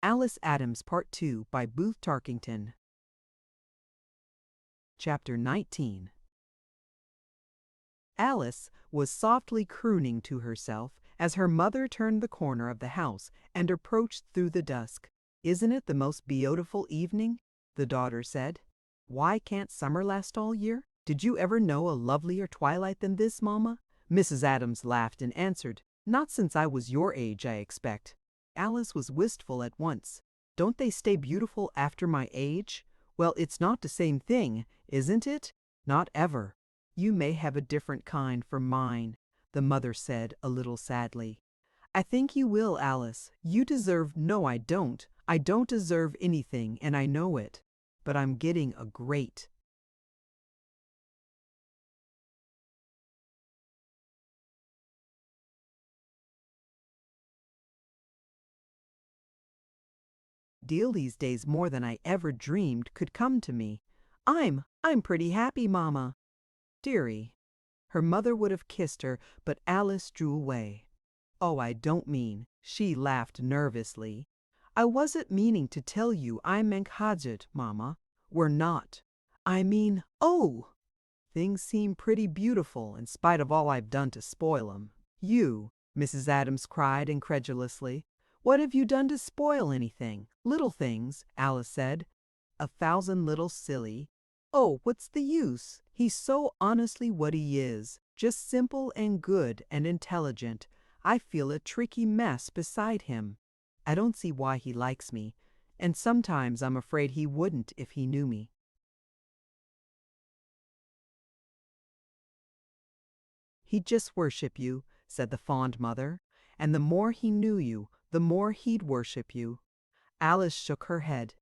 Alice Adams Part 2 by Booth Tarkington. Chapter 19. Alice was softly crooning to herself as her mother turned the corner of the house and approached through the dusk. "Isn't it the most beautiful evening?" the daughter said. "Why can't summer last all year? Did you ever know a lovelier twilight than this, Mama?" Mrs. Adams laughed and answered, "Not since I was your age, I expect." Alice was wistful at once. "Don't they stay beautiful after my age?" "Well, it's not the same thing, isn't it?" "Not ever." "You may have a different kind from mine," the mother said a little sadly. "I think you will, Alice. You deserve—" "No, I don't. I don't deserve anything, and I know it. But I'm getting a great deal these days, more than I ever dreamed could come to me. I'm pretty happy, Mama." "Dearie." Her mother would have kissed her, but Alice drew away. "Oh, I don't mean," she laughed nervously. "I wasn't meaning to tell you I'm engaged, Mama. We're not. I mean, oh! Things seem pretty beautiful in spite of all I've done to spoil 'em." "You?" Mrs. Adams cried incredulously. "What have you done to spoil anything?" "Little things," Alice said. "A thousand little silly—" "Oh, what's the use? He's so honestly what he is, just simple and good and intelligent. I feel a tricky mess beside him. I don't see why he likes me, and sometimes I'm afraid he wouldn't if he knew me." "He'd just worship you," said the fond mother, "and the more he knew you, the more he'd worship you." Alice shook her head.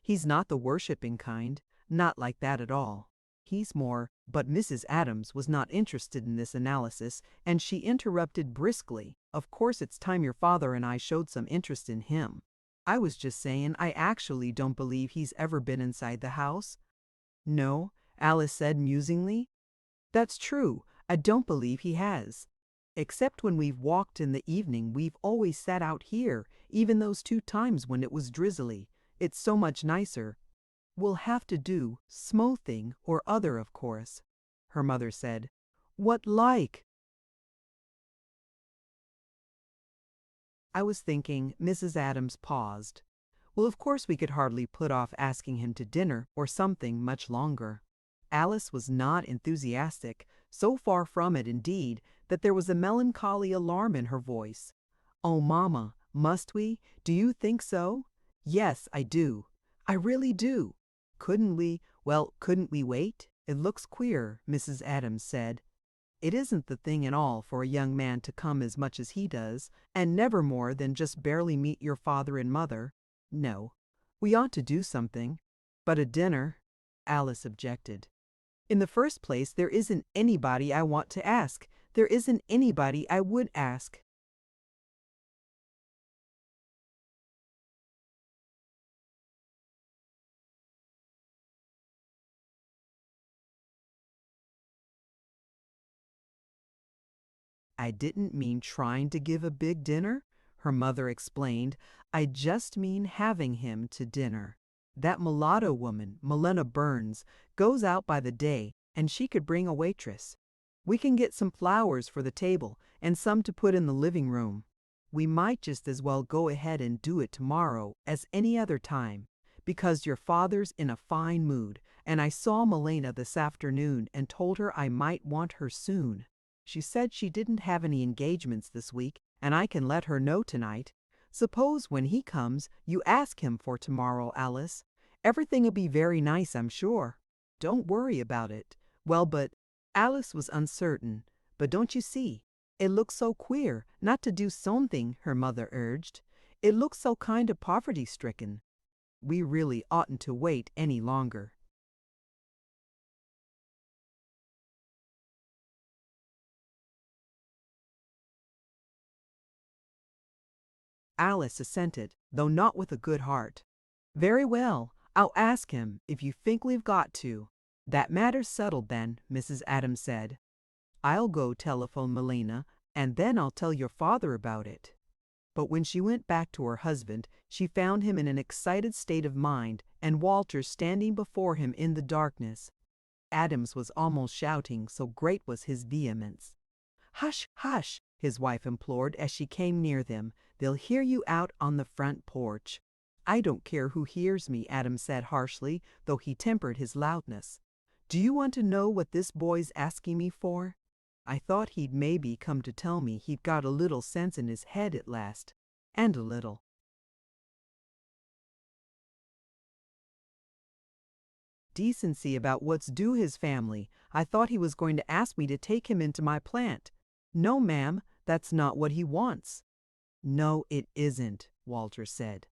"He's not the worshipping kind, not like that at all. He's more—" But Mrs. Adams was not interested in this analysis, and she interrupted briskly, "Of course it's time your father and I showed some interest in him. I was just saying I actually don't believe he's ever been inside the house." "No," Alice said musingly. "That's true. I don't believe he has. Except when we've walked in the evening, we've always sat out here, even those 2 times when it was drizzly. It's so much nicer." "We'll have to do smoothing or other, of course," her mother said. "What like?" "I was thinking—" Mrs. Adams paused. "Well, of course we could hardly put off asking him to dinner or something much longer." Alice was not enthusiastic, so far from it, indeed, that there was a melancholy alarm in her voice. "Oh, Mama, must we? Do you think so?" "Yes, I do. I really do. Couldn't we— Well, couldn't we wait? It looks queer," Mrs. Adams said. "It isn't the thing at all for a young man to come as much as he does, and never more than just barely meet your father and mother. No, we ought to do something." "But a dinner," Alice objected. "In the first place, there isn't anybody I want to ask. There isn't anybody I would ask." "I didn't mean trying to give a big dinner," her mother explained. "I just mean having him to dinner. That mulatto woman, Melena Burns, goes out by the day, and she could bring a waitress. We can get some flowers for the table and some to put in the living room. We might just as well go ahead and do it tomorrow as any other time, because your father's in a fine mood, and I saw Melena this afternoon and told her I might want her soon. She said she didn't have any engagements this week, and I can let her know tonight. Suppose when he comes, you ask him for tomorrow, Alice. Everything'll be very nice, I'm sure. Don't worry about it." "Well, but—" Alice was uncertain. "But don't you see? It looks so queer not to do something," her mother urged. "It looks so kind of poverty-stricken. We really oughtn't to wait any longer." Alice assented, though not with a good heart. "Very well, I'll ask him if you think we've got to." "That matter's settled then," Mrs. Adams said. "I'll go telephone Melena, and then I'll tell your father about it." But when she went back to her husband, she found him in an excited state of mind, and Walter standing before him in the darkness. Adams was almost shouting, so great was his vehemence. "Hush, hush," his wife implored as she came near them. "They'll hear you out on the front porch." "I don't care who hears me," Adams said harshly, though he tempered his loudness. "Do you want to know what this boy's asking me for? I thought he'd maybe come to tell me he'd got a little sense in his head at last. And a little decency about what's due his family. I thought he was going to ask me to take him into my plant." "No, ma'am, that's not what he wants." "No, it isn't," Walter said.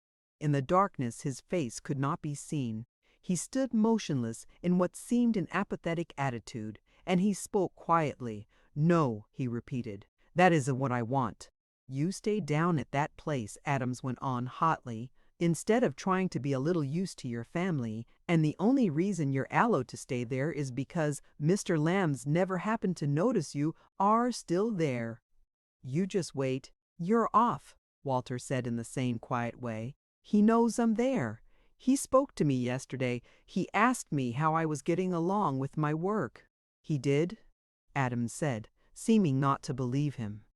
In the darkness his face could not be seen. He stood motionless in what seemed an apathetic attitude, and he spoke quietly. "No," he repeated, "that isn't what I want." "You stay down at that place," Adams went on hotly, "instead of trying to be a little use to your family, and the only reason you're allowed to stay there is because Mr. Lamb's never happened to notice you are still there." "You just wait. You're off," Walter said in the same quiet way. "He knows I'm there. He spoke to me yesterday. He asked me how I was getting along with my work." "He did?" Adams said, seeming not to believe him.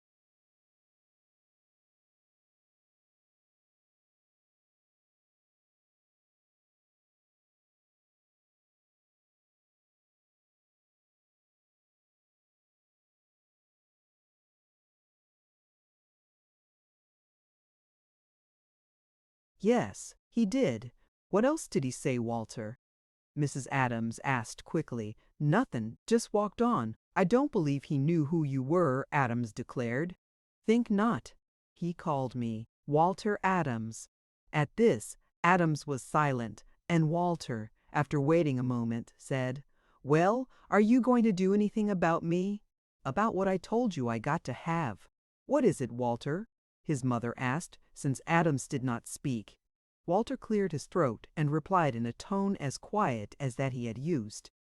"Yes, he did. What else did he say, Walter?" Mrs. Adams asked quickly. "Nothing, just walked on. I don't believe he knew who you were," Adams declared. "Think not. He called me Walter Adams." At this, Adams was silent, and Walter, after waiting a moment, said, "Well, are you going to do anything about me?" "About what I told you I got to have." "What is it, Walter?" his mother asked, since Adams did not speak. Walter cleared his throat and replied in a tone as quiet as that he had used.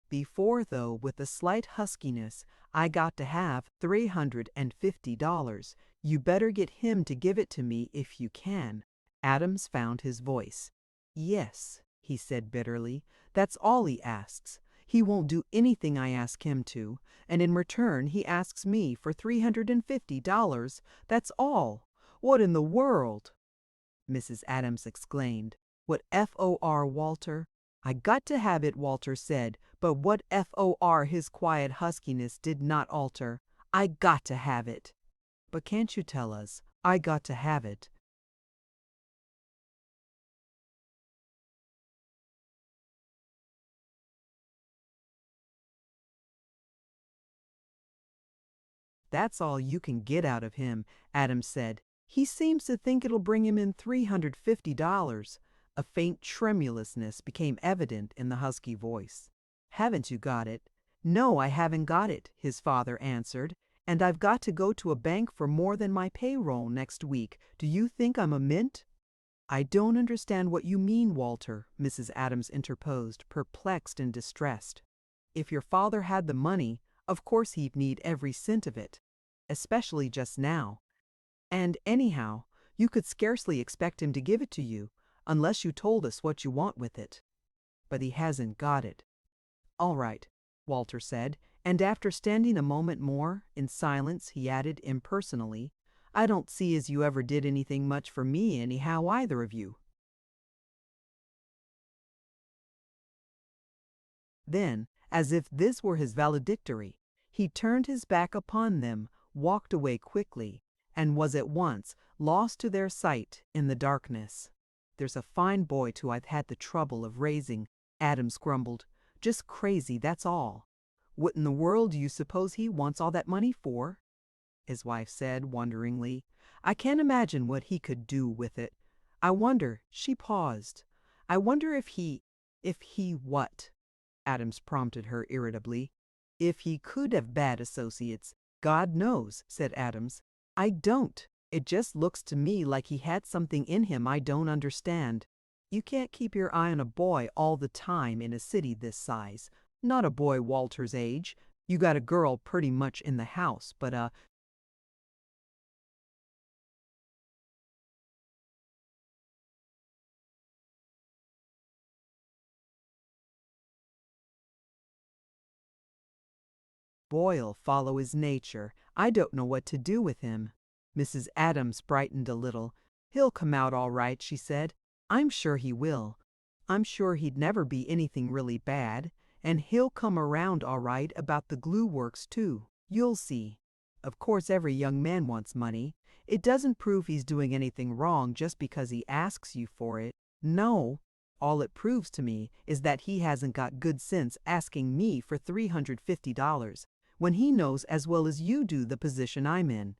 "Before, though, with a slight huskiness, I got to have $350. You better get him to give it to me if you can." Adams found his voice. "Yes," he said bitterly, "that's all he asks. He won't do anything I ask him to, and in return he asks me for $350. That's all. What in the world?" Mrs. Adams exclaimed. "What for, Walter?" "I got to have it," Walter said, but what for his quiet huskiness did not alter. "I got to have it." "But can't you tell us, I got to have it?" "That's all you can get out of him," Adams said. "He seems to think it'll bring him in $350. A faint tremulousness became evident in the husky voice. "Haven't you got it?" "No, I haven't got it," his father answered. "And I've got to go to a bank for more than my payroll next week. Do you think I'm a mint?" "I don't understand what you mean, Walter," Mrs. Adams interposed, perplexed and distressed. "If your father had the money, of course he'd need every cent of it, especially just now. And anyhow, you could scarcely expect him to give it to you, unless you told us what you want with it. But he hasn't got it." "All right," Walter said, and after standing a moment more, in silence, he added impersonally, "I don't see as you ever did anything much for me anyhow, either of you." Then, as if this were his valedictory, he turned his back upon them, walked away quickly, and was at once lost to their sight in the darkness. "There's a fine boy too I've had the trouble of raising," Adams grumbled. "Just crazy, that's all." "What in the world do you suppose he wants all that money for?" his wife said wonderingly. "I can't imagine what he could do with it. I wonder," she paused. "I wonder if he what?" Adams prompted her irritably. "If he could have bad associates." "God knows," said Adams. "I don't. It just looks to me like he had something in him I don't understand. You can't keep your eye on a boy all the time in a city this size. Not a boy Walter's age. You got a girl pretty much in the house, but boy'll follow his nature. I don't know what to do with him." Mrs. Adams brightened a little. "He'll come out all right," she said. "I'm sure he will. I'm sure he'd never be anything really bad. And he'll come around all right about the glue works, too. You'll see. Of course, every young man wants money. It doesn't prove he's doing anything wrong just because he asks you for it. No. All it proves to me is that he hasn't got good sense asking me for $350 when he knows as well as you do the position I'm in.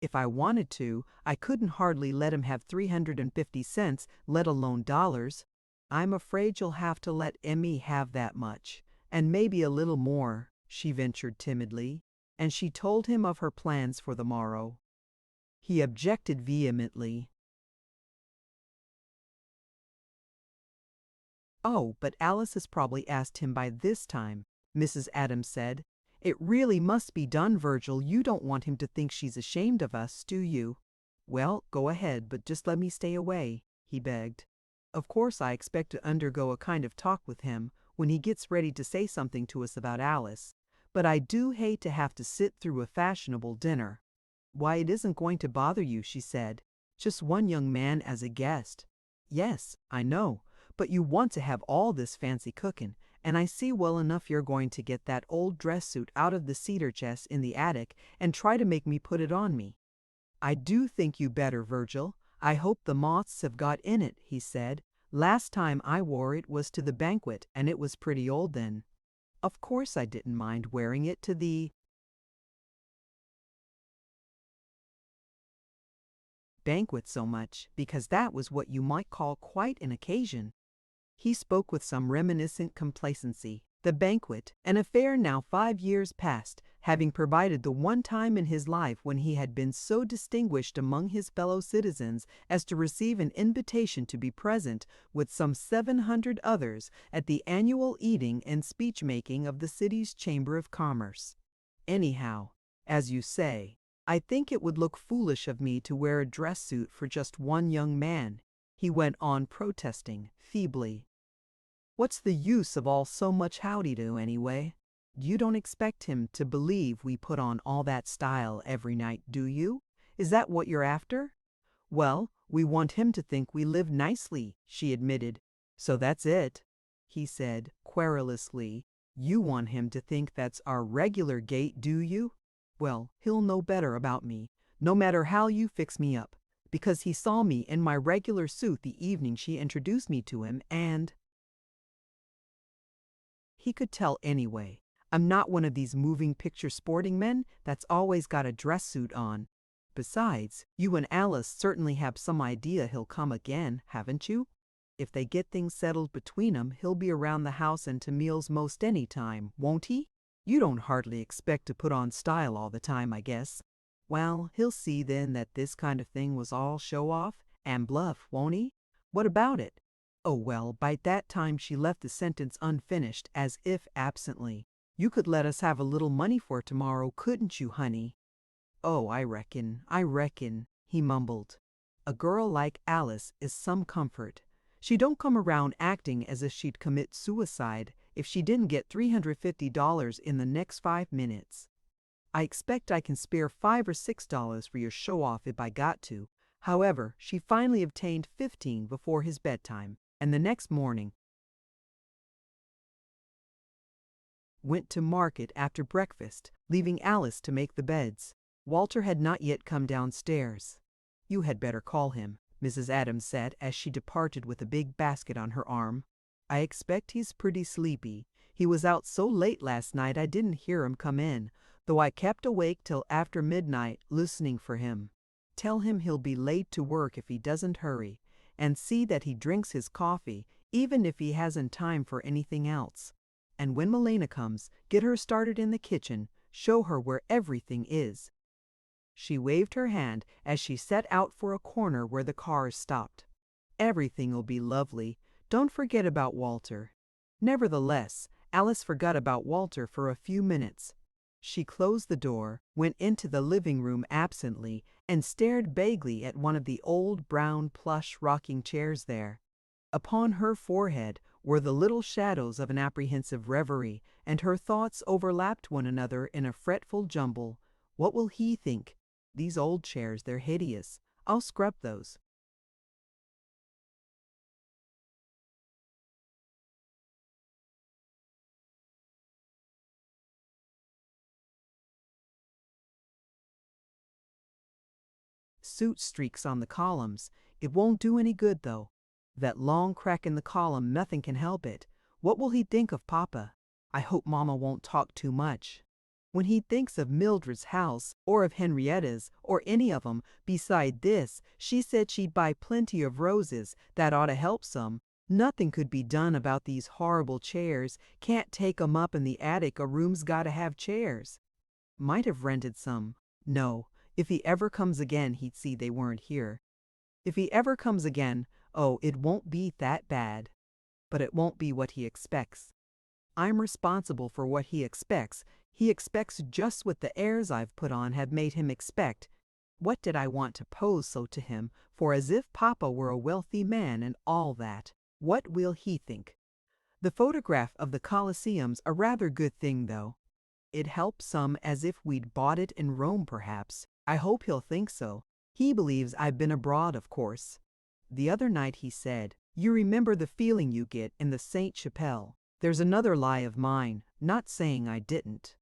If I wanted to, I couldn't hardly let him have 350 cents, let alone dollars. I'm afraid you'll have to let Emmy have that much, and maybe a little more," she ventured timidly, and she told him of her plans for the morrow. He objected vehemently. "Oh, but Alice has probably asked him by this time," Mrs. Adams said. "It really must be done, Virgil. You don't want him to think she's ashamed of us, do you?" "Well, go ahead, but just let me stay away," he begged. "Of course I expect to undergo a kind of talk with him when he gets ready to say something to us about Alice, but I do hate to have to sit through a fashionable dinner." "Why, it isn't going to bother you," she said. "Just one young man as a guest." "Yes, I know, but you want to have all this fancy cooking, and I see well enough you're going to get that old dress suit out of the cedar chest in the attic and try to make me put it on me." "I do think you better, Virgil. I hope the moths have got in it," he said. "Last time I wore it was to the banquet, and it was pretty old then. Of course I didn't mind wearing it to the banquet so much, because that was what you might call quite an occasion." He spoke with some reminiscent complacency. The banquet, an affair now 5 years past, having provided the one time in his life when he had been so distinguished among his fellow citizens as to receive an invitation to be present with some 700 others at the annual eating and speech-making of the city's Chamber of Commerce. "Anyhow, as you say, I think it would look foolish of me to wear a dress suit for just one young man," he went on protesting feebly. "What's the use of all so much howdy-do anyway? You don't expect him to believe we put on all that style every night, do you? Is that what you're after?" "Well, we want him to think we live nicely," she admitted. "So that's it," he said querulously. "You want him to think that's our regular gait, do you? Well, he'll know better about me, no matter how you fix me up, because he saw me in my regular suit the evening she introduced me to him, and he could tell anyway. I'm not one of these moving picture sporting men that's always got a dress suit on. Besides, you and Alice certainly have some idea he'll come again, haven't you? If they get things settled between 'em, he'll be around the house and to meals most any time, won't he? You don't hardly expect to put on style all the time, I guess. Well, he'll see then that this kind of thing was all show-off and bluff, won't he? What about it?" Oh, well, by that time she left the sentence unfinished, as if absently. "You could let us have a little money for tomorrow, couldn't you, honey?" "Oh, I reckon," he mumbled. "A girl like Alice is some comfort. She don't come around acting as if she'd commit suicide if she didn't get $350 in the next 5 minutes. I expect I can spare $5 or $6 for your show-off if I got to." However, she finally obtained 15 before his bedtime, and the next morning went to market after breakfast, leaving Alice to make the beds. Walter had not yet come downstairs. "You had better call him," Mrs. Adams said as she departed with a big basket on her arm. "I expect he's pretty sleepy. He was out so late last night I didn't hear him come in, though I kept awake till after midnight listening for him. Tell him he'll be late to work if he doesn't hurry, and see that he drinks his coffee, even if he hasn't time for anything else. And when Milena comes, get her started in the kitchen, show her where everything is." She waved her hand as she set out for a corner where the cars stopped. "Everything'll be lovely. Don't forget about Walter." Nevertheless, Alice forgot about Walter for a few minutes. She closed the door, went into the living room absently, and stared vaguely at one of the old brown plush rocking chairs there. Upon her forehead were the little shadows of an apprehensive reverie, and her thoughts overlapped one another in a fretful jumble. What will he think? These old chairs, they're hideous. I'll scrub those. Soot streaks on the columns. It won't do any good, though. That long crack in the column, nothing can help it. What will he think of Papa? I hope Mama won't talk too much. When he thinks of Mildred's house, or of Henrietta's, or any of 'em, beside this, she said she'd buy plenty of roses. That ought to help some. Nothing could be done about these horrible chairs. Can't take 'em up in the attic. A room's gotta have chairs. Might have rented some. No, if he ever comes again, he'd see they weren't here. If he ever comes again, oh, it won't be that bad. But it won't be what he expects. I'm responsible for what he expects. He expects just what the airs I've put on have made him expect. What did I want to pose so to him for, as if Papa were a wealthy man and all that? What will he think? The photograph of the Colosseum's a rather good thing, though. It helps some, as if we'd bought it in Rome, perhaps. I hope he'll think so. He believes I've been abroad, of course. The other night he said, "You remember the feeling you get in the Sainte-Chapelle." There's another lie of mine, not saying I didn't.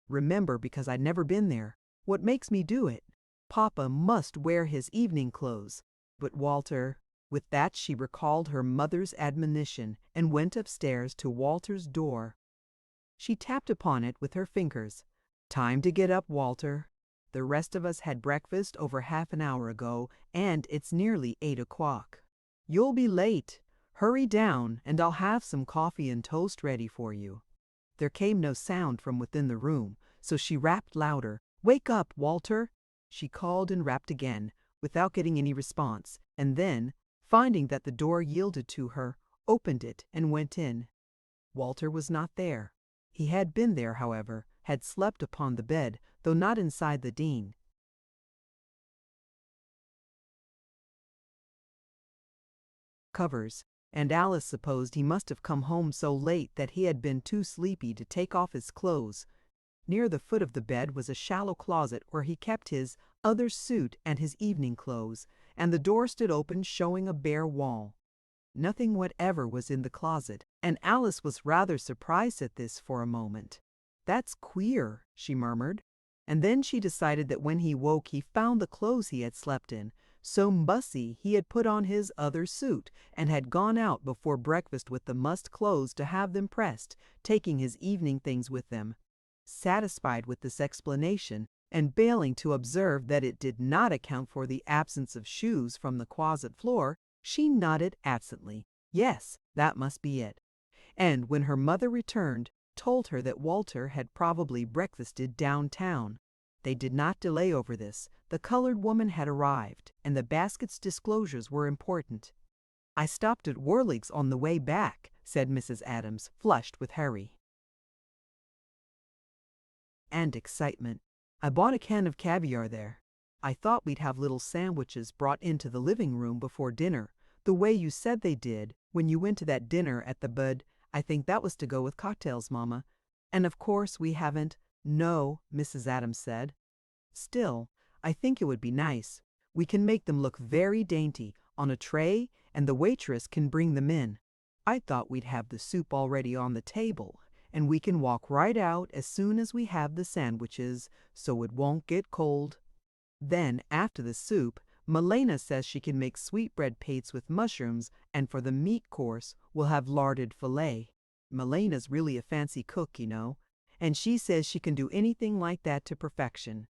Remember, because I'd never been there. What makes me do it? Papa must wear his evening clothes. But Walter— With that she recalled her mother's admonition and went upstairs to Walter's door. She tapped upon it with her fingers. "Time to get up, Walter. The rest of us had breakfast over half an hour ago, and it's nearly 8 o'clock. You'll be late. Hurry down, and I'll have some coffee and toast ready for you." There came no sound from within the room, so she rapped louder. "Wake up, Walter!" She called and rapped again, without getting any response, and then, finding that the door yielded to her, opened it and went in. Walter was not there. He had been there, however, had slept upon the bed, though not inside the Dean. Covers, and Alice supposed he must have come home so late that he had been too sleepy to take off his clothes. Near the foot of the bed was a shallow closet where he kept his other suit and his evening clothes, and the door stood open, showing a bare wall. Nothing whatever was in the closet, and Alice was rather surprised at this for a moment. "That's queer," she murmured. And then she decided that when he woke he found the clothes he had slept in so mussy he had put on his other suit and had gone out before breakfast with the mussed clothes to have them pressed, taking his evening things with them. Satisfied with this explanation, and failing to observe that it did not account for the absence of shoes from the closet floor, she nodded absently. Yes, that must be it. And when her mother returned, told her that Walter had probably breakfasted downtown. They did not delay over this. The colored woman had arrived, and the basket's disclosures were important. "I stopped at Worlig's on the way back," said Mrs. Adams, flushed with hurry and excitement. "I bought a can of caviar there. I thought we'd have little sandwiches brought into the living room before dinner, the way you said they did when you went to that dinner at the Bud. I think that was to go with cocktails, Mama. And of course we haven't—" "No," Mrs. Adams said. "Still, I think it would be nice. We can make them look very dainty on a tray, and the waitress can bring them in. I thought we'd have the soup already on the table, and we can walk right out as soon as we have the sandwiches, so it won't get cold. Then, after the soup, Malena says she can make sweetbread pates with mushrooms, and for the meat course we'll have larded filet. Malena's really a fancy cook, you know, and she says she can do anything like that to perfection.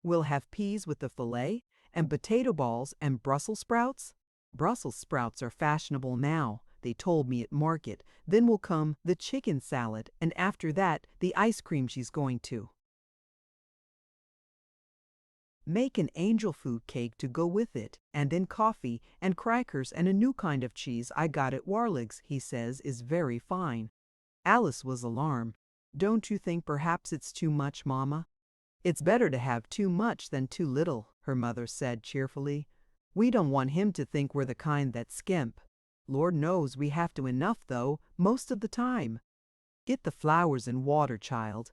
We'll have peas with the filet, and potato balls and Brussels sprouts. Brussels sprouts are fashionable now, they told me at market. Then will come the chicken salad, and after that the ice cream she's going to." Make an angel food cake to go with it, and then coffee and crackers and a new kind of cheese I got at Warlig's, he says, is very fine. Alice was alarmed. Don't you think perhaps it's too much, Mama? It's better to have too much than too little, her mother said cheerfully. We don't want him to think we're the kind that skimp. Lord knows we have to enough, though, most of the time. Get the flowers and water, child.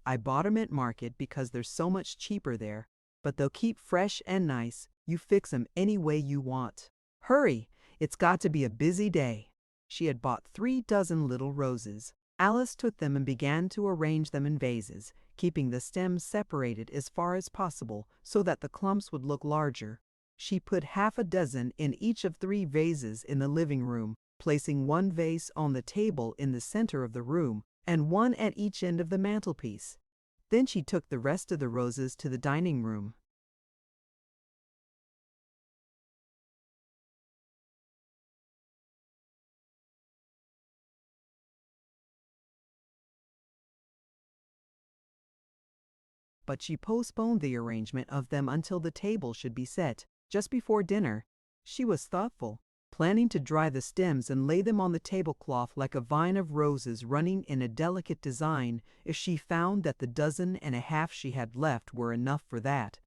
I bought 'em at market because they're so much cheaper there, but they'll keep fresh and nice. You fix 'em any way you want. Hurry, it's got to be a busy day. She had bought 3 dozen little roses. Alice took them and began to arrange them in vases, keeping the stems separated as far as possible so that the clumps would look larger. She put half a dozen in each of 3 vases in the living room, placing 1 vase on the table in the center of the room and 1 at each end of the mantelpiece. Then she took the rest of the roses to the dining room. But she postponed the arrangement of them until the table should be set, just before dinner. She was thoughtful, planning to dry the stems and lay them on the tablecloth like a vine of roses running in a delicate design if she found that the dozen and a half she had left were enough for that.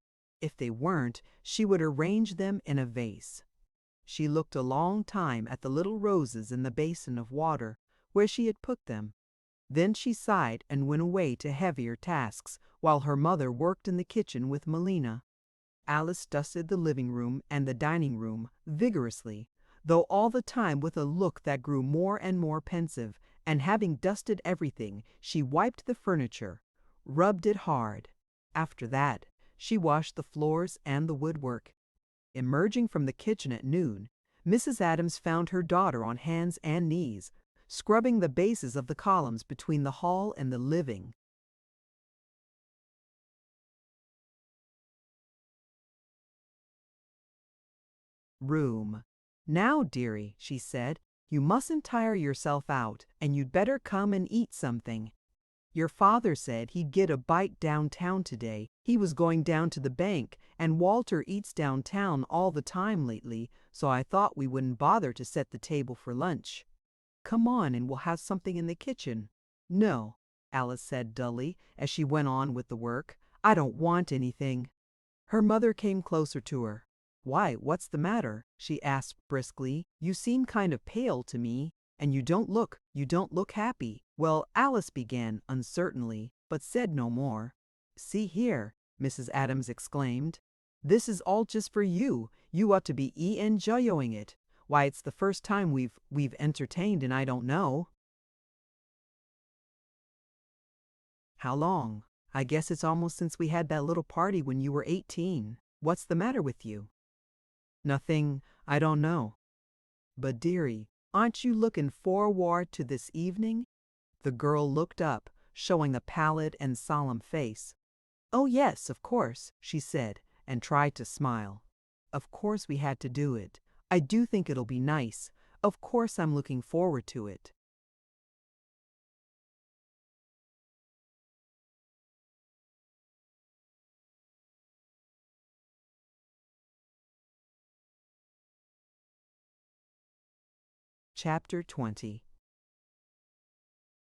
If they weren't, she would arrange them in a vase. She looked a long time at the little roses in the basin of water where she had put them. Then she sighed and went away to heavier tasks, while her mother worked in the kitchen with Melina. Alice dusted the living room and the dining room vigorously, though all the time with a look that grew more and more pensive, and having dusted everything, she wiped the furniture, rubbed it hard. After that, she washed the floors and the woodwork. Emerging from the kitchen at noon, Mrs. Adams found her daughter on hands and knees, scrubbing the bases of the columns between the hall and the living room. Now, dearie, she said, you mustn't tire yourself out, and you'd better come and eat something. Your father said he'd get a bite downtown today. He was going down to the bank, and Walter eats downtown all the time lately, so I thought we wouldn't bother to set the table for lunch. Come on and we'll have something in the kitchen. No, Alice said dully as she went on with the work. I don't want anything. Her mother came closer to her. Why, what's the matter? She asked briskly. You seem kind of pale to me, and you don't look happy. Well, Alice began uncertainly, but said no more. See here, Mrs. Adams exclaimed. This is all just for you. You ought to be enjoying it. Why, it's the first time we've entertained, and I don't know how long. I guess it's almost since we had that little party when you were 18. What's the matter with you? Nothing, I don't know. But dearie, aren't you looking forward to this evening? The girl looked up, showing a pallid and solemn face. Oh yes, of course, she said, and tried to smile. Of course we had to do it. I do think it'll be nice. Of course I'm looking forward to it. Chapter 20.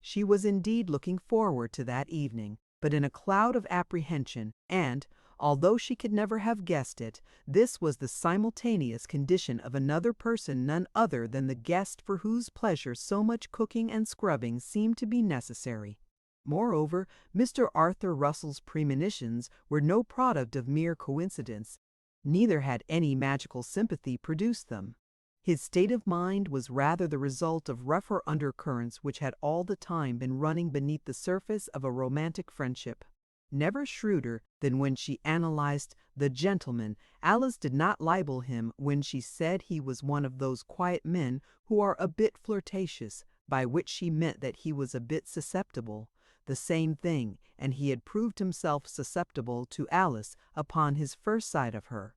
She was indeed looking forward to that evening, but in a cloud of apprehension, and, although she could never have guessed it, this was the simultaneous condition of another person, none other than the guest for whose pleasure so much cooking and scrubbing seemed to be necessary. Moreover, Mr. Arthur Russell's premonitions were no product of mere coincidence, neither had any magical sympathy produced them. His state of mind was rather the result of rougher undercurrents which had all the time been running beneath the surface of a romantic friendship. Never shrewder than when she analyzed the gentleman, Alice did not libel him when she said he was one of those quiet men who are a bit flirtatious, by which she meant that he was a bit susceptible. The same thing, and he had proved himself susceptible to Alice upon his first sight of her.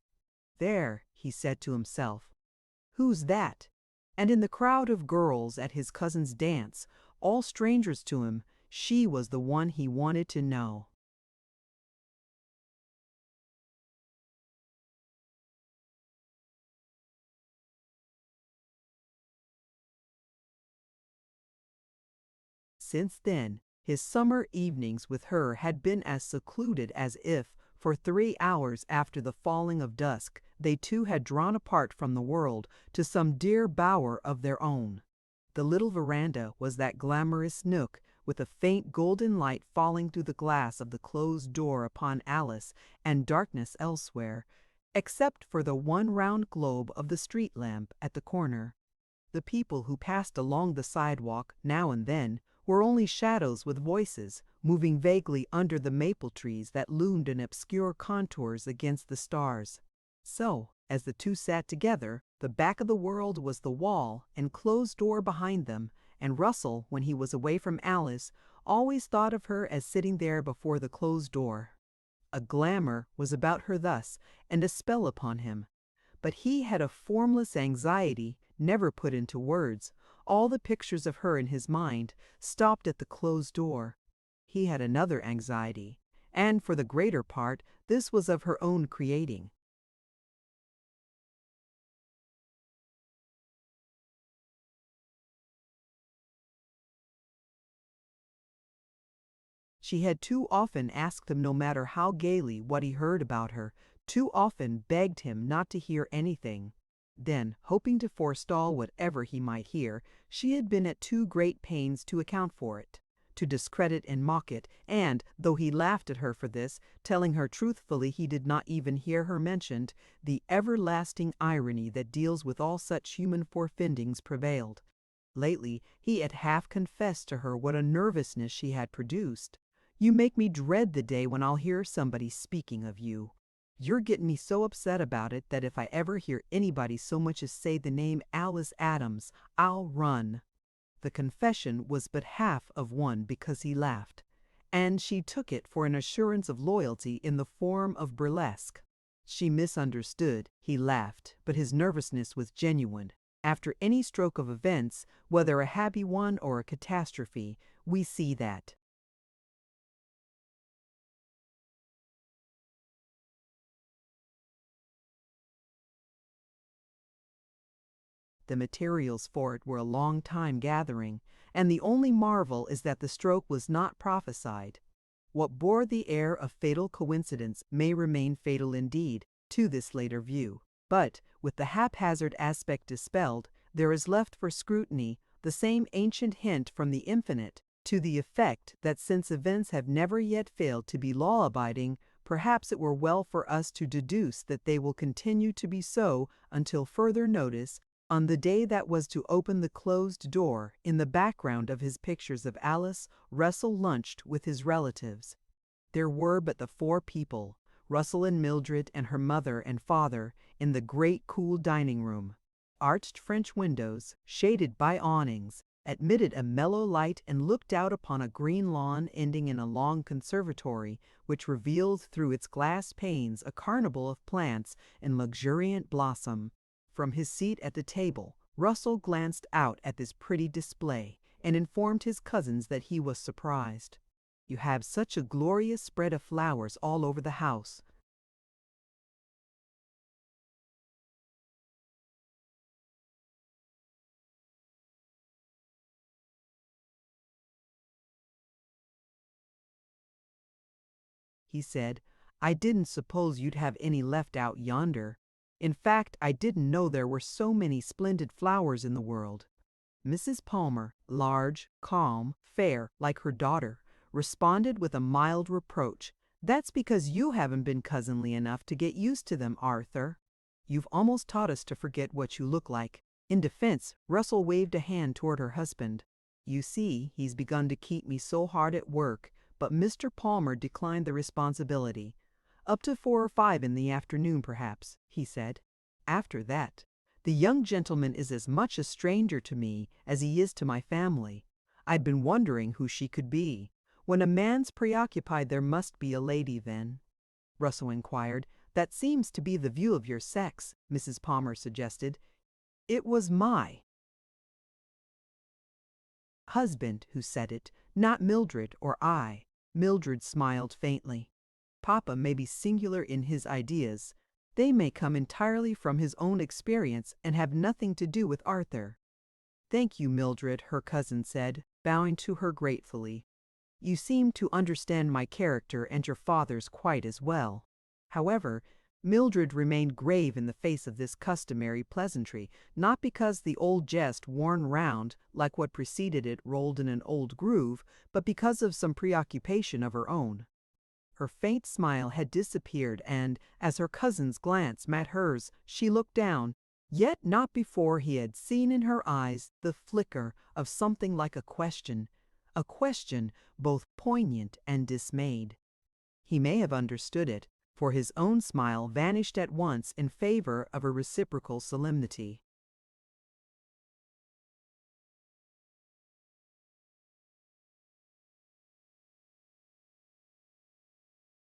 There, he said to himself, who's that? And in the crowd of girls at his cousin's dance, all strangers to him, she was the one he wanted to know. since then, his summer evenings with her had been as secluded as if, for 3 hours after the falling of dusk, they two had drawn apart from the world to some dear bower of their own. The little veranda was that glamorous nook, with a faint golden light falling through the glass of the closed door upon Alice, and darkness elsewhere, except for the one round globe of the street lamp at the corner. The people who passed along the sidewalk now and then were only shadows with voices, moving vaguely under the maple trees that loomed in obscure contours against the stars. So, as the two sat together, the back of the world was the wall and closed door behind them, and Russell, when he was away from Alice, always thought of her as sitting there before the closed door. A glamour was about her thus, and a spell upon him. But he had a formless anxiety, never put into words. All the pictures of her in his mind stopped at the closed door. He had another anxiety, and for the greater part, this was of her own creating. She had too often asked him, no matter how gaily, what he heard about her, too often begged him not to hear anything. Then, hoping to forestall whatever he might hear, she had been at too great pains to account for it, to discredit and mock it, and, though he laughed at her for this, telling her truthfully he did not even hear her mentioned, the everlasting irony that deals with all such human forefindings prevailed. Lately, he had half confessed to her what a nervousness she had produced. "You make me dread the day when I'll hear somebody speaking of you. You're getting me so upset about it that if I ever hear anybody so much as say the name Alice Adams, I'll run." The confession was but half of one because he laughed, and she took it for an assurance of loyalty in the form of burlesque. She misunderstood. He laughed, but his nervousness was genuine. After any stroke of events, whether a happy one or a catastrophe, we see that. The materials for it were a long time gathering, and the only marvel is that the stroke was not prophesied. What bore the air of fatal coincidence may remain fatal indeed, to this later view. But, with the haphazard aspect dispelled, there is left for scrutiny the same ancient hint from the infinite, to the effect that since events have never yet failed to be law-abiding, perhaps it were well for us to deduce that they will continue to be so until further notice, on the day that was to open the closed door. In the background of his pictures of Alice, Russell lunched with his relatives. There were but the four people, Russell and Mildred and her mother and father, in the great cool dining room. Arched French windows, shaded by awnings, admitted a mellow light and looked out upon a green lawn ending in a long conservatory, which revealed through its glass panes a carnival of plants in luxuriant blossom. From his seat at the table, Russell glanced out at this pretty display and informed his cousins that he was surprised. "You have such a glorious spread of flowers all over the house." He said, "I didn't suppose you'd have any left out yonder. In fact, I didn't know there were so many splendid flowers in the world." Mrs. Palmer, large, calm, fair, like her daughter, responded with a mild reproach. "That's because you haven't been cousinly enough to get used to them, Arthur. You've almost taught us to forget what you look like." In defense, Russell waved a hand toward her husband. "You see, he's begun to keep me so hard at work," but Mr. Palmer declined the responsibility. "Up to 4 or 5 in the afternoon, perhaps," he said. "After that, the young gentleman is as much a stranger to me as he is to my family. I'd been wondering who she could be." "When a man's preoccupied there must be a lady, then?" Russell inquired. "That seems to be the view of your sex," Mrs. Palmer suggested. "It was my husband who said it, not Mildred or I." Mildred smiled faintly. "Papa may be singular in his ideas. They may come entirely from his own experience and have nothing to do with Arthur." "Thank you, Mildred," her cousin said. bowing to her gratefully. "You seem to understand my character and your father's quite as well." However, Mildred remained grave in the face of this customary pleasantry, not because the old jest worn round like what preceded it rolled in an old groove, but because of some preoccupation of her own. Her faint smile had disappeared, and, as her cousin's glance met hers, she looked down, yet not before he had seen in her eyes the flicker of something like a question both poignant and dismayed. He may have understood it, for his own smile vanished at once in favor of a reciprocal solemnity.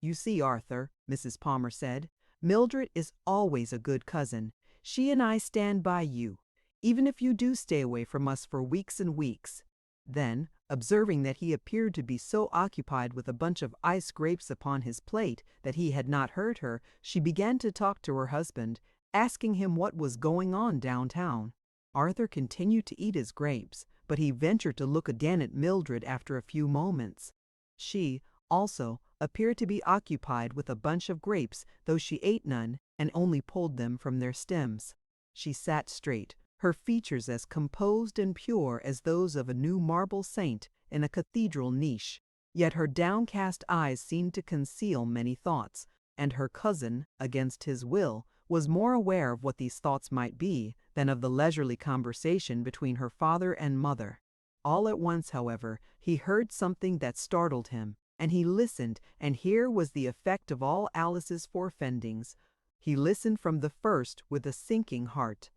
"You see, Arthur," Mrs. Palmer said, "Mildred is always a good cousin. She and I stand by you, even if you do stay away from us for weeks and weeks." Then, observing that he appeared to be so occupied with a bunch of ice grapes upon his plate that he had not heard her, she began to talk to her husband, asking him what was going on downtown. Arthur continued to eat his grapes, but he ventured to look again at Mildred after a few moments. She, also, appeared to be occupied with a bunch of grapes, though she ate none and only pulled them from their stems. She sat straight, her features as composed and pure as those of a new marble saint in a cathedral niche, yet her downcast eyes seemed to conceal many thoughts, and her cousin, against his will, was more aware of what these thoughts might be than of the leisurely conversation between her father and mother. All at once, however, he heard something that startled him, and he listened, and here was the effect of all Alice's forefendings. He listened from the first with a sinking heart.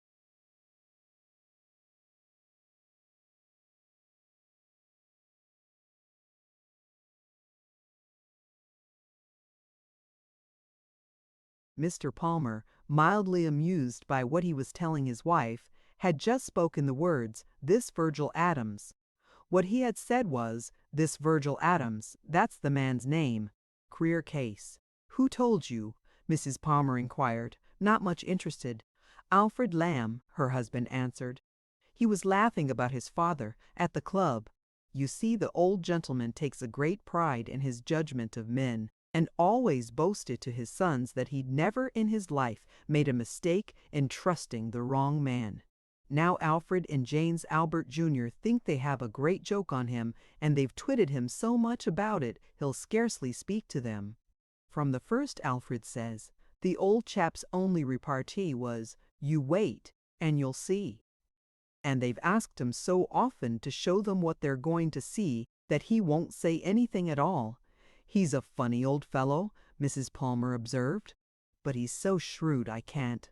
Mr. Palmer, mildly amused by what he was telling his wife, had just spoken the words, "This Virgil Adams." What he had said was, "This Virgil Adams, that's the man's name. Queer case." "Who told you?" Mrs. Palmer inquired, not much interested. "Alfred Lamb," her husband answered. "He was laughing about his father, at the club. You see, the old gentleman takes a great pride in his judgment of men, and always boasted to his sons that he'd never in his life made a mistake in trusting the wrong man. Now Alfred and James Albert Jr. think they have a great joke on him, and they've twitted him so much about it he'll scarcely speak to them. From the first, Alfred says, the old chap's only repartee was, 'You wait, and you'll see.' And they've asked him so often to show them what they're going to see that he won't say anything at all. He's a funny old fellow," Mrs. Palmer observed, "but he's so shrewd I can't."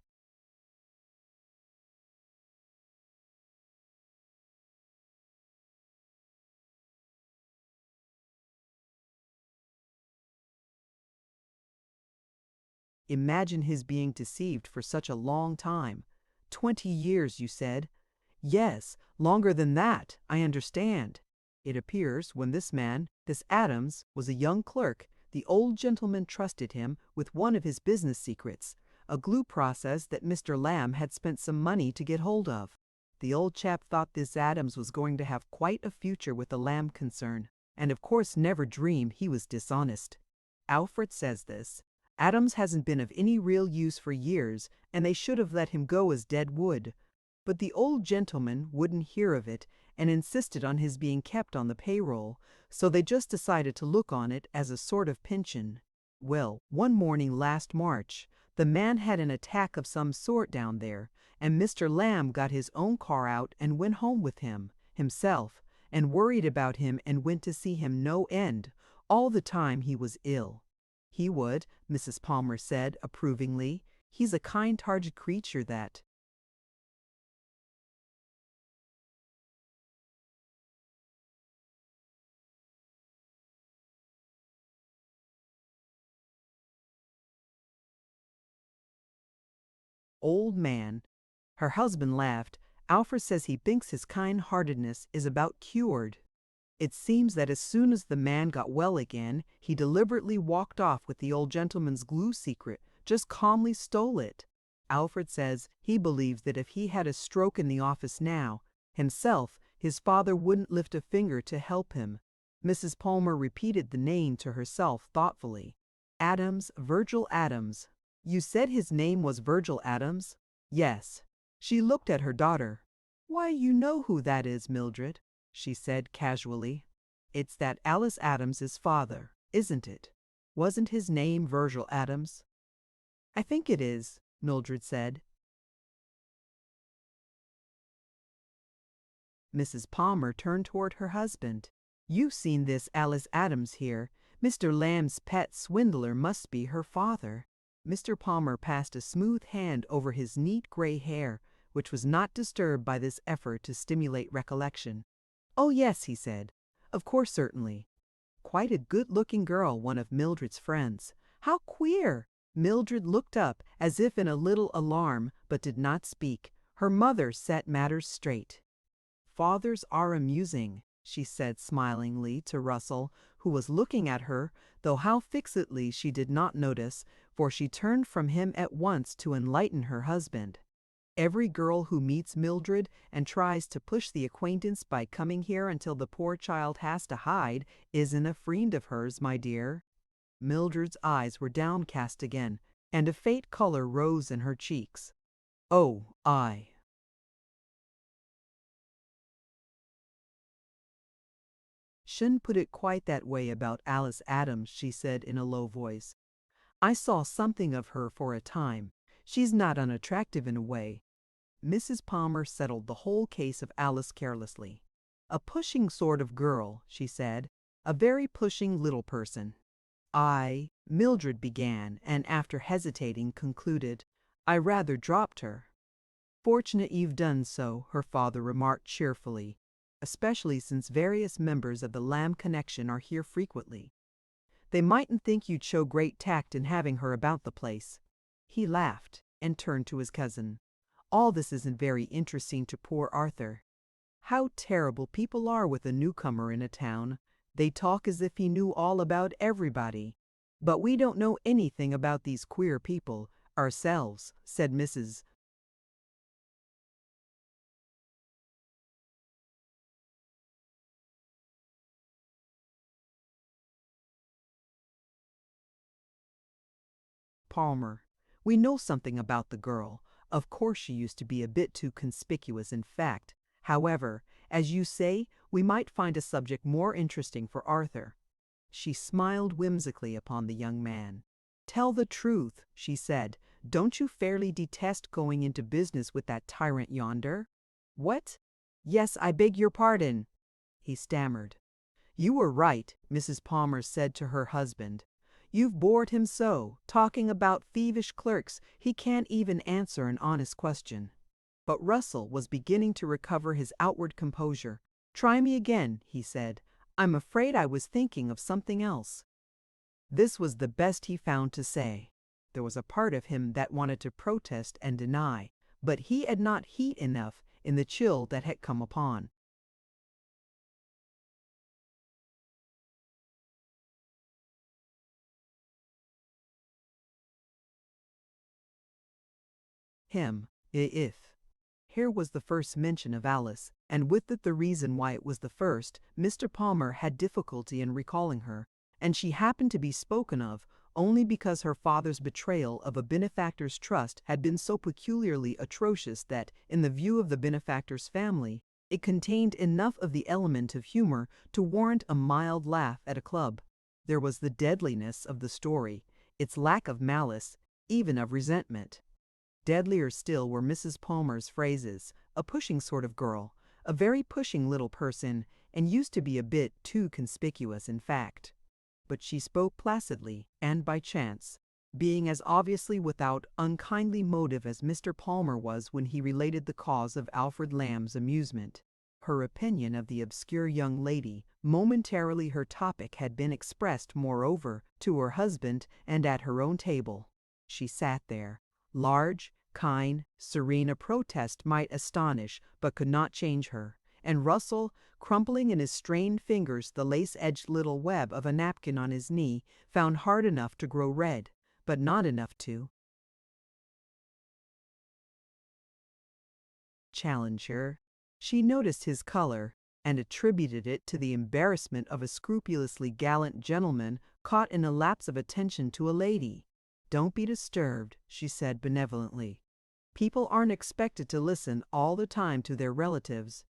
Imagine his being deceived for such a long time. 20 years, you said? Yes, longer than that, I understand. It appears when this man, this Adams, was a young clerk, the old gentleman trusted him with one of his business secrets, a glue process that Mr. Lamb had spent some money to get hold of. The old chap thought this Adams was going to have quite a future with the Lamb concern, and of course never dreamed he was dishonest. Alfred says this. Adams hasn't been of any real use for years, and they should have let him go as dead wood. But the old gentleman wouldn't hear of it and insisted on his being kept on the payroll, so they just decided to look on it as a sort of pension. Well, one morning last March, the man had an attack of some sort down there, and Mr. Lamb got his own car out and went home with him, himself, and worried about him and went to see him no end, all the time he was ill. He would, Mrs. Palmer said approvingly. He's a kind-hearted creature, that. Old man. Her husband laughed. Alfred says he thinks his kind-heartedness is about cured. It seems that as soon as the man got well again, he deliberately walked off with the old gentleman's glue secret, just calmly stole it. Alfred says he believes that if he had a stroke in the office now, himself, His father wouldn't lift a finger to help him. Mrs. Palmer repeated the name to herself thoughtfully. Adams, Virgil Adams. You said his name was Virgil Adams? Yes. She looked at her daughter. Why, you know who that is, Mildred, she said casually. It's that Alice Adams's father, isn't it? Wasn't his name Virgil Adams? I think it is, Mildred said. Mrs. Palmer turned toward her husband. You've seen this Alice Adams here. Mr. Lamb's pet swindler must be her father. Mr. Palmer passed a smooth hand over his neat gray hair, which was not disturbed by this effort to stimulate recollection. Oh yes, he said. Of course, certainly. Quite a good-looking girl, one of Mildred's friends. How queer! Mildred looked up as if in a little alarm, but did not speak. Her mother set matters straight. Fathers are amusing, she said smilingly to Russell, who was looking at her, though how fixedly she did not notice, for she turned from him at once to enlighten her husband. Every girl who meets Mildred and tries to push the acquaintance by coming here until the poor child has to hide isn't a friend of hers, my dear. Mildred's eyes were downcast again, and a faint color rose in her cheeks. Oh, I. Shouldn't put it quite that way about Alice Adams, she said in a low voice. I saw something of her for a time. She's not unattractive in a way. Mrs. Palmer settled the whole case of Alice carelessly. A pushing sort of girl, she said, a very pushing little person. Mildred began, and after hesitating concluded, I rather dropped her. Fortunate you've done so, her father remarked cheerfully, especially since various members of the Lamb connection are here frequently. They mightn't think you'd show great tact in having her about the place. He laughed and turned to his cousin. All this isn't very interesting to poor Arthur. How terrible people are with a newcomer in a town. They talk as if he knew all about everybody. But we don't know anything about these queer people ourselves, said Mrs. Palmer. We know something about the girl. Of course she used to be a bit too conspicuous in fact. However, as you say, we might find a subject more interesting for Arthur. She smiled whimsically upon the young man. Tell the truth, she said. Don't you fairly detest going into business with that tyrant yonder? What? Yes, I beg your pardon, he stammered. You were right, Mrs. Palmer said to her husband. You've bored him so, talking about thievish clerks, he can't even answer an honest question. But Russell was beginning to recover his outward composure. Try me again, he said. I'm afraid I was thinking of something else. This was the best he found to say. There was a part of him that wanted to protest and deny, but he had not heat enough in the chill that had come upon him. If here was the first mention of Alice, and with it the reason why it was the first, Mr. Palmer had difficulty in recalling her, and she happened to be spoken of only because her father's betrayal of a benefactor's trust had been so peculiarly atrocious that, in the view of the benefactor's family, it contained enough of the element of humor to warrant a mild laugh at a club. There was the deadliness of the story, its lack of malice, even of resentment. Deadlier still were Mrs. Palmer's phrases, a pushing sort of girl, a very pushing little person, and used to be a bit too conspicuous in fact. But she spoke placidly and by chance, being as obviously without unkindly motive as Mr. Palmer was when he related the cause of Alfred Lamb's amusement. Her opinion of the obscure young lady, momentarily her topic, had been expressed, moreover, to her husband and at her own table. She sat there, large, kind, serene. A protest might astonish, but could not change her. And Russell, crumpling in his strained fingers the lace-edged little web of a napkin on his knee, found hard enough to grow red, but not enough to challenge her. She noticed his color and attributed it to the embarrassment of a scrupulously gallant gentleman caught in a lapse of attention to a lady. "Don't be disturbed," she said benevolently. "People aren't expected to listen all the time to their relatives.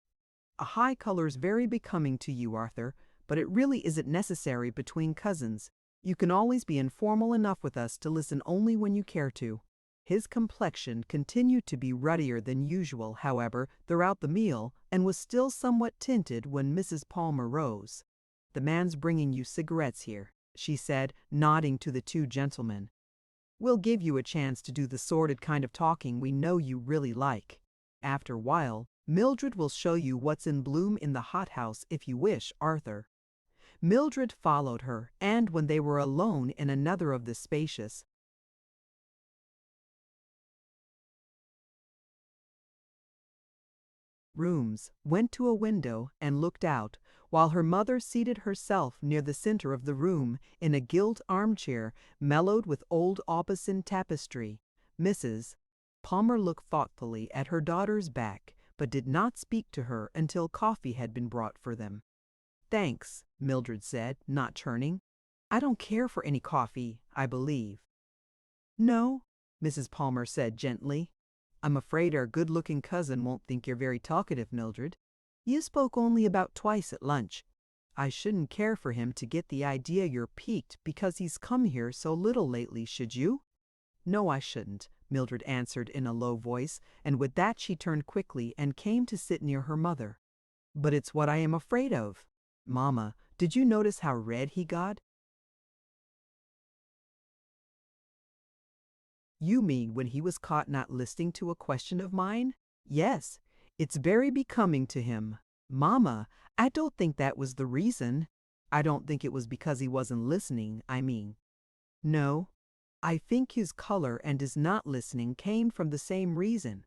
A high color's very becoming to you, Arthur, but it really isn't necessary between cousins. You can always be informal enough with us to listen only when you care to." His complexion continued to be ruddier than usual, however, throughout the meal, and was still somewhat tinted when Mrs. Palmer rose. "The man's bringing you cigarettes here," she said, nodding to the two gentlemen. "We'll give you a chance to do the sordid kind of talking we know you really like. After a while, Mildred will show you what's in bloom in the hothouse if you wish, Arthur." Mildred followed her, and when they were alone in another of the spacious rooms, went to a window and looked out, while her mother seated herself near the center of the room in a gilt armchair mellowed with old Aubusson tapestry. Mrs. Palmer looked thoughtfully at her daughter's back, but did not speak to her until coffee had been brought for them. "Thanks," Mildred said, not turning. "I don't care for any coffee, I believe." "No," Mrs. Palmer said gently. "I'm afraid our good-looking cousin won't think you're very talkative, Mildred. You spoke only about twice at lunch. I shouldn't care for him to get the idea you're piqued because he's come here so little lately, should you?" "No, I shouldn't," Mildred answered in a low voice, and with that she turned quickly and came to sit near her mother. "But it's what I am afraid of. Mamma, did you notice how red he got?" "You mean when he was caught not listening to a question of mine?" "Yes, it's very becoming to him." "Mamma, I don't think that was the reason." "I don't think it was because he wasn't listening, I mean." "No, I think his color and his not listening came from the same reason,"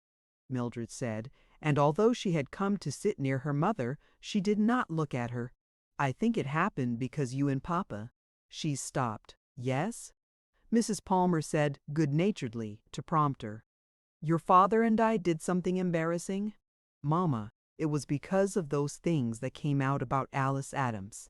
Mildred said, and although she had come to sit near her mother, she did not look at her. "I think it happened because you and Papa—" She stopped. "Yes?" Mrs. Palmer said good-naturedly to prompt her. "Your father and I did something embarrassing?" "Mamma, it was because of those things that came out about Alice Adams."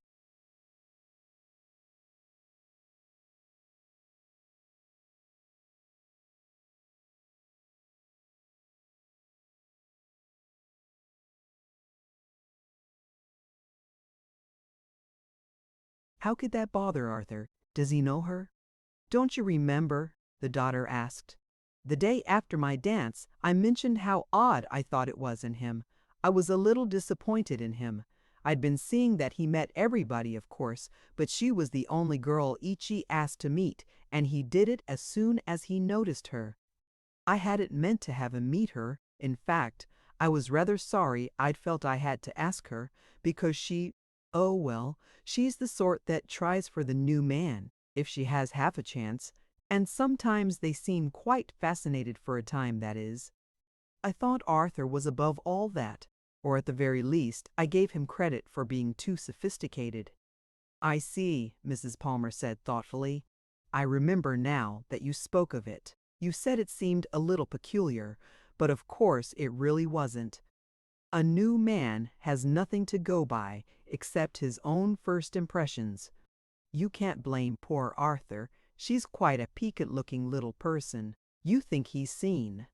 "How could that bother Arthur? Does he know her?" "Don't you remember?" the daughter asked. "The day after my dance, I mentioned how odd I thought it was in him. I was a little disappointed in him. I'd been seeing that he met everybody, of course, but she was the only girl Ichi asked to meet, and he did it as soon as he noticed her. I hadn't meant to have him meet her. In fact, I was rather sorry I'd felt I had to ask her, because oh well, she's the sort that tries for the new man, if she has half a chance, and sometimes they seem quite fascinated for a time, that is. I thought Arthur was above all that, or at the very least, I gave him credit for being too sophisticated." "I see," Mrs. Palmer said thoughtfully. "I remember now that you spoke of it. You said it seemed a little peculiar, but of course it really wasn't. A new man has nothing to go by except his own first impressions. You can't blame poor Arthur. She's quite a piquant-looking little person. You think he's seen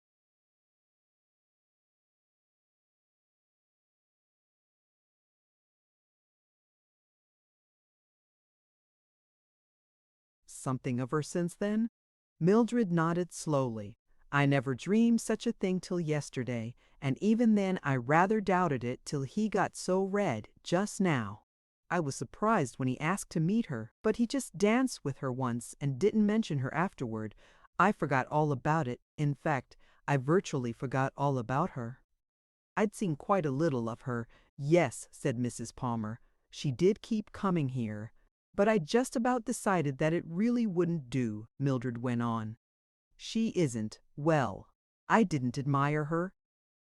something of her since then?" Mildred nodded slowly. "I never dreamed such a thing till yesterday, and even then I rather doubted it till he got so red just now. I was surprised when he asked to meet her, but he just danced with her once and didn't mention her afterward. I forgot all about it. In fact, I virtually forgot all about her." "I'd seen quite a little of her." "Yes," said Mrs. Palmer. "She did keep coming here. But I just about decided that it really wouldn't do," Mildred went on. "She isn't, well, I didn't admire her."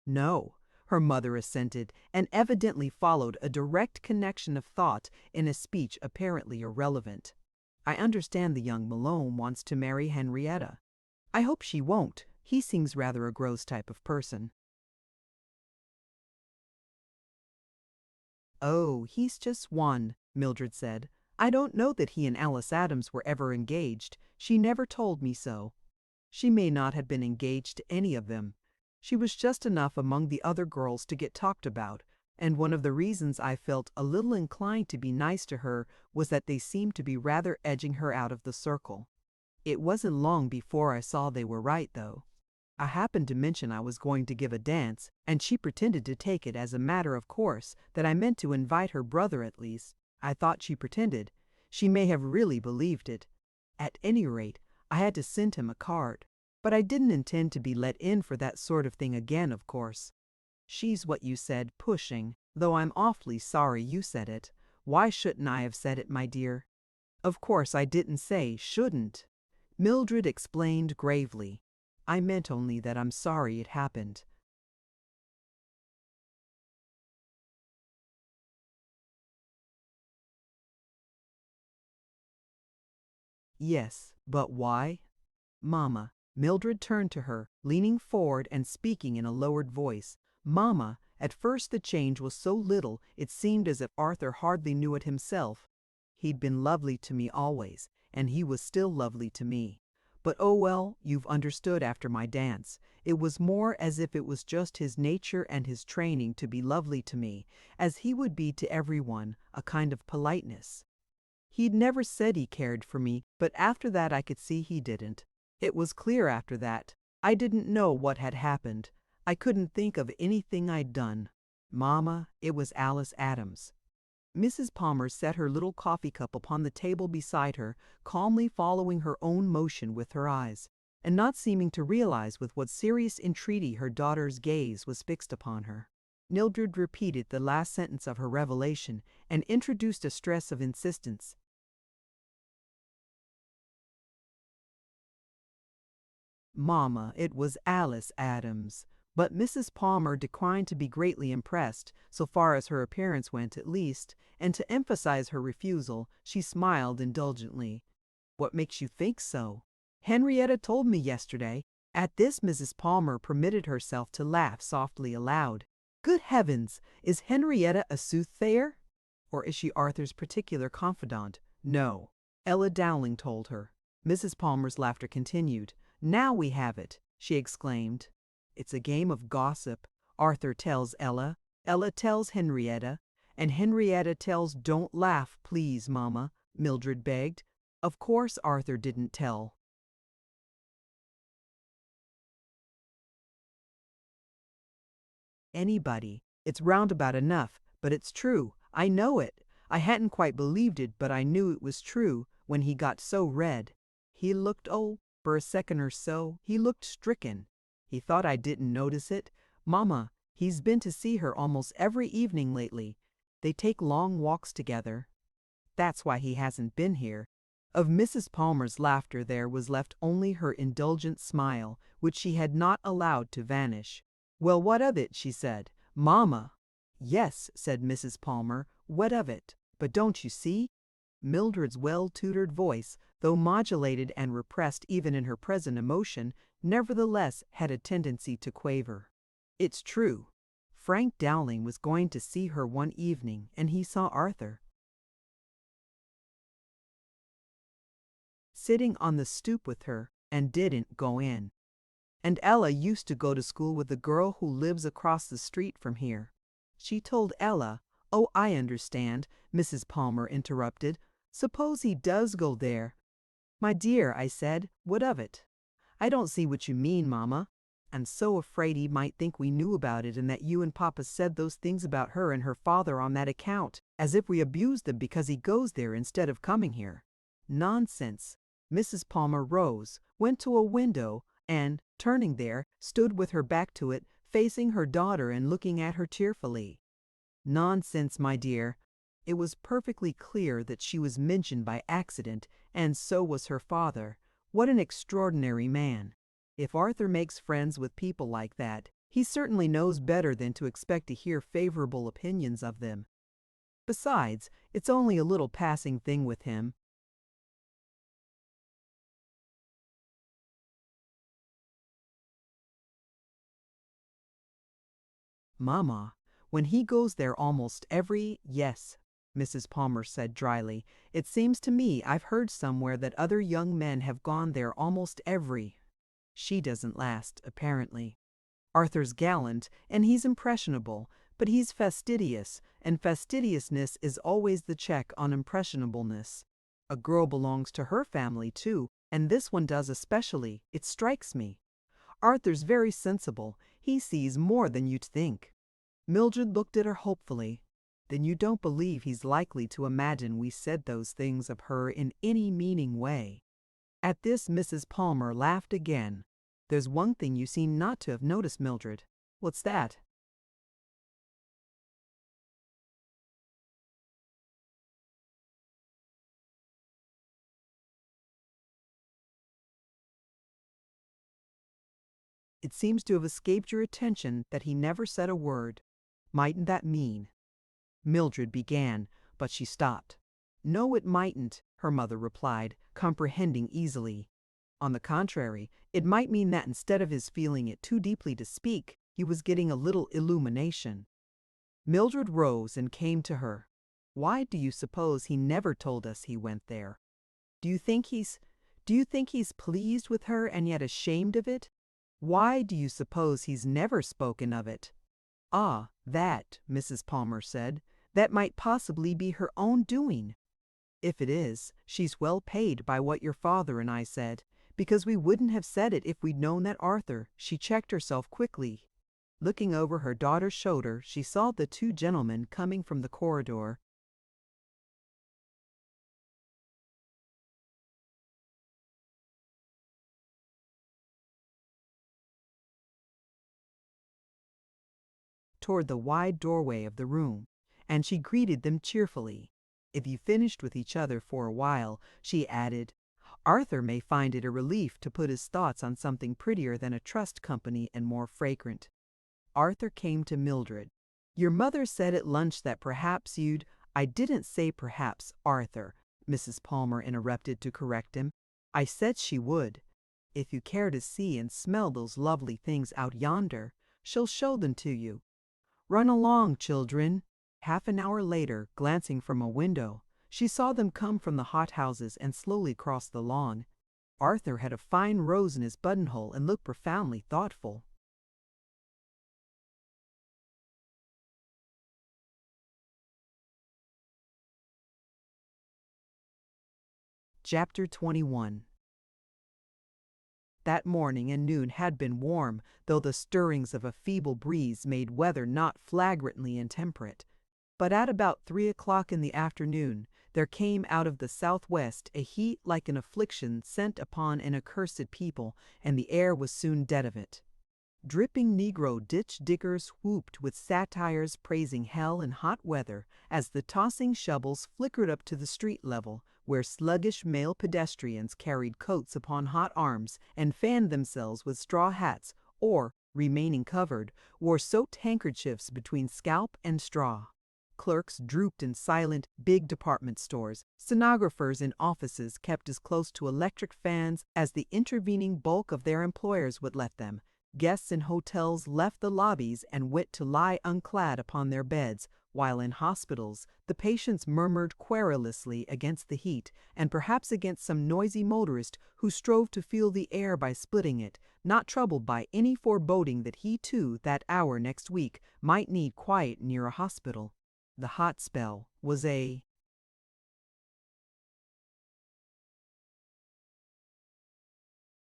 "No," her mother assented, and evidently followed a direct connection of thought in a speech apparently irrelevant. "I understand the young Malone wants to marry Henrietta. I hope she won't. He seems rather a gross type of person." Oh, he's just one, Mildred said. I don't know that he and Alice Adams were ever engaged. She never told me so. She may not have been engaged to any of them. She was just enough among the other girls to get talked about, and one of the reasons I felt a little inclined to be nice to her was that they seemed to be rather edging her out of the circle. It wasn't long before I saw they were right, though. I happened to mention I was going to give a dance, and she pretended to take it as a matter of course that I meant to invite her brother at least. I thought she pretended. She may have really believed it. At any rate, I had to send him a card. But I didn't intend to be let in for that sort of thing again, of course. She's what you said, pushing, though I'm awfully sorry you said it. Why shouldn't I have said it, my dear? Of course I didn't say shouldn't. Mildred explained gravely. I meant only that I'm sorry it happened. Yes, but why? Mama. Mildred turned to her, leaning forward and speaking in a lowered voice. Mama, at first the change was so little it seemed as if Arthur hardly knew it himself. He'd been lovely to me always, and he was still lovely to me. But oh well, you've understood after my dance. It was more as if it was just his nature and his training to be lovely to me, as he would be to everyone, a kind of politeness. He'd never said he cared for me, but after that I could see he didn't. It was clear after that. I didn't know what had happened. I couldn't think of anything I'd done. Mama, it was Alice Adams. Mrs. Palmer set her little coffee cup upon the table beside her, calmly following her own motion with her eyes, and not seeming to realize with what serious entreaty her daughter's gaze was fixed upon her. Mildred repeated the last sentence of her revelation and introduced a stress of insistence. Mama, it was Alice Adams. But Mrs. Palmer declined to be greatly impressed, so far as her appearance went at least, and to emphasize her refusal, she smiled indulgently. What makes you think so? Henrietta told me yesterday. At this Mrs. Palmer permitted herself to laugh softly aloud. Good heavens, is Henrietta a soothsayer? Or is she Arthur's particular confidant? No. Ella Dowling told her. Mrs. Palmer's laughter continued. Now we have it, she exclaimed. It's a game of gossip. Arthur tells Ella, Ella tells Henrietta, and Henrietta tells Don't laugh, please, Mama, Mildred begged. Of course Arthur didn't tell anybody. It's roundabout enough, but it's true. I know it. I hadn't quite believed it, but I knew it was true when he got so red. He looked, oh, for a second or so, he looked stricken. He thought I didn't notice it. Mama, he's been to see her almost every evening lately. They take long walks together. That's why he hasn't been here. Of Mrs. Palmer's laughter there was left only her indulgent smile, which she had not allowed to vanish. Well, what of it? She said. Mama. Yes, said Mrs. Palmer, what of it? But don't you see? Mildred's well-tutored voice, though modulated and repressed even in her present emotion, nevertheless had a tendency to quaver. It's true. Frank Dowling was going to see her one evening, and he saw Arthur sitting on the stoop with her, and didn't go in. And Ella used to go to school with the girl who lives across the street from here. She told Ella, oh, I understand, Mrs. Palmer interrupted. Suppose he does go there. My dear, I said, what of it? I don't see what you mean, Mama. I'm so afraid he might think we knew about it and that you and Papa said those things about her and her father on that account, as if we abused them because he goes there instead of coming here. Nonsense. Mrs. Palmer rose, went to a window, and, turning there, stood with her back to it, facing her daughter and looking at her tearfully. Nonsense, my dear. It was perfectly clear that she was mentioned by accident, and so was her father. What an extraordinary man. If Arthur makes friends with people like that, he certainly knows better than to expect to hear favorable opinions of them. Besides, it's only a little passing thing with him. Mama, When he goes there almost every— Yes, Mrs. Palmer said dryly. It seems to me I've heard somewhere that other young men have gone there almost every— She doesn't last, apparently. Arthur's gallant, and he's impressionable, but he's fastidious, and fastidiousness is always the check on impressionableness. A girl belongs to her family, too, and this one does especially, it strikes me. Arthur's very sensible. He sees more than you'd think. Mildred looked at her hopefully. Then you don't believe he's likely to imagine we said those things of her in any meaning way? At this Mrs. Palmer laughed again. There's one thing you seem not to have noticed, Mildred. What's that? It seems to have escaped your attention that he never said a word. Mightn't that mean— Mildred began, but she stopped. No, it mightn't, her mother replied, comprehending easily. On the contrary, it might mean that instead of his feeling it too deeply to speak, he was getting a little illumination. Mildred rose and came to her. Why do you suppose he never told us he went there? Do you think he's pleased with her and yet ashamed of it? Why do you suppose he's never spoken of it? Ah, that, Mrs. Palmer said, that might possibly be her own doing. If it is, she's well paid by what your father and I said, because we wouldn't have said it if we'd known that Arthur— She checked herself quickly. Looking over her daughter's shoulder, she saw the two gentlemen coming from the corridor. Toward the wide doorway of the room, and she greeted them cheerfully. If you finished with each other for a while, she added, Arthur may find it a relief to put his thoughts on something prettier than a trust company and more fragrant. Arthur came to Mildred. Your mother said at lunch that perhaps you'd— I didn't say perhaps, Arthur, Mrs. Palmer interrupted to correct him. I said she would. If you care to see and smell those lovely things out yonder, she'll show them to you. Run along, children. Half an hour later, glancing from a window, she saw them come from the hothouses and slowly cross the lawn. Arthur had a fine rose in his buttonhole and looked profoundly thoughtful. Chapter 21. That morning and noon had been warm, though the stirrings of a feeble breeze made weather not flagrantly intemperate. But at about 3 o'clock in the afternoon, there came out of the southwest a heat like an affliction sent upon an accursed people, and the air was soon dead of it. Dripping Negro ditch diggers whooped with satires praising hell and hot weather as the tossing shovels flickered up to the street level, where sluggish male pedestrians carried coats upon hot arms and fanned themselves with straw hats or, remaining covered, wore soaked handkerchiefs between scalp and straw. Clerks drooped in silent, big department stores. Stenographers in offices kept as close to electric fans as the intervening bulk of their employers would let them. Guests in hotels left the lobbies and went to lie unclad upon their beds, while in hospitals the patients murmured querulously against the heat, and perhaps against some noisy motorist who strove to feel the air by splitting it, not troubled by any foreboding that he too, that hour next week, might need quiet near a hospital. The hot spell was a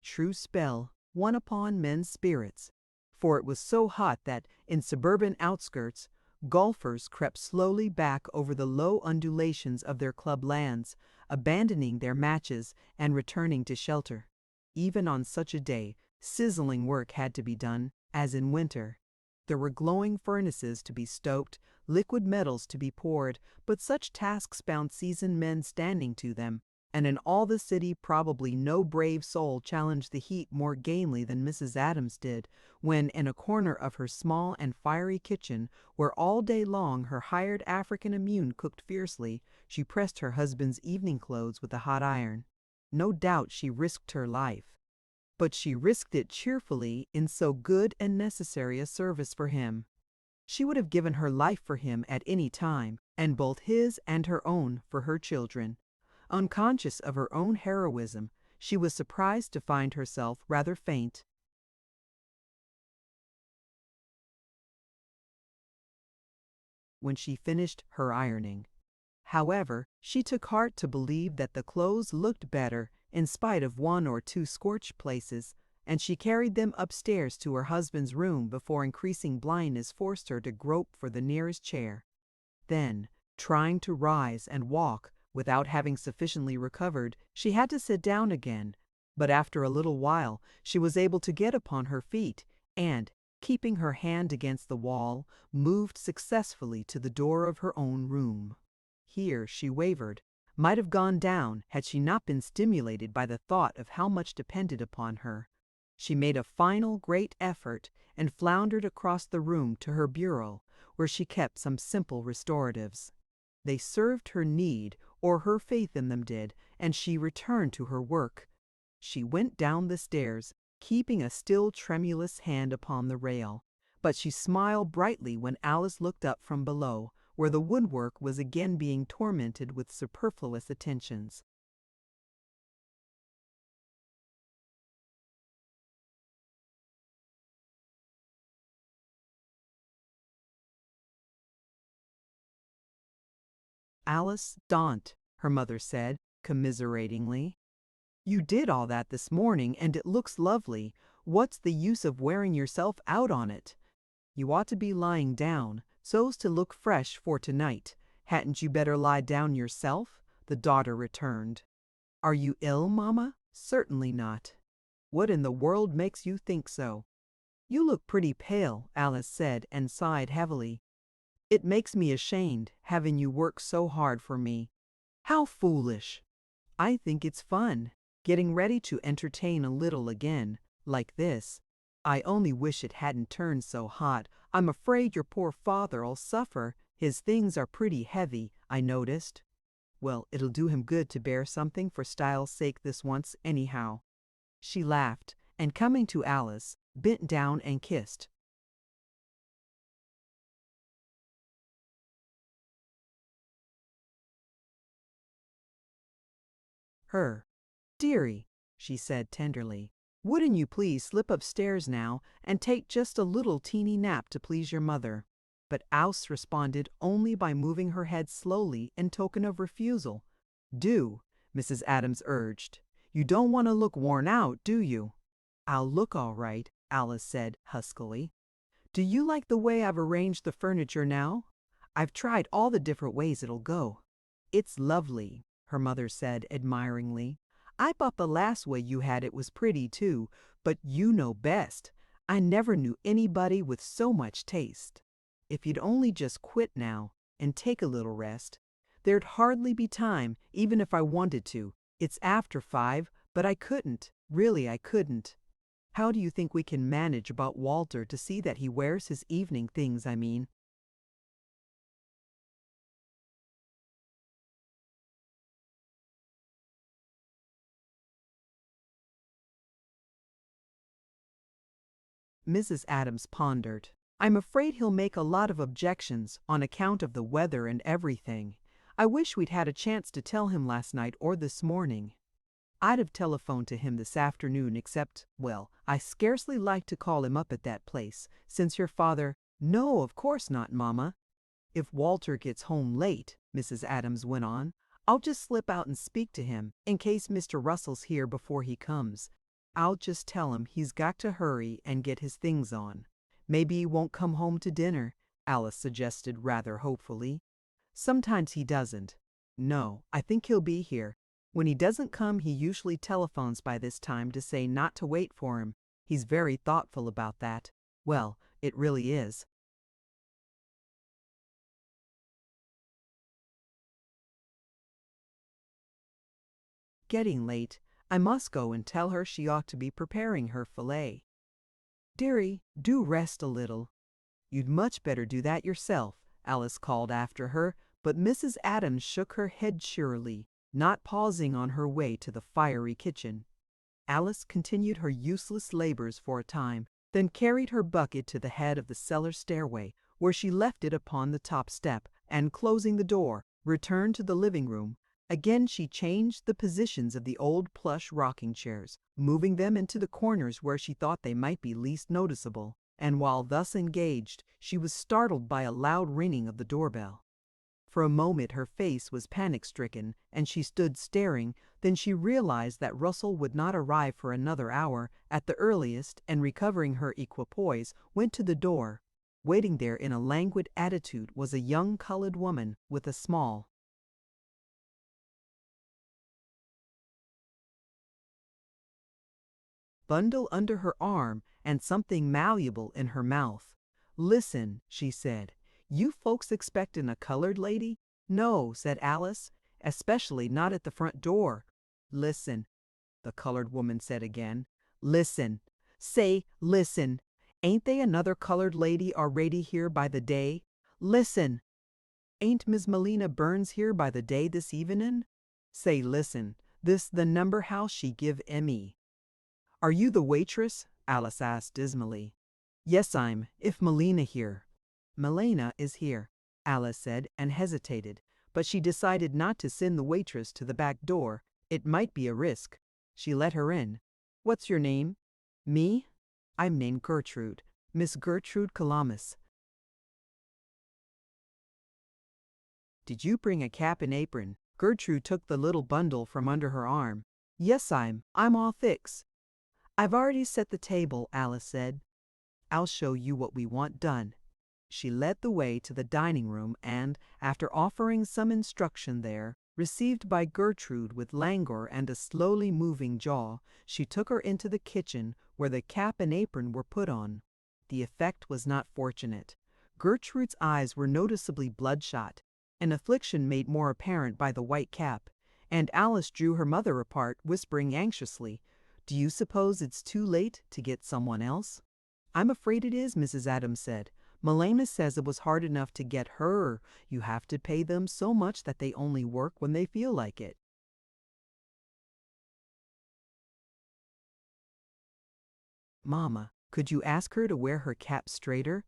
true spell, one upon men's spirits, for it was so hot that, in suburban outskirts, golfers crept slowly back over the low undulations of their club lands, abandoning their matches and returning to shelter. Even on such a day, sizzling work had to be done, as in winter. There were glowing furnaces to be stoked, liquid metals to be poured, but such tasks found seasoned men standing to them, and in all the city probably no brave soul challenged the heat more gamely than Mrs. Adams did, when in a corner of her small and fiery kitchen, where all day long her hired African immune cooked fiercely, she pressed her husband's evening clothes with a hot iron. No doubt she risked her life, but she risked it cheerfully in so good and necessary a service for him. She would have given her life for him at any time, and both his and her own for her children. Unconscious of her own heroism, she was surprised to find herself rather faint. When she finished her ironing. However, she took heart to believe that the clothes looked better in spite of one or two scorched places, and she carried them upstairs to her husband's room before increasing blindness forced her to grope for the nearest chair. Then, trying to rise and walk without having sufficiently recovered, she had to sit down again, but after a little while she was able to get upon her feet and, keeping her hand against the wall, moved successfully to the door of her own room. Here she wavered, might have gone down had she not been stimulated by the thought of how much depended upon her. She made a final great effort and floundered across the room to her bureau, where she kept some simple restoratives. They served her need, or her faith in them did, and she returned to her work. She went down the stairs, keeping a still tremulous hand upon the rail, but she smiled brightly when Alice looked up from below, where the woodwork was again being tormented with superfluous attentions. Alice Daunt, her mother said, commiseratingly. You did all that this morning, and it looks lovely. What's the use of wearing yourself out on it? You ought to be lying down, so's to look fresh for tonight. Hadn't you better lie down yourself? The daughter returned. Are you ill, Mamma? Certainly not. What in the world makes you think so? You look pretty pale, Alice said, and sighed heavily. It makes me ashamed, having you work so hard for me. How foolish! I think it's fun, getting ready to entertain a little again, like this. I only wish it hadn't turned so hot. I'm afraid your poor father'll suffer. His things are pretty heavy, I noticed. Well, it'll do him good to bear something for style's sake this once, anyhow. She laughed, and coming to Alice, bent down and kissed her. Dearie, she said tenderly, wouldn't you please slip upstairs now and take just a little teeny nap to please your mother? But Alice responded only by moving her head slowly in token of refusal. Do, Mrs. Adams urged. You don't want to look worn out, do you? I'll look all right, Alice said huskily. Do you like the way I've arranged the furniture now? I've tried all the different ways it'll go. It's lovely, her mother said admiringly. I thought the last way you had it was pretty too, but you know best. I never knew anybody with so much taste. If you'd only just quit now and take a little rest. There'd hardly be time, even if I wanted to. It's after 5, but I couldn't. Really, I couldn't. How do you think we can manage about Walter to see that he wears his evening things, I mean? Mrs. Adams pondered. I'm afraid he'll make a lot of objections on account of the weather and everything. I wish we'd had a chance to tell him last night or this morning. I'd have telephoned to him this afternoon except, well, I scarcely like to call him up at that place, since your father— No, of course not, Mamma. If Walter gets home late, Mrs. Adams went on, I'll just slip out and speak to him, in case Mr. Russell's here before he comes. I'll just tell him he's got to hurry and get his things on. Maybe he won't come home to dinner, Alice suggested rather hopefully. Sometimes he doesn't. No, I think he'll be here. When he doesn't come, he usually telephones by this time to say not to wait for him. He's very thoughtful about that. Well, it really is. Getting late. I must go and tell her she ought to be preparing her fillet. Dearie, do rest a little. You'd much better do that yourself, Alice called after her, but Mrs. Adams shook her head cheerily, not pausing on her way to the fiery kitchen. Alice continued her useless labors for a time, then carried her bucket to the head of the cellar stairway, where she left it upon the top step, and closing the door, returned to the living room. Again she changed the positions of the old plush rocking chairs, moving them into the corners where she thought they might be least noticeable, and while thus engaged, she was startled by a loud ringing of the doorbell. For a moment her face was panic-stricken, and she stood staring. Then she realized that Russell would not arrive for another hour at the earliest, and recovering her equipoise, went to the door. Waiting there in a languid attitude was a young colored woman with a small bundle under her arm and something malleable in her mouth. "Listen," she said. "You folks expectin' a colored lady?" "No," said Alice, "especially not at the front door." "Listen," the colored woman said again. "Listen. Say, listen. Ain't they another colored lady already here by the day? Listen. Ain't Miss Melina Burns here by the day this evenin'? Say, listen. This the number house she give Emmy." "Are you the waitress?" Alice asked dismally. "Yes, I'm. If Melina here." "Melina is here," Alice said, and hesitated, but she decided not to send the waitress to the back door. It might be a risk. She let her in. "What's your name?" "Me? I'm named Gertrude. Miss Gertrude Calamus." "Did you bring a cap and apron?" Gertrude took the little bundle from under her arm. "Yes, I'm all fix." "I've already set the table," Alice said. "I'll show you what we want done." She led the way to the dining room and, after offering some instruction there, received by Gertrude with languor and a slowly moving jaw, she took her into the kitchen where the cap and apron were put on. The effect was not fortunate. Gertrude's eyes were noticeably bloodshot, an affliction made more apparent by the white cap, and Alice drew her mother apart, whispering anxiously, "Do you suppose it's too late to get someone else?" "I'm afraid it is," Mrs. Adams said. "Melina says it was hard enough to get her. You have to pay them so much that they only work when they feel like it." "Mama, could you ask her to wear her cap straighter?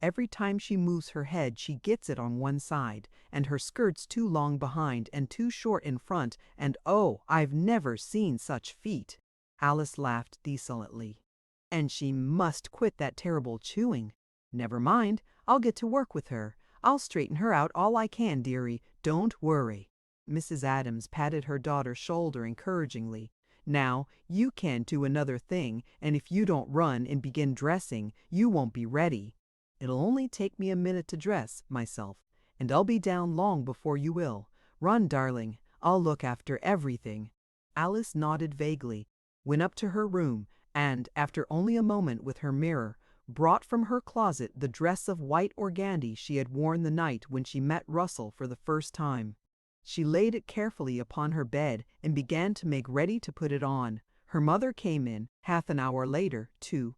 Every time she moves her head she gets it on one side, and her skirt's too long behind and too short in front, and oh, I've never seen such feet." Alice laughed desolately. "And she must quit that terrible chewing." "Never mind, I'll get to work with her. I'll straighten her out all I can, dearie. Don't worry." Mrs. Adams patted her daughter's shoulder encouragingly. "Now, you can't do another thing, and if you don't run and begin dressing, you won't be ready. It'll only take me a minute to dress myself, and I'll be down long before you will. Run, darling. I'll look after everything." Alice nodded vaguely, went up to her room, and, after only a moment with her mirror, brought from her closet the dress of white organdie she had worn the night when she met Russell for the first time. She laid it carefully upon her bed and began to make ready to put it on. Her mother came in, half an hour later, to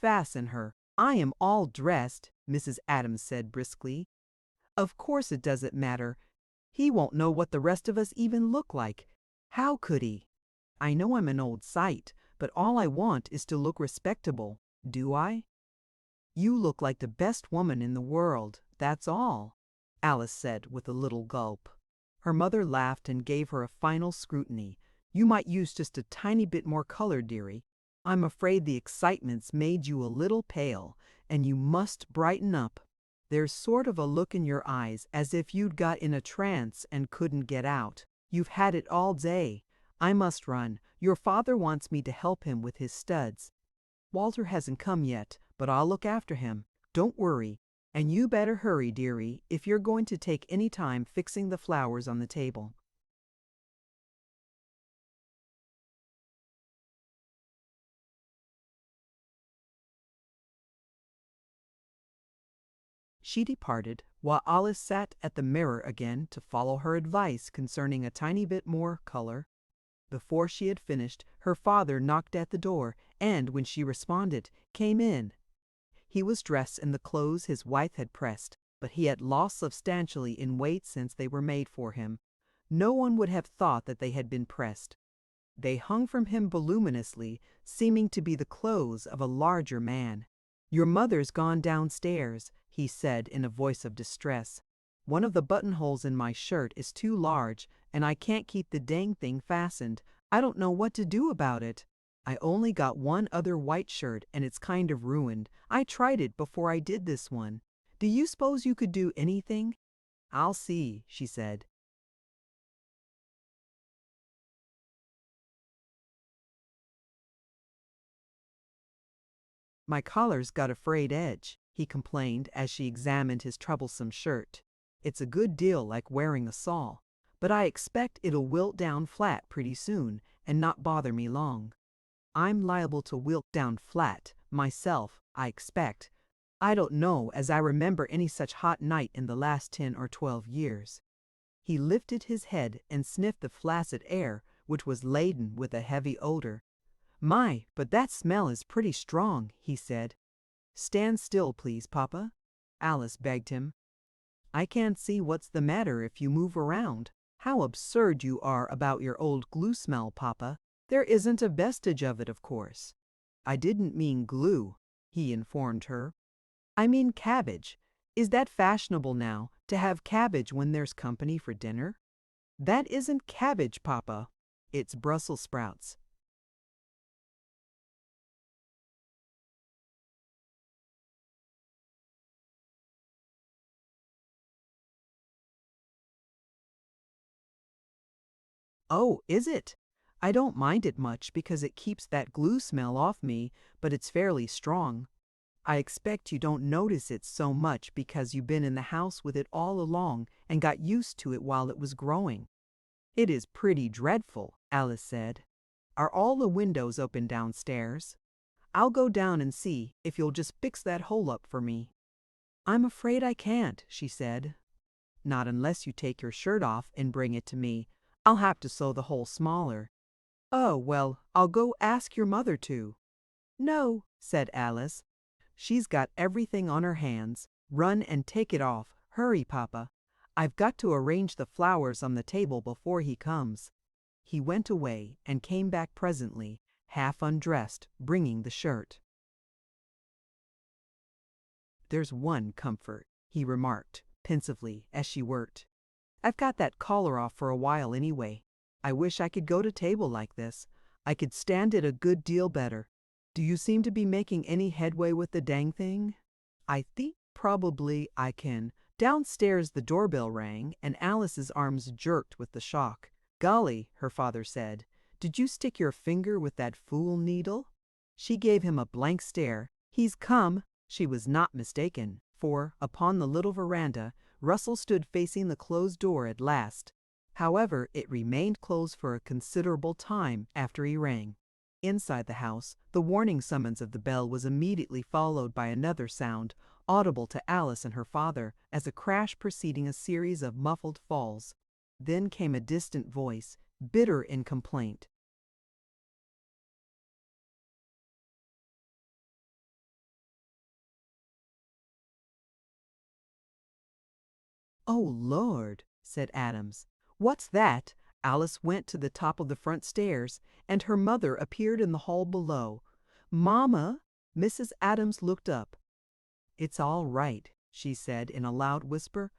fasten her. "I am all dressed," Mrs. Adams said briskly. "Of course it doesn't matter. He won't know what the rest of us even look like. How could he? I know I'm an old sight, but all I want is to look respectable. Do I?" "You look like the best woman in the world, that's all," Alice said with a little gulp. Her mother laughed and gave her a final scrutiny. "You might use just a tiny bit more color, dearie. I'm afraid the excitement's made you a little pale, and you must brighten up. There's sort of a look in your eyes as if you'd got in a trance and couldn't get out. You've had it all day. I must run. Your father wants me to help him with his studs. Walter hasn't come yet, but I'll look after him. Don't worry. And you better hurry, dearie, if you're going to take any time fixing the flowers on the table." She departed, while Alice sat at the mirror again to follow her advice concerning a tiny bit more color. Before she had finished, her father knocked at the door, and, when she responded, came in. He was dressed in the clothes his wife had pressed, but he had lost substantially in weight since they were made for him. No one would have thought that they had been pressed. They hung from him voluminously, seeming to be the clothes of a larger man. "Your mother's gone downstairs," he said in a voice of distress. "One of the buttonholes in my shirt is too large, and I can't keep the dang thing fastened. I don't know what to do about it. I only got one other white shirt, and it's kind of ruined. I tried it before I did this one. Do you suppose you could do anything?" "I'll see," she said. "My collar's got a frayed edge," he complained as she examined his troublesome shirt. "It's a good deal like wearing a saw, but I expect it'll wilt down flat pretty soon and not bother me long. I'm liable to wilt down flat, myself, I expect. I don't know as I remember any such hot night in the last 10 or 12 years." He lifted his head and sniffed the flaccid air, which was laden with a heavy odor. "My, but that smell is pretty strong," he said. "Stand still, please, Papa," Alice begged him. "I can't see what's the matter if you move around. How absurd you are about your old glue smell, Papa. There isn't a vestige of it, of course." "I didn't mean glue," he informed her. "I mean cabbage. Is that fashionable now, to have cabbage when there's company for dinner?" "That isn't cabbage, Papa. It's Brussels sprouts." "Oh, is it? I don't mind it much because it keeps that glue smell off me, but it's fairly strong. I expect you don't notice it so much because you've been in the house with it all along and got used to it while it was growing." "It is pretty dreadful," Alice said. "Are all the windows open downstairs? I'll go down and see if you'll just fix that hole up for me." "I'm afraid I can't," she said. "Not unless you take your shirt off and bring it to me. I'll have to sew the hole smaller." "Oh, well, I'll go ask your mother to." "No," said Alice. "She's got everything on her hands. Run and take it off. Hurry, Papa. I've got to arrange the flowers on the table before he comes." He went away and came back presently, half undressed, bringing the shirt. "There's one comfort," he remarked pensively as she worked. "I've got that collar off for a while anyway. I wish I could go to table like this. I could stand it a good deal better. Do you seem to be making any headway with the dang thing?" "I think probably I can." Downstairs the doorbell rang and Alice's arms jerked with the shock. "Golly," her father said, "did you stick your finger with that fool needle?" She gave him a blank stare. "He's come." She was not mistaken, for, upon the little veranda, Russell stood facing the closed door at last. However, it remained closed for a considerable time after he rang. Inside the house, the warning summons of the bell was immediately followed by another sound, audible to Alice and her father, as a crash preceding a series of muffled falls. Then came a distant voice, bitter in complaint. "Oh, Lord," said Adams. "What's that?" Alice went to the top of the front stairs, and her mother appeared in the hall below. "Mama!" Mrs. Adams looked up. "It's all right," she said in a loud whisper.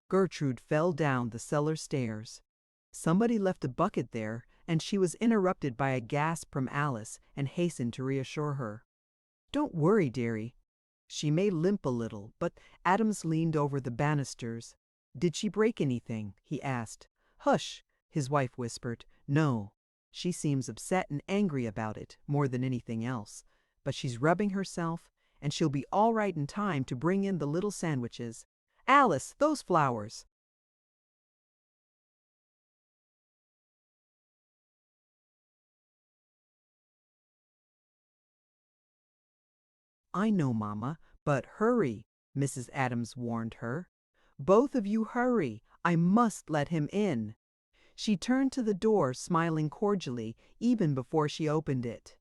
"Gertrude fell down the cellar stairs." Somebody left a bucket there, and she was interrupted by a gasp from Alice and hastened to reassure her. "Don't worry, dearie. She may limp a little," but Adams leaned over the banisters. "Did she break anything?" he asked. "Hush," his wife whispered. "No. She seems upset and angry about it more than anything else. But she's rubbing herself, and she'll be all right in time to bring in the little sandwiches. Alice, those flowers!" "I know, Mama, but hurry," Mrs. Adams warned her. "Both of you hurry. I must let him in." She turned to the door, smiling cordially, even before she opened it.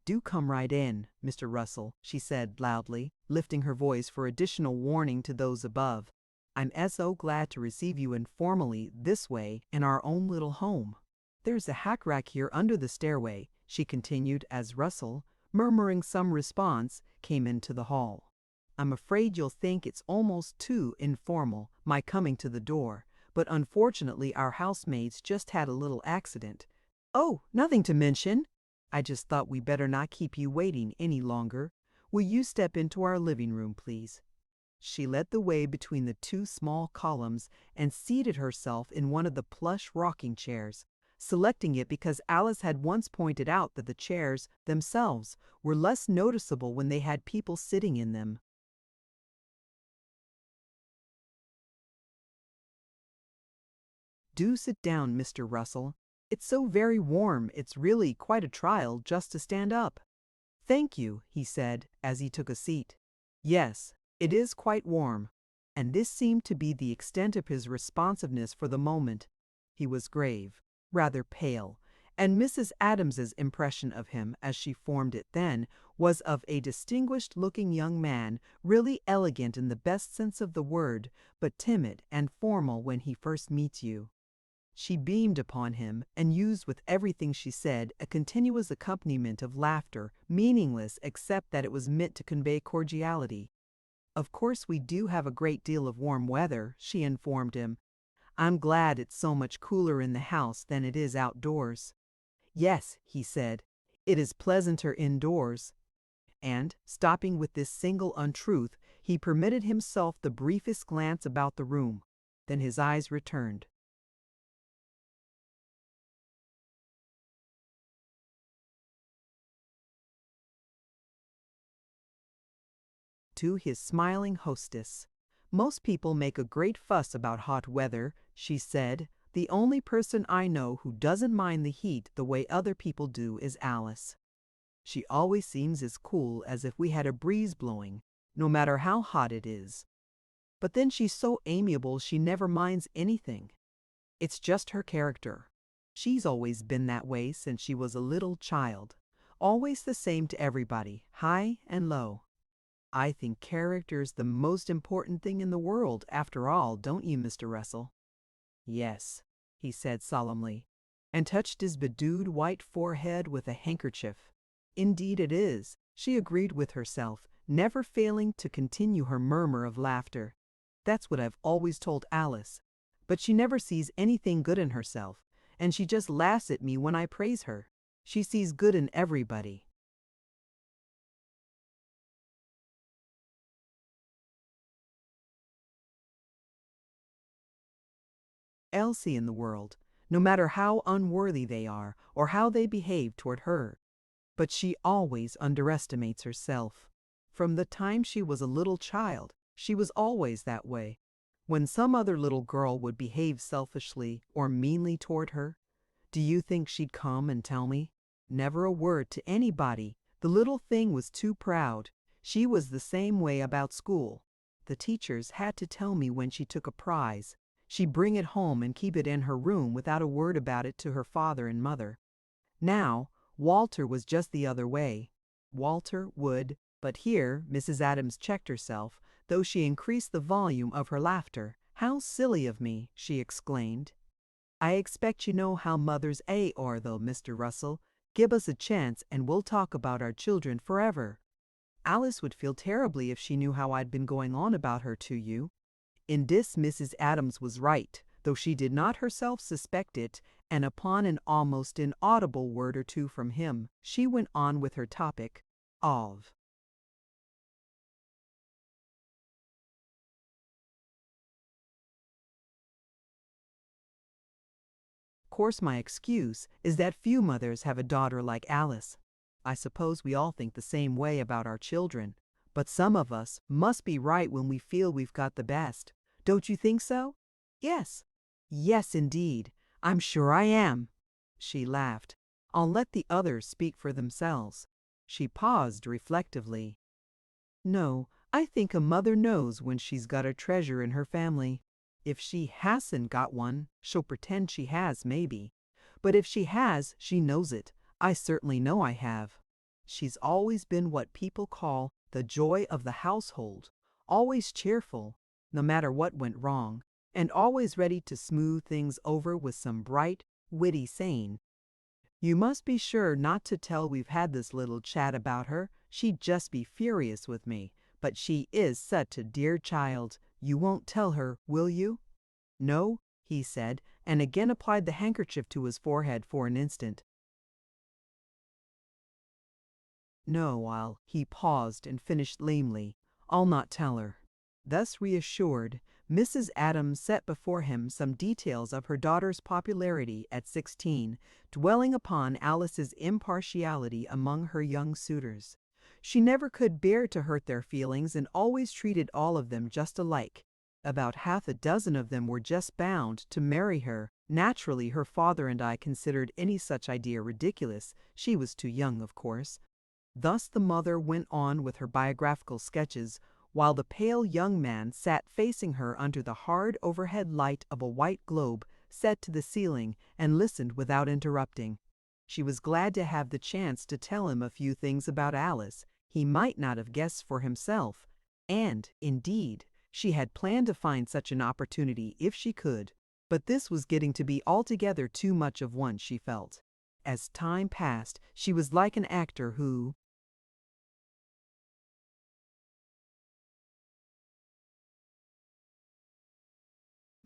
"Do come right in, Mr. Russell," she said loudly, lifting her voice for additional warning to those above. "I'm so glad to receive you informally this way in our own little home. There's a hack rack here under the stairway," she continued as Russell, murmuring some response, came into the hall. I'm afraid you'll think it's almost too informal, my coming to the door, but unfortunately our housemates just had a little accident. Oh, nothing to mention. I just thought we better not keep you waiting any longer. Will you step into our living room, please? She led the way between the two small columns and seated herself in one of the plush rocking chairs, selecting it because Alice had once pointed out that the chairs themselves were less noticeable when they had people sitting in them. Do sit down, Mr. Russell. It's so very warm, it's really quite a trial just to stand up. Thank you, he said, as he took a seat. Yes, it is quite warm. And this seemed to be the extent of his responsiveness for the moment. He was grave, rather pale, and Mrs. Adams's impression of him, as she formed it then, was of a distinguished-looking young man, really elegant in the best sense of the word, but timid and formal when he first meets you. She beamed upon him, and used with everything she said a continuous accompaniment of laughter, meaningless except that it was meant to convey cordiality. Of course we do have a great deal of warm weather, she informed him. I'm glad it's so much cooler in the house than it is outdoors. Yes, he said, it is pleasanter indoors. And, stopping with this single untruth, he permitted himself the briefest glance about the room. Then his eyes returned to his smiling hostess. Most people make a great fuss about hot weather, she said. The only person I know who doesn't mind the heat the way other people do is Alice. She always seems as cool as if we had a breeze blowing, no matter how hot it is. But then she's so amiable she never minds anything. It's just her character. She's always been that way since she was a little child. Always the same to everybody, high and low. I think character's the most important thing in the world, after all, don't you, Mr. Russell? Yes, he said solemnly, and touched his bedewed white forehead with a handkerchief. Indeed it is, she agreed with herself, never failing to continue her murmur of laughter. That's what I've always told Alice. But she never sees anything good in herself, and she just laughs at me when I praise her. She sees good in everybody. Elsie in the world, no matter how unworthy they are or how they behave toward her. But she always underestimates herself. From the time she was a little child, she was always that way. When some other little girl would behave selfishly or meanly toward her, do you think she'd come and tell me? Never a word to anybody. The little thing was too proud. She was the same way about school. The teachers had to tell me when she took a prize. She'd bring it home and keep it in her room without a word about it to her father and mother. Now, Walter was just the other way. Walter would, but here Mrs. Adams checked herself, though she increased the volume of her laughter. How silly of me, she exclaimed. I expect you know how mothers are though, Mr. Russell. Give us a chance and we'll talk about our children forever. Alice would feel terribly if she knew how I'd been going on about her to you. In this Mrs. Adams was right, though she did not herself suspect it, and upon an almost inaudible word or two from him, she went on with her topic of. Of course, my excuse is that few mothers have a daughter like Alice. I suppose we all think the same way about our children, but some of us must be right when we feel we've got the best. Don't you think so? Yes. Yes, indeed. I'm sure I am. She laughed. I'll let the others speak for themselves. She paused reflectively. No, I think a mother knows when she's got a treasure in her family. If she hasn't got one, she'll pretend she has, maybe. But if she has, she knows it. I certainly know I have. She's always been what people call the joy of the household, always cheerful, no matter what went wrong, and always ready to smooth things over with some bright, witty saying. You must be sure not to tell we've had this little chat about her. She'd just be furious with me. But she is such a dear child. You won't tell her, will you?" "No," he said, and again applied the handkerchief to his forehead for an instant. "No, he paused and finished lamely. "I'll not tell her." Thus reassured, Mrs. Adams set before him some details of her daughter's popularity at 16, dwelling upon Alice's impartiality among her young suitors. She never could bear to hurt their feelings and always treated all of them just alike. About half a dozen of them were just bound to marry her. Naturally, her father and I considered any such idea ridiculous. She was too young, of course. Thus the mother went on with her biographical sketches, while the pale young man sat facing her under the hard overhead light of a white globe set to the ceiling and listened without interrupting. She was glad to have the chance to tell him a few things about Alice he might not have guessed for himself, and, indeed, she had planned to find such an opportunity if she could. But this was getting to be altogether too much of once, she felt. As time passed, she was like an actor who,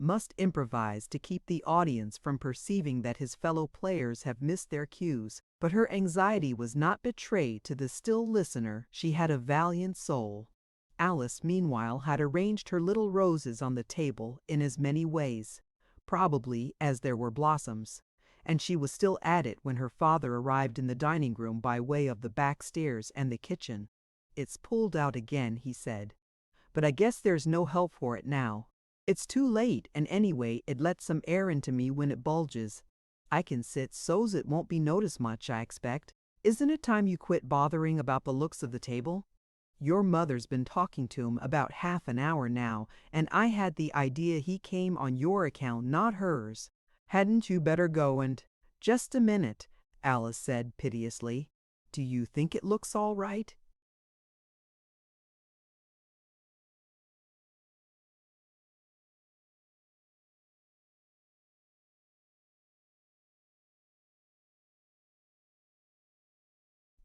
must improvise to keep the audience from perceiving that his fellow players have missed their cues, but her anxiety was not betrayed to the still listener. She had a valiant soul. Alice, meanwhile, had arranged her little roses on the table in as many ways, probably as there were blossoms, and she was still at it when her father arrived in the dining room by way of the back stairs and the kitchen. "It's pulled out again," he said, "but I guess there's no help for it now. It's too late, and anyway, it lets some air into me when it bulges. I can sit so's it won't be noticed much, I expect. Isn't it time you quit bothering about the looks of the table? Your mother's been talking to him about half an hour now, and I had the idea he came on your account, not hers. Hadn't you better go and—" "Just a minute," Alice said piteously. "Do you think it looks all right?"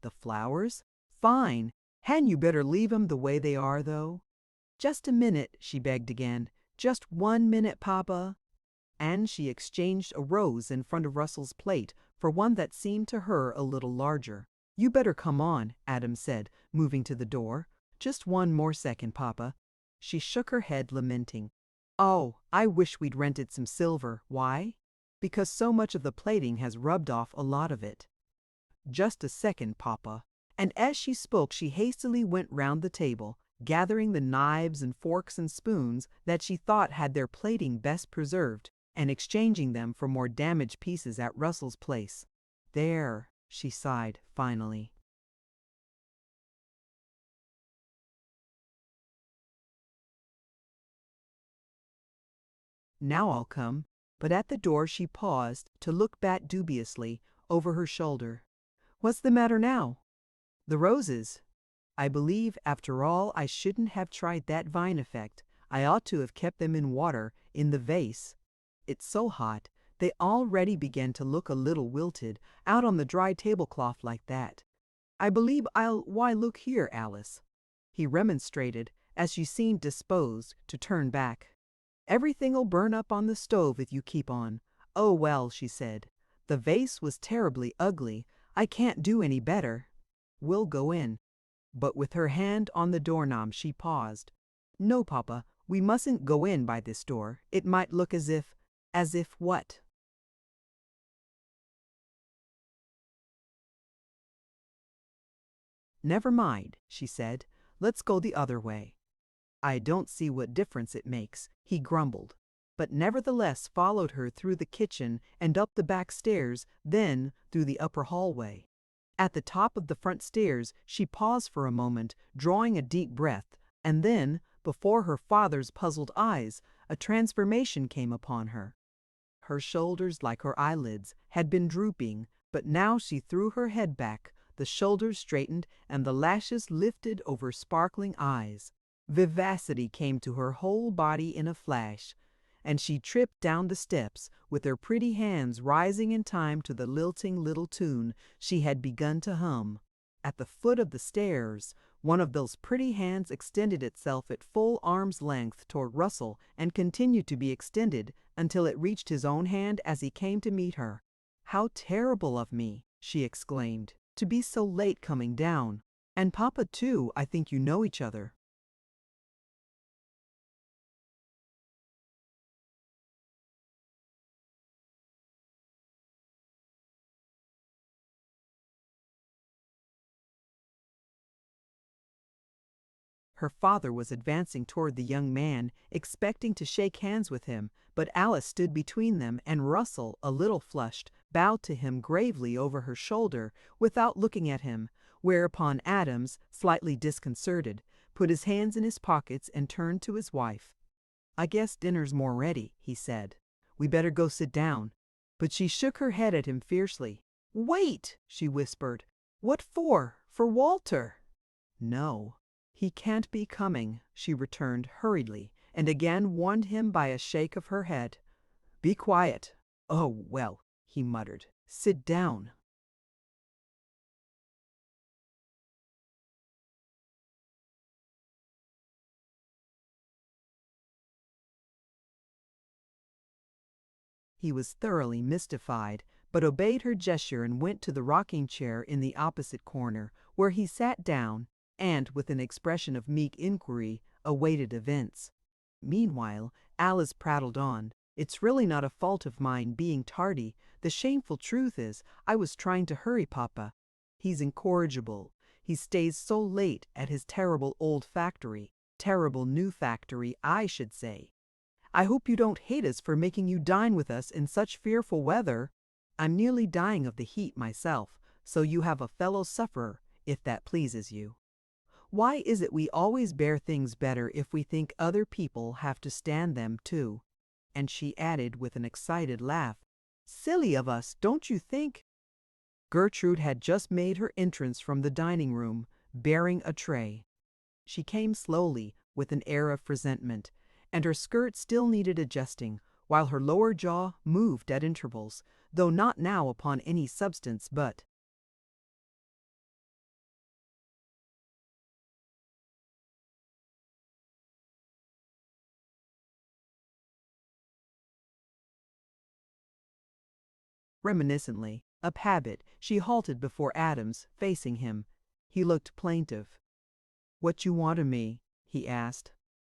"The flowers? Fine. Hadn't you better leave 'em the way they are, though?" "Just a minute," she begged again. "Just 1 minute, Papa." And she exchanged a rose in front of Russell's plate for one that seemed to her a little larger. "You better come on," Adam said, moving to the door. "Just 1 more second, Papa." She shook her head, lamenting. "Oh, I wish we'd rented some silver. Why?" "Because so much of the plating has rubbed off a lot of it." "Just a second, Papa." And as she spoke she hastily went round the table, gathering the knives and forks and spoons that she thought had their plating best preserved, and exchanging them for more damaged pieces at Russell's place. "There," she sighed finally. "Now I'll come." But at the door she paused to look back dubiously over her shoulder. "What's the matter now?" "The roses. I believe, after all, I shouldn't have tried that vine effect. I ought to have kept them in water, in the vase. It's so hot, they already begin to look a little wilted, out on the dry tablecloth like that. I believe why, look here, Alice," he remonstrated, as she seemed disposed to turn back. "Everything'll burn up on the stove if you keep on." "Oh, well," she said, "the vase was terribly ugly. I can't do any better. We'll go in." But with her hand on the doorknob she paused. "No, Papa, we mustn't go in by this door. It might look as if—" "As if what?" "Never mind," she said. "Let's go the other way." "I don't see what difference it makes," he grumbled, but nevertheless followed her through the kitchen and up the back stairs, then through the upper hallway. At the top of the front stairs she paused for a moment, drawing a deep breath, and then, before her father's puzzled eyes, a transformation came upon her. Her shoulders, like her eyelids, had been drooping, but now she threw her head back, the shoulders straightened, and the lashes lifted over sparkling eyes. Vivacity came to her whole body in a flash, and she tripped down the steps, with her pretty hands rising in time to the lilting little tune she had begun to hum. At the foot of the stairs, one of those pretty hands extended itself at full arm's length toward Russell and continued to be extended until it reached his own hand as he came to meet her. "How terrible of me," she exclaimed, "to be so late coming down. And Papa too, I think you know each other." Her father was advancing toward the young man, expecting to shake hands with him, but Alice stood between them, and Russell, a little flushed, bowed to him gravely over her shoulder without looking at him, whereupon Adams, slightly disconcerted, put his hands in his pockets and turned to his wife. "I guess dinner's more ready," he said. "We better go sit down." But she shook her head at him fiercely. "Wait," she whispered. "What for? For Walter?" "No. He can't be coming," she returned hurriedly, and again warned him by a shake of her head. "Be quiet." "Oh, well," he muttered. "Sit down." He was thoroughly mystified, but obeyed her gesture and went to the rocking chair in the opposite corner, where he sat down and, with an expression of meek inquiry, awaited events. Meanwhile, Alice prattled on. "It's really not a fault of mine being tardy. The shameful truth is, I was trying to hurry Papa. He's incorrigible. He stays so late at his terrible old factory. Terrible new factory, I should say. I hope you don't hate us for making you dine with us in such fearful weather. I'm nearly dying of the heat myself, so you have a fellow sufferer, if that pleases you. Why is it we always bear things better if we think other people have to stand them too?" And she added with an excited laugh, "Silly of us, don't you think?" Gertrude had just made her entrance from the dining room, bearing a tray. She came slowly, with an air of resentment, and her skirt still needed adjusting, while her lower jaw moved at intervals, though not now upon any substance but. Reminiscently, of habit, she halted before Adams, facing him. He looked plaintive. "What you want of me?" he asked.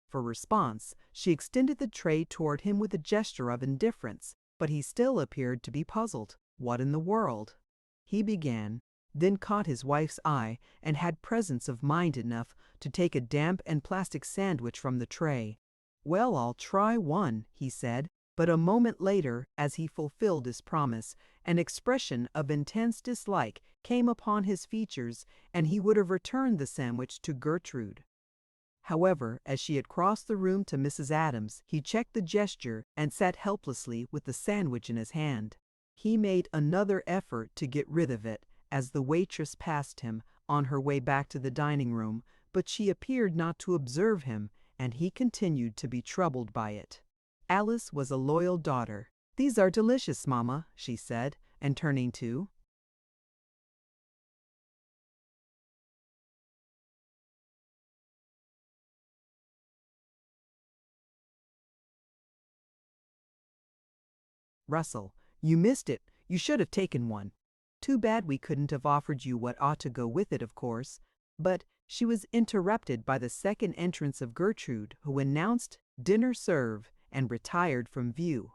For response, she extended the tray toward him with a gesture of indifference, but he still appeared to be puzzled. "What in the world?" he began, then caught his wife's eye and had presence of mind enough to take a damp and plastic sandwich from the tray. "Well, I'll try one," he said, but a moment later, as he fulfilled his promise, an expression of intense dislike came upon his features, and he would have returned the sandwich to Gertrude. However, as she had crossed the room to Mrs. Adams, he checked the gesture and sat helplessly with the sandwich in his hand. He made another effort to get rid of it as the waitress passed him on her way back to the dining room, but she appeared not to observe him, and he continued to be troubled by it. Alice was a loyal daughter. "These are delicious, Mamma," she said, and turning to Russell, "You missed it. You should have taken one. Too bad we couldn't have offered you what ought to go with it, of course." But she was interrupted by the second entrance of Gertrude, who announced "Dinner serve" and retired from view.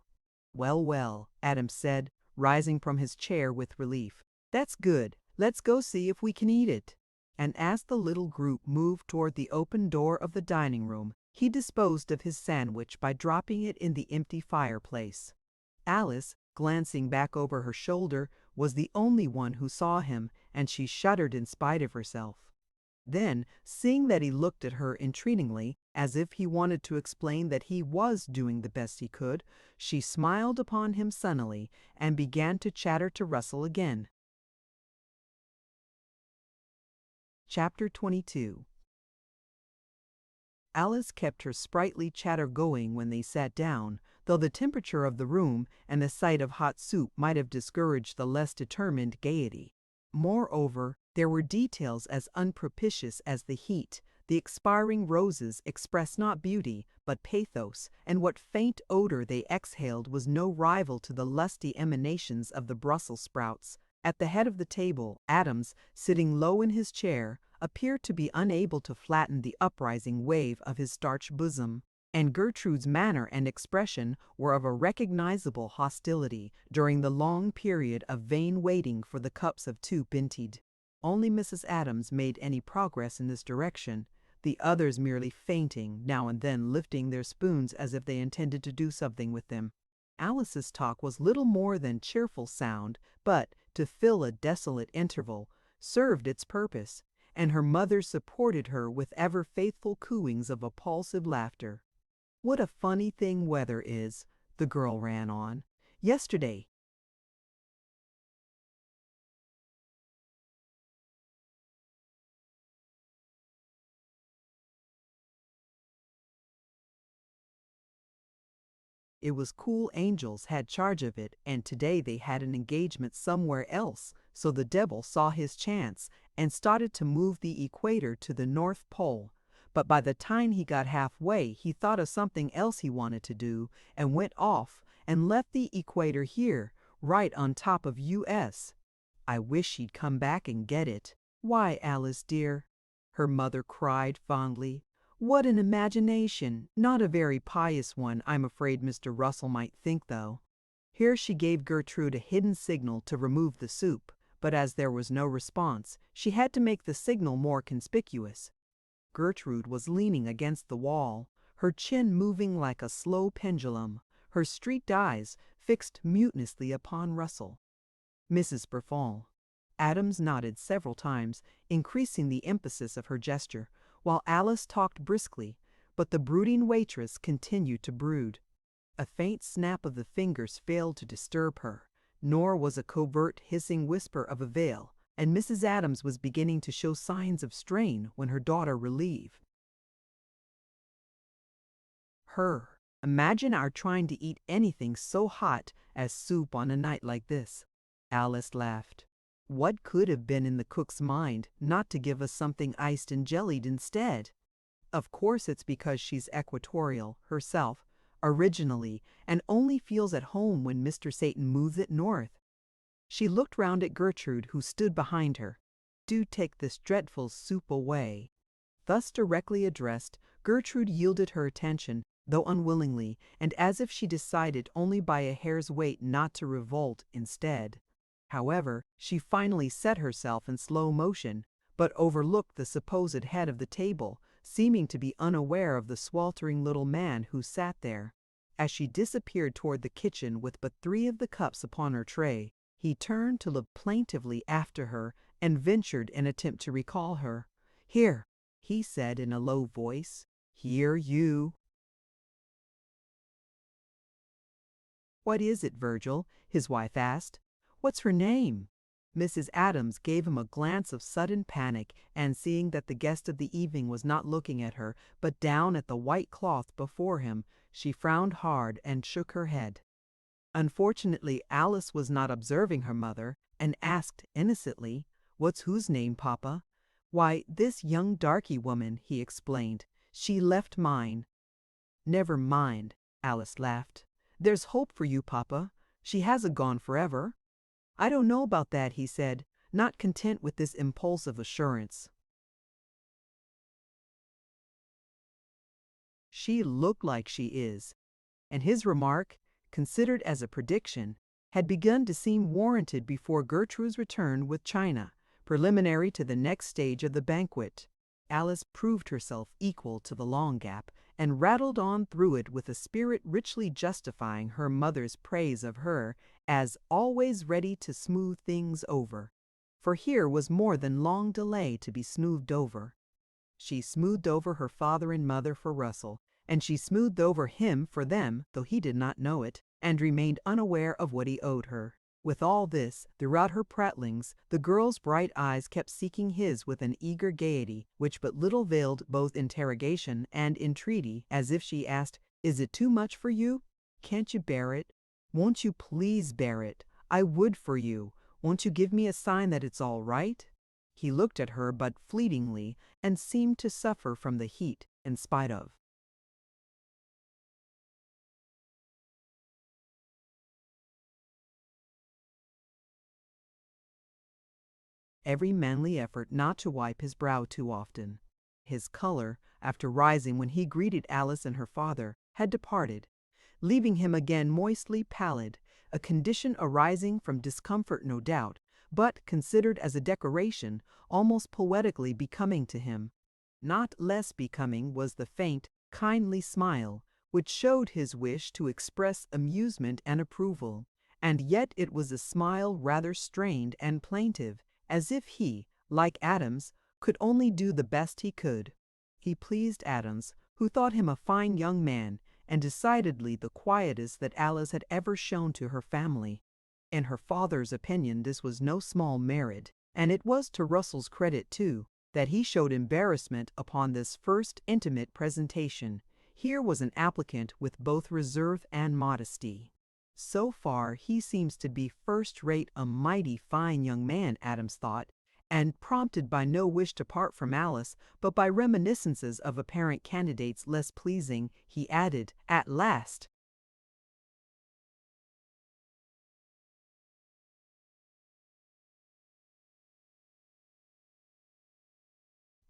"Well, well," Adams said, rising from his chair with relief. "That's good. Let's go see if we can eat it." And as the little group moved toward the open door of the dining room, he disposed of his sandwich by dropping it in the empty fireplace. Alice, glancing back over her shoulder, was the only one who saw him, and she shuddered in spite of herself. Then, seeing that he looked at her entreatingly, as if he wanted to explain that he was doing the best he could, she smiled upon him sunnily and began to chatter to Russell again. Chapter 22. Alice kept her sprightly chatter going when they sat down, though the temperature of the room and the sight of hot soup might have discouraged the less determined gaiety. Moreover, there were details as unpropitious as the heat. The expiring roses expressed not beauty, but pathos, and what faint odor they exhaled was no rival to the lusty emanations of the Brussels sprouts. At the head of the table, Adams, sitting low in his chair, appeared to be unable to flatten the uprising wave of his starched bosom, and Gertrude's manner and expression were of a recognizable hostility during the long period of vain waiting for the cups of soup emptied. Only Mrs. Adams made any progress in this direction, the others merely fainting, now and then lifting their spoons as if they intended to do something with them. Alice's talk was little more than cheerful sound, but, to fill a desolate interval, served its purpose, and her mother supported her with ever-faithful cooings of appulsive laughter. "What a funny thing weather is," the girl ran on. "Yesterday, it was cool angels had charge of it, and today they had an engagement somewhere else, so the devil saw his chance and started to move the equator to the North Pole. But by the time he got halfway, he thought of something else he wanted to do and went off and left the equator here, right on top of US. I wish he'd come back and get it." "Why, Alice dear," her mother cried fondly, "what an imagination! Not a very pious one, I'm afraid Mr. Russell might think, though." Here she gave Gertrude a hidden signal to remove the soup, but as there was no response, she had to make the signal more conspicuous. Gertrude was leaning against the wall, her chin moving like a slow pendulum, her streaked eyes fixed mutinously upon Russell. "Mrs. Burford." Adams nodded several times, increasing the emphasis of her gesture, while Alice talked briskly, but the brooding waitress continued to brood. A faint snap of the fingers failed to disturb her, nor was a covert hissing whisper of avail, and Mrs. Adams was beginning to show signs of strain when her daughter relieved her. "Imagine our trying to eat anything so hot as soup on a night like this." Alice laughed. "What could have been in the cook's mind not to give us something iced and jellied instead? Of course it's because she's equatorial herself, originally, and only feels at home when Mr. Satan moves it north." She looked round at Gertrude, who stood behind her. "Do take this dreadful soup away." Thus directly addressed, Gertrude yielded her attention, though unwillingly, and as if she decided only by a hair's weight not to revolt instead. However, she finally set herself in slow motion, but overlooked the supposed head of the table, seeming to be unaware of the sweltering little man who sat there. As she disappeared toward the kitchen with but 3 of the cups upon her tray, he turned to look plaintively after her and ventured an attempt to recall her. "Here," he said in a low voice. "Here, you." "What is it, Virgil?" his wife asked. "What's her name?" Mrs. Adams gave him a glance of sudden panic, and seeing that the guest of the evening was not looking at her, but down at the white cloth before him, she frowned hard and shook her head. Unfortunately, Alice was not observing her mother, and asked innocently, "What's whose name, Papa?" "Why, this young darky woman," he explained. "She left mine." "Never mind," Alice laughed. "There's hope for you, Papa. She hasn't gone forever." "I don't know about that," he said, not content with this impulsive assurance. "She looked like she is," and his remark, considered as a prediction, had begun to seem warranted before Gertrude's return with China, preliminary to the next stage of the banquet. Alice proved herself equal to the long gap, and rattled on through it with a spirit richly justifying her mother's praise of her as always ready to smooth things over. For here was more than long delay to be smoothed over. She smoothed over her father and mother for Russell, and she smoothed over him for them, though he did not know it, and remained unaware of what he owed her. With all this, throughout her prattlings, the girl's bright eyes kept seeking his with an eager gaiety which but little veiled both interrogation and entreaty, as if she asked, "Is it too much for you?" Can't you bear it? Won't you please bear it? I would for you. Won't you give me a sign that it's all right?" He looked at her but fleetingly and seemed to suffer from the heat in spite of. Every manly effort not to wipe his brow too often. His color, after rising when he greeted Alice and her father, had departed, leaving him again moistly pallid, a condition arising from discomfort no doubt, but considered as a decoration almost poetically becoming to him. Not less becoming was the faint, kindly smile, which showed his wish to express amusement and approval, and yet it was a smile rather strained and plaintive, as if he, like Adams, could only do the best he could. He pleased Adams, who thought him a fine young man, and decidedly the quietest that Alice had ever shown to her family. In her father's opinion this was no small merit, and it was to Russell's credit, too, that he showed embarrassment upon this first intimate presentation. Here was an applicant with both reserve and modesty. So far he seems to be first-rate, a mighty fine young man, Adams thought, and prompted by no wish to part from Alice, but by reminiscences of apparent candidates less pleasing, he added, "At last!"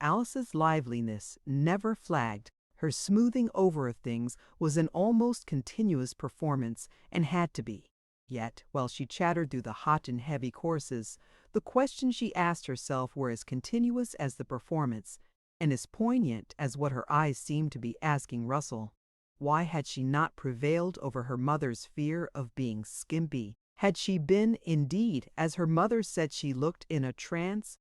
Alice's liveliness never flagged. Her smoothing over of things was an almost continuous performance, and had to be. Yet, while she chattered through the hot and heavy courses, the questions she asked herself were as continuous as the performance, and as poignant as what her eyes seemed to be asking Russell. Why had she not prevailed over her mother's fear of being skimpy? Had she been, indeed, as her mother said she looked, in a trance?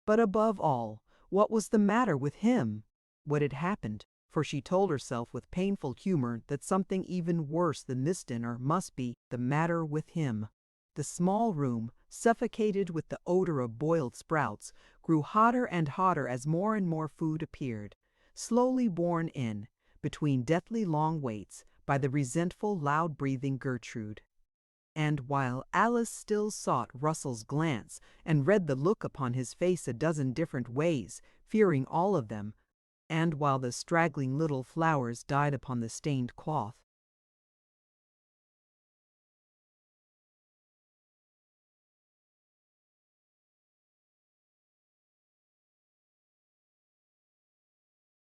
But above all, what was the matter with him? What had happened? For she told herself with painful humor that something even worse than this dinner must be the matter with him. The small room, suffocated with the odor of boiled sprouts, grew hotter and hotter as more and more food appeared, slowly borne in, between deathly long waits, by the resentful, loud-breathing Gertrude. And while Alice still sought Russell's glance and read the look upon his face a dozen different ways, fearing all of them, and while the straggling little flowers died upon the stained cloth,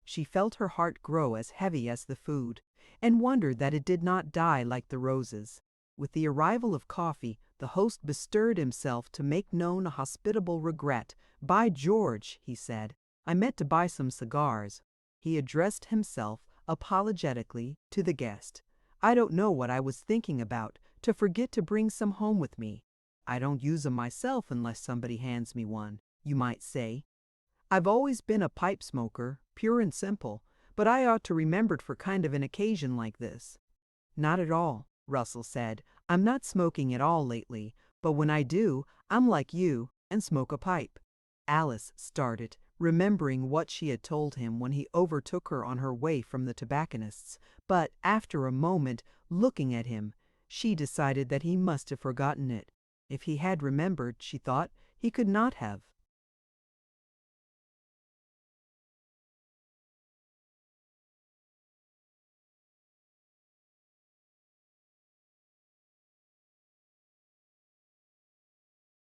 she felt her heart grow as heavy as the food, and wondered that it did not die like the roses. With the arrival of coffee, the host bestirred himself to make known a hospitable regret. "By George," he said, "I meant to buy some cigars." He addressed himself, apologetically, to the guest. "I don't know what I was thinking about, to forget to bring some home with me. I don't use 'em myself unless somebody hands me one, you might say. I've always been a pipe smoker, pure and simple, but I ought to remembered for kind of an occasion like this." "Not at all," Russell said. "I'm not smoking at all lately, but when I do, I'm like you and smoke a pipe." Alice started, remembering what she had told him when he overtook her on her way from the tobacconist's, but after a moment, looking at him, she decided that he must have forgotten it. If he had remembered, she thought, he could not have.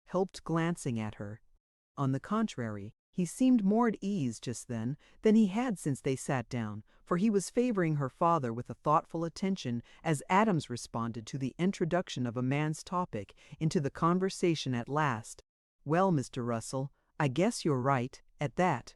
Helped glancing at her. On the contrary, he seemed more at ease just then than he had since they sat down, for he was favoring her father with a thoughtful attention as Adams responded to the introduction of a man's topic into the conversation at last. "Well, Mr. Russell, I guess you're right, at that.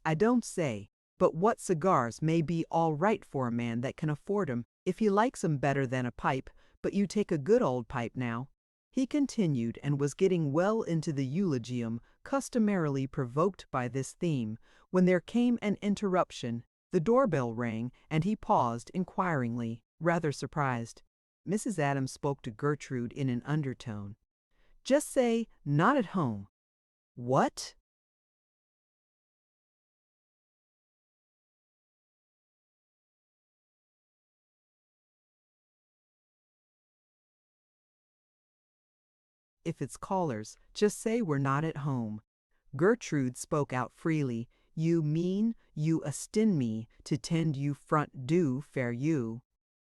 I don't say, but what cigars may be all right for a man that can afford 'em if he likes 'em better than a pipe, but you take a good old pipe now." He continued, and was getting well into the eulogium customarily provoked by this theme, when there came an interruption. The doorbell rang, and he paused inquiringly, rather surprised. Mrs. Adams spoke to Gertrude in an undertone. "Just say, 'Not at home.'" "What?" If it's callers, just say we're not at home." Gertrude spoke out freely. "You mean you astin me to tend you front do fair you?"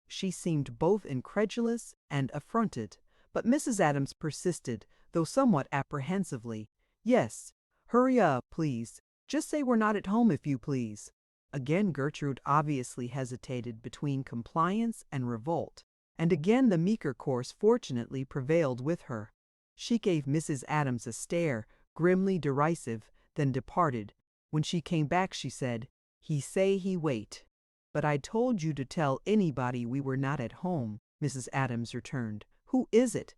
She seemed both incredulous and affronted, but Mrs. Adams persisted, though somewhat apprehensively. "Yes, hurry up, please. Just say we're not at home, if you please." Again Gertrude obviously hesitated between compliance and revolt, and again the meeker course fortunately prevailed with her. She gave Mrs. Adams a stare, grimly derisive, then departed. When she came back she said, "He say he wait." "But I told you to tell anybody we were not at home," Mrs. Adams returned. "Who is it?"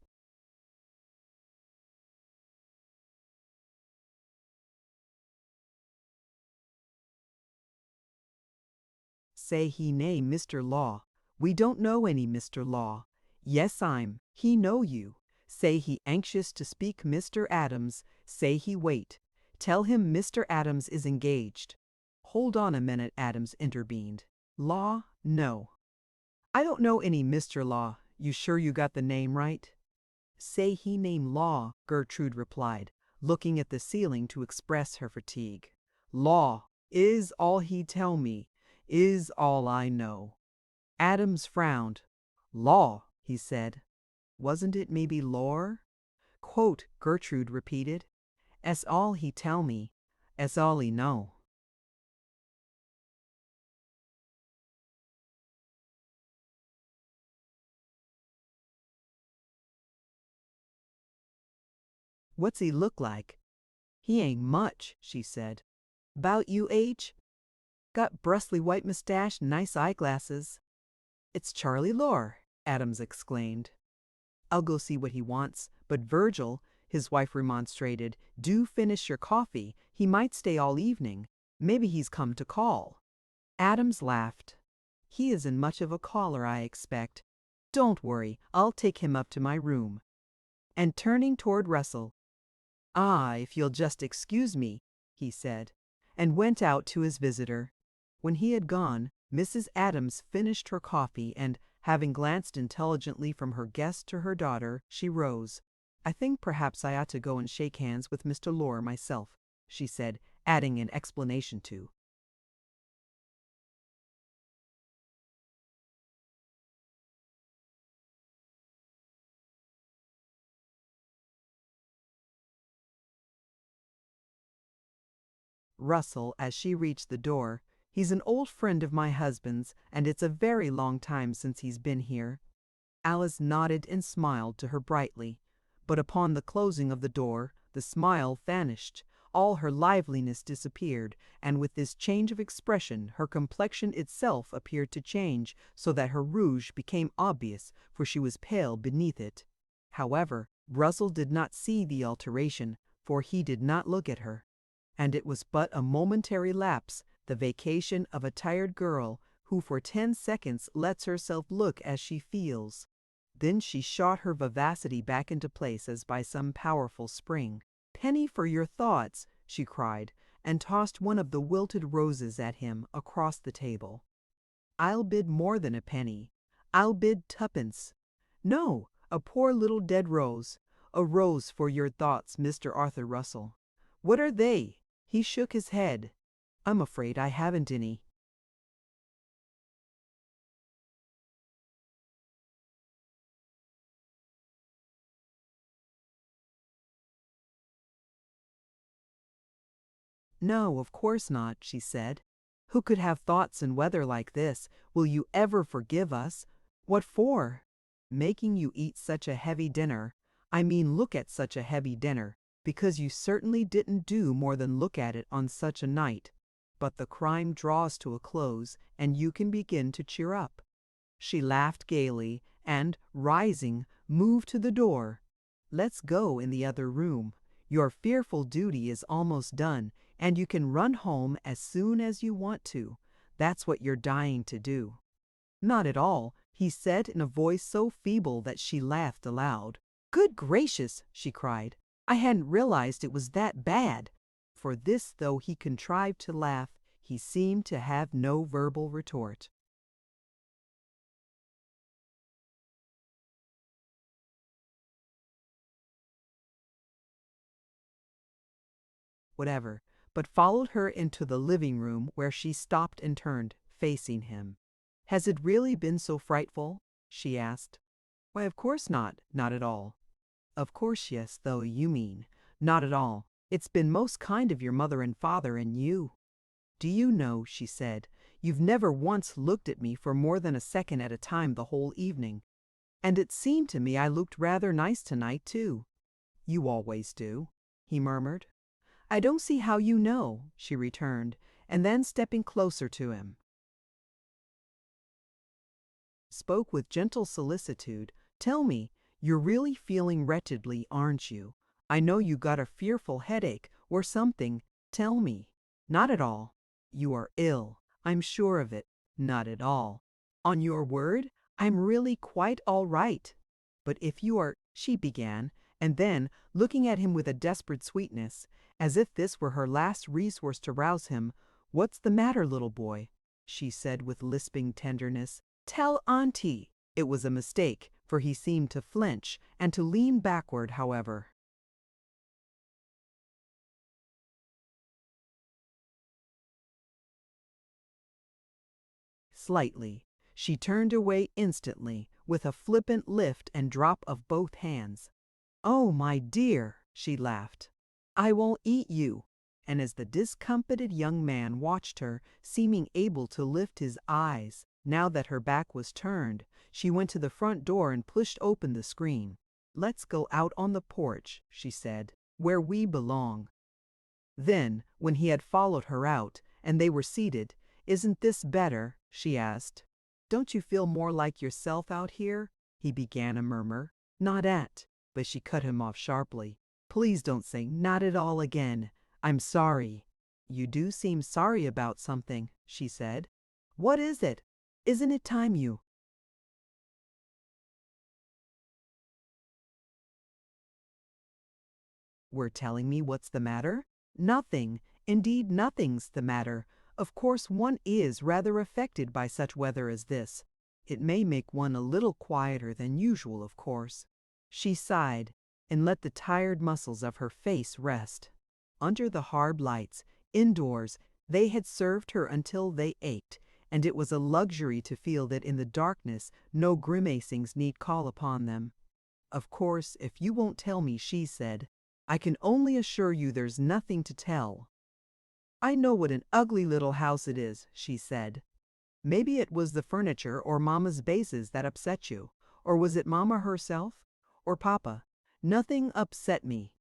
"Say he name Mr. Law. We don't know any Mr. Law." "Yes, he know you. Say he anxious to speak Mr. Adams. Say he wait. Tell him Mr. Adams is engaged." "Hold on a minute," Adams intervened. "Law? No. I don't know any Mr. Law. You sure you got the name right?" "Say he name Law," Gertrude replied, looking at the ceiling to express her fatigue. "Law is all he tell me, is all I know." Adams frowned. "Law," he said. "Wasn't it maybe lore?" "Quote," Gertrude repeated. "Es all he tell me, es all he know." "What's he look like?" "He ain't much," she said. "'Bout you age? Got brustly white mustache, nice eyeglasses." "It's Charlie Lore," Adams exclaimed. "I'll go see what he wants. But Virgil," his wife remonstrated, "do finish your coffee. He might stay all evening. Maybe he's come to call." Adams laughed. "He isn't much of a caller, I expect. Don't worry, I'll take him up to my room." And turning toward Russell, "If you'll just excuse me," he said, and went out to his visitor. When he had gone, Mrs. Adams finished her coffee and, having glanced intelligently from her guest to her daughter, she rose. "I think perhaps I ought to go and shake hands with Mr. Lore myself," she said, adding an explanation too. Russell, as she reached the door, "He's an old friend of my husband's, and it's a very long time since he's been here." Alice nodded and smiled to her brightly, but upon the closing of the door, the smile vanished, all her liveliness disappeared, and with this change of expression her complexion itself appeared to change, so that her rouge became obvious, for she was pale beneath it. However, Russell did not see the alteration, for he did not look at her. And it was but a momentary lapse, the vacation of a tired girl who for 10 seconds lets herself look as she feels. Then she shot her vivacity back into place as by some powerful spring. "Penny for your thoughts," she cried, and tossed one of the wilted roses at him across the table. "I'll bid more than a penny. I'll bid 2d. No, a poor little dead rose. A rose for your thoughts, Mr. Arthur Russell." "What are they?" He shook his head. "I'm afraid I haven't any." "No, of course not," she said. "Who could have thoughts in weather like this? Will you ever forgive us?" "What for?" "Making you eat such a heavy dinner. I mean look at such a heavy dinner, because you certainly didn't do more than look at it on such a night. But the crime draws to a close, and you can begin to cheer up." She laughed gaily, and, rising, moved to the door. "Let's go in the other room. Your fearful duty is almost done, and you can run home as soon as you want to. That's what you're dying to do." "Not at all," he said in a voice so feeble that she laughed aloud. "Good gracious!" she cried. "I hadn't realized it was that bad." For this, though he contrived to laugh, he seemed to have no verbal retort. whatever, but followed her into the living room where she stopped and turned, facing him. Has it really been so frightful? She asked. Why, of course not. Not at all. Of course, yes, though you mean. Not at all. It's been most kind of your mother and father and you. Do you know, she said, you've never once looked at me for more than a second at a time the whole evening. And it seemed to me I looked rather nice tonight, too. You always do, he murmured. I don't see how you know, she returned, and then stepping closer to him, spoke with gentle solicitude. Tell me, you're really feeling wretchedly, aren't you? I know you got a fearful headache or something. Tell me. Not at all. You are ill. I'm sure of it. Not at all. On your word, I'm really quite all right. But if you are, she began, and then, looking at him with a desperate sweetness, as if this were her last resource to rouse him, what's the matter, little boy? She said with lisping tenderness. Tell Auntie. It was a mistake, for he seemed to flinch and to lean backward, however. Slightly. She turned away instantly, with a flippant lift and drop of both hands. Oh, my dear, she laughed. I won't eat you. And as the discomfited young man watched her, seeming able to lift his eyes, now that her back was turned, she went to the front door and pushed open the screen. Let's go out on the porch, she said, where we belong. Then, when he had followed her out, and they were seated, isn't this better? She asked. Don't you feel more like yourself out here? He began a murmur. Not at, but she cut him off sharply. Please don't say not at all again. I'm sorry. You do seem sorry about something, she said. What is it? Isn't it time you were telling me what's the matter? Nothing. Indeed, nothing's the matter. Of course, one is rather affected by such weather as this. It may make one a little quieter than usual, of course. She sighed and let the tired muscles of her face rest. Under the hard lights, indoors, they had served her until they ached, and it was a luxury to feel that in the darkness no grimacings need call upon them. Of course, if you won't tell me, she said, I can only assure you there's nothing to tell. I know what an ugly little house it is, she said. Maybe it was the furniture or Mama's vases that upset you. Or was it Mama herself? Or Papa? Nothing upset me.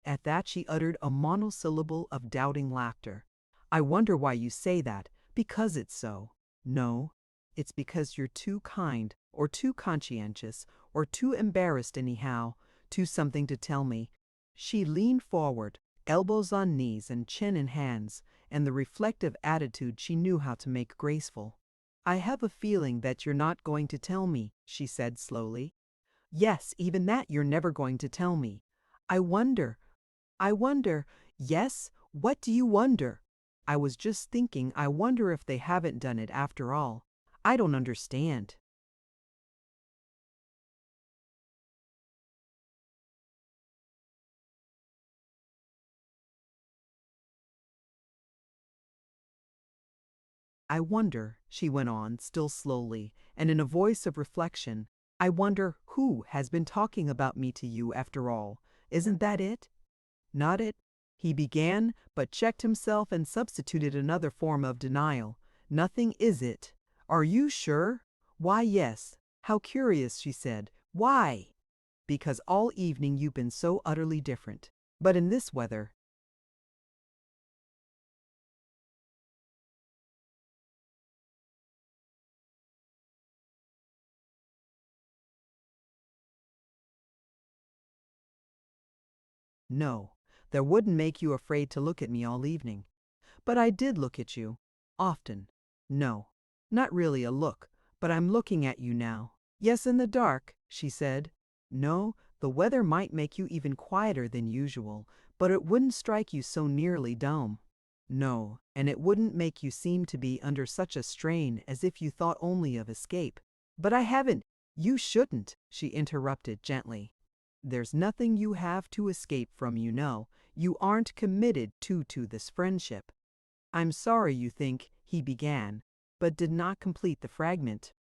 At that she uttered a monosyllable of doubting laughter. I wonder why you say that. Because it's so. No, it's because you're too kind, or too conscientious, or too embarrassed anyhow, too something to tell me. She leaned forward, elbows on knees and chin in hands, and the reflective attitude she knew how to make graceful. I have a feeling that you're not going to tell me, she said slowly. Yes, even that you're never going to tell me. I wonder, yes, what do you wonder? I was just thinking, I wonder if they haven't done it after all. I don't understand. I wonder, she went on, still slowly, and in a voice of reflection, I wonder who has been talking about me to you after all. Isn't that it? Not it? He began, but checked himself and substituted another form of denial. Nothing is it. Are you sure? Why, yes. How curious, she said. Why? Because all evening you've been so utterly different. But in this weather, no, that wouldn't make you afraid to look at me all evening. But I did look at you. Often. No, not really a look, but I'm looking at you now. Yes, in the dark, she said. No, the weather might make you even quieter than usual, but it wouldn't strike you so nearly dumb. No, and it wouldn't make you seem to be under such a strain as if you thought only of escape. But I haven't. You shouldn't, she interrupted gently. There's nothing you have to escape from, you know. You aren't committed to this friendship. I'm sorry you think, he began, but did not complete the fragment.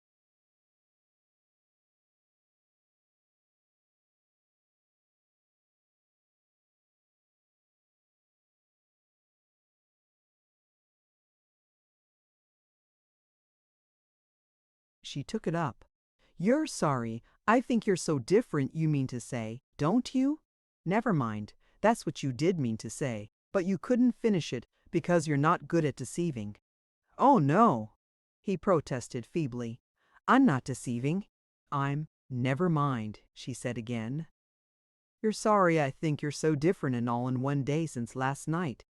She took it up. You're sorry. I think you're so different, you mean to say, don't you? Never mind. That's what you did mean to say, but you couldn't finish it because you're not good at deceiving. Oh, no, he protested feebly. I'm not deceiving. Never mind, she said again. You're sorry I think you're so different and all in one day since last night.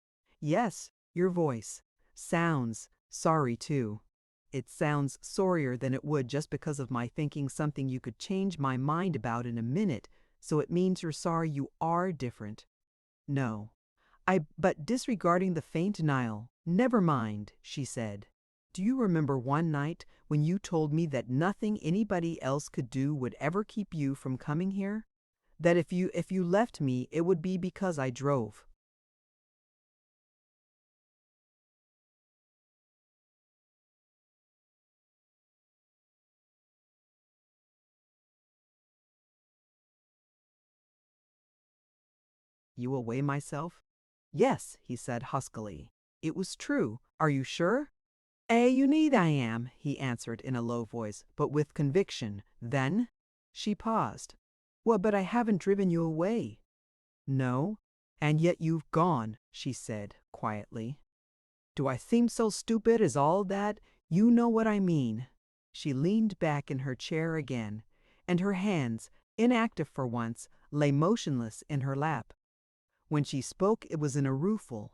Yes, your voice sounds sorry too. It sounds sorrier than it would just because of my thinking something you could change my mind about in a minute, so it means you're sorry you are different. No. But disregarding the faint denial, never mind, she said. Do you remember one night when you told me that nothing anybody else could do would ever keep you from coming here? That if you left me, it would be because I drove. You will weigh myself? Yes, he said huskily. It was true. Are you sure? You need I am, he answered in a low voice, but with conviction. Then? She paused. Well, but I haven't driven you away. No, and yet you've gone, she said quietly. Do I seem so stupid as all that? You know what I mean. She leaned back in her chair again, and her hands, inactive for once, lay motionless in her lap. When she spoke, it was in a rueful,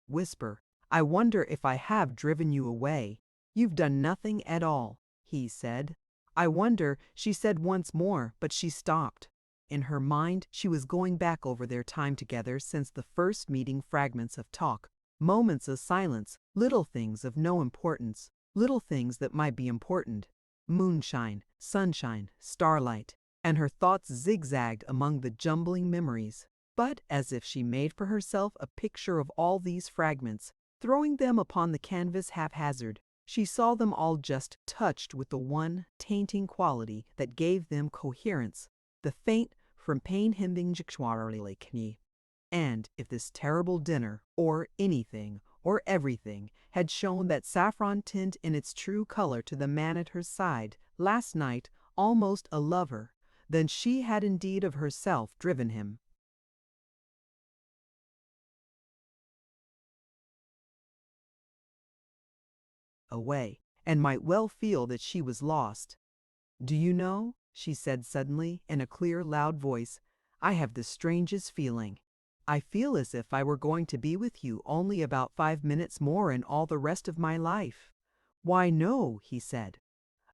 whisper. I wonder if I have driven you away. You've done nothing at all, he said. I wonder, she said once more, but she stopped. In her mind, she was going back over their time together since the first meeting, fragments of talk, moments of silence, little things of no importance, little things that might be important. Moonshine, sunshine, starlight, and her thoughts zigzagged among the jumbling memories. But as if she made for herself a picture of all these fragments, throwing them upon the canvas haphazard, she saw them all just touched with the one tainting quality that gave them coherence, the faint from pain hinding jixwararlikni. And if this terrible dinner, or anything, or everything, had shown that saffron tint in its true color to the man at her side, last night, almost a lover, then she had indeed of herself driven him away, and might well feel that she was lost. Do you know, she said suddenly, in a clear, loud voice, I have the strangest feeling. I feel as if I were going to be with you only about 5 minutes more in all the rest of my life. Why, no, he said.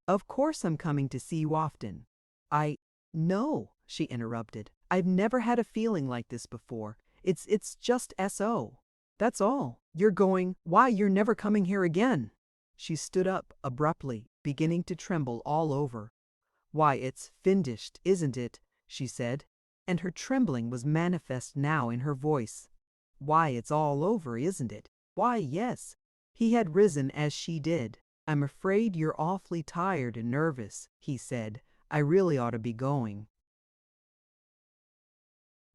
Of course I'm coming to see you often. No, she interrupted. I've never had a feeling like this before. It's just S.O. That's all. You're never coming here again. She stood up abruptly, beginning to tremble all over. Why, it's finished, isn't it? She said, and her trembling was manifest now in her voice. Why, it's all over, isn't it? Why, yes. He had risen as she did. I'm afraid you're awfully tired and nervous, he said. I really ought to be going.